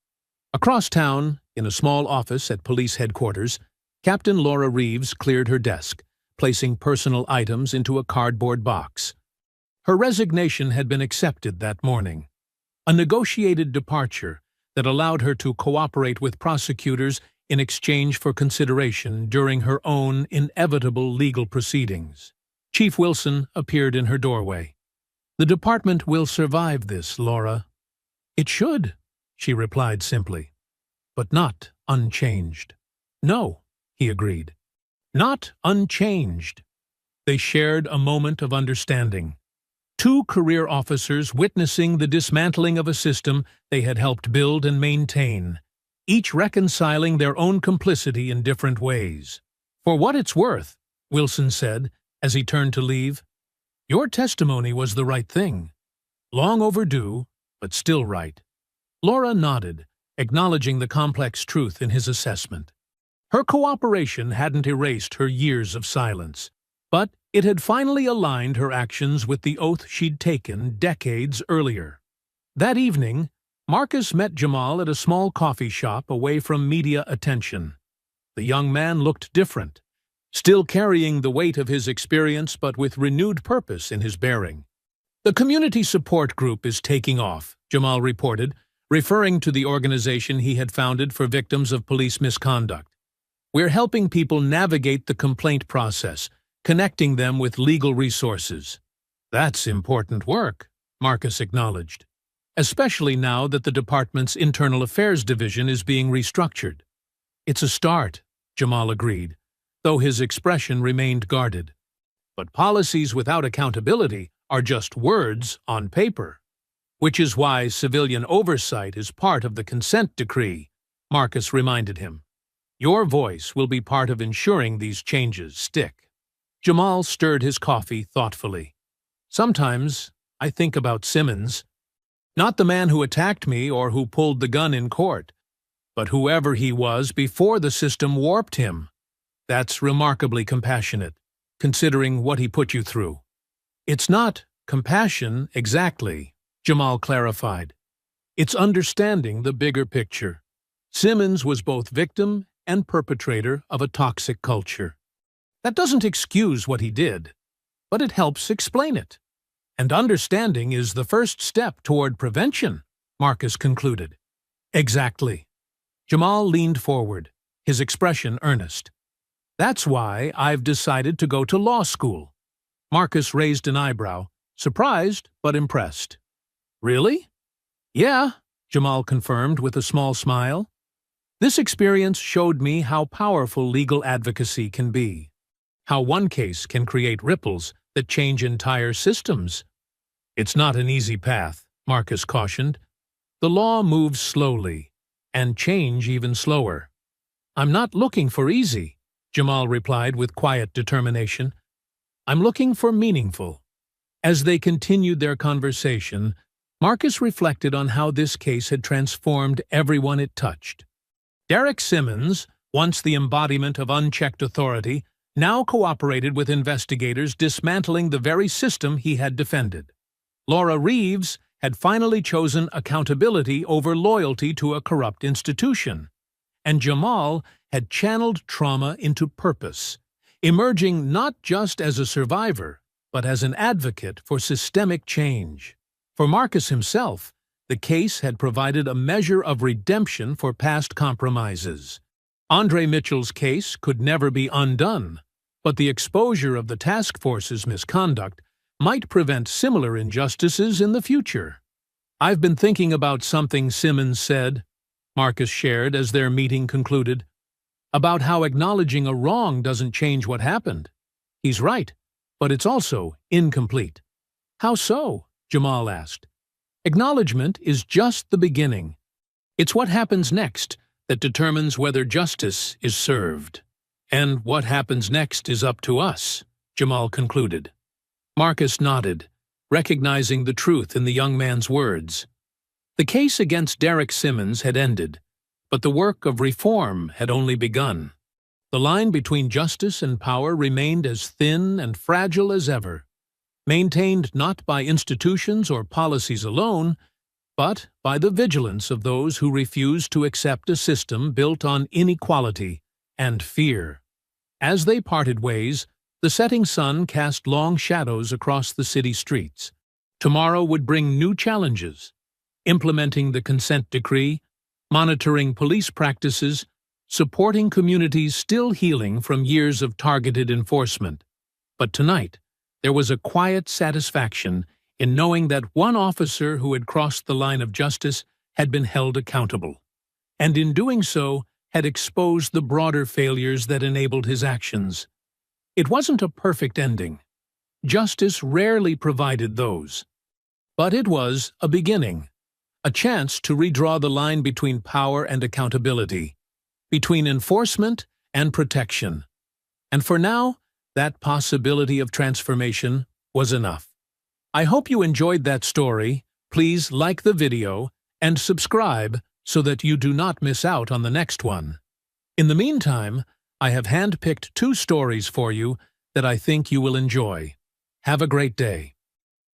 Across town, in a small office at police headquarters, Captain Laura Reeves cleared her desk, placing personal items into a cardboard box. Her resignation had been accepted that morning, a negotiated departure that allowed her to cooperate with prosecutors in exchange for consideration during her own inevitable legal proceedings. Chief Wilson appeared in her doorway. "The department will survive this, Laura." "It should," she replied simply, "but not unchanged." "No," he agreed. "Not unchanged." They shared a moment of understanding. Two career officers witnessing the dismantling of a system they had helped build and maintain, each reconciling their own complicity in different ways. "For what it's worth," Wilson said as he turned to leave, "your testimony was the right thing. Long overdue, but still right." Laura nodded, acknowledging the complex truth in his assessment. Her cooperation hadn't erased her years of silence, but it had finally aligned her actions with the oath she'd taken decades earlier. That evening, Marcus met Jamal at a small coffee shop away from media attention. The young man looked different, still carrying the weight of his experience but with renewed purpose in his bearing. "The community support group is taking off," Jamal reported, referring to the organization he had founded for victims of police misconduct. "We're helping people navigate the complaint process, connecting them with legal resources." "That's important work," Marcus acknowledged, "especially now that the department's Internal Affairs Division is being restructured." "It's a start," Jamal agreed, though his expression remained guarded. "But policies without accountability are just words on paper. Which is why civilian oversight is part of the consent decree," Marcus reminded him. "Your voice will be part of ensuring these changes stick." Jamal stirred his coffee thoughtfully. "Sometimes I think about Simmons. Not the man who attacked me or who pulled the gun in court, but whoever he was before the system warped him. That's remarkably compassionate, considering what he put you through." "It's not compassion exactly," Jamal clarified. "It's understanding the bigger picture. Simmons was both victim and perpetrator of a toxic culture. That doesn't excuse what he did, but it helps explain it. And understanding is the first step toward prevention," Marcus concluded. "Exactly." Jamal leaned forward, his expression earnest. "That's why I've decided to go to law school." Marcus raised an eyebrow, surprised but impressed. "Really?" "Yeah," Jamal confirmed with a small smile. "This experience showed me how powerful legal advocacy can be, how one case can create ripples that change entire systems." "It's not an easy path," Marcus cautioned. "The law moves slowly, and change even slower." "I'm not looking for easy," Jamal replied with quiet determination. "I'm looking for meaningful." As they continued their conversation, Marcus reflected on how this case had transformed everyone it touched. Derek Simmons, once the embodiment of unchecked authority, now cooperated with investigators dismantling the very system he had defended. Laura Reeves had finally chosen accountability over loyalty to a corrupt institution. And Jamal had channeled trauma into purpose, emerging not just as a survivor, but as an advocate for systemic change. For Marcus himself, the case had provided a measure of redemption for past compromises. Andre Mitchell's case could never be undone, but the exposure of the task force's misconduct might prevent similar injustices in the future. "I've been thinking about something Simmons said," Marcus shared as their meeting concluded, "about how acknowledging a wrong doesn't change what happened. He's right, but it's also incomplete." "How so?" Jamal asked. "Acknowledgement is just the beginning. It's what happens next that determines whether justice is served. And what happens next is up to us," Jamal concluded. Marcus nodded, recognizing the truth in the young man's words. The case against Derek Simmons had ended, but the work of reform had only begun. The line between justice and power remained as thin and fragile as ever, maintained not by institutions or policies alone, but by the vigilance of those who refused to accept a system built on inequality and fear. As they parted ways, the setting sun cast long shadows across the city streets. Tomorrow would bring new challenges: implementing the consent decree, monitoring police practices, supporting communities still healing from years of targeted enforcement. But tonight, there was a quiet satisfaction in knowing that one officer who had crossed the line of justice had been held accountable, and in doing so had exposed the broader failures that enabled his actions. It wasn't a perfect ending. Justice rarely provided those. But it was a beginning, a chance to redraw the line between power and accountability, between enforcement and protection. And for now, that possibility of transformation was enough. I hope you enjoyed that story. Please like the video and subscribe so that you do not miss out on the next one. In the meantime, I have handpicked 2 stories for you that I think you will enjoy. Have a great day.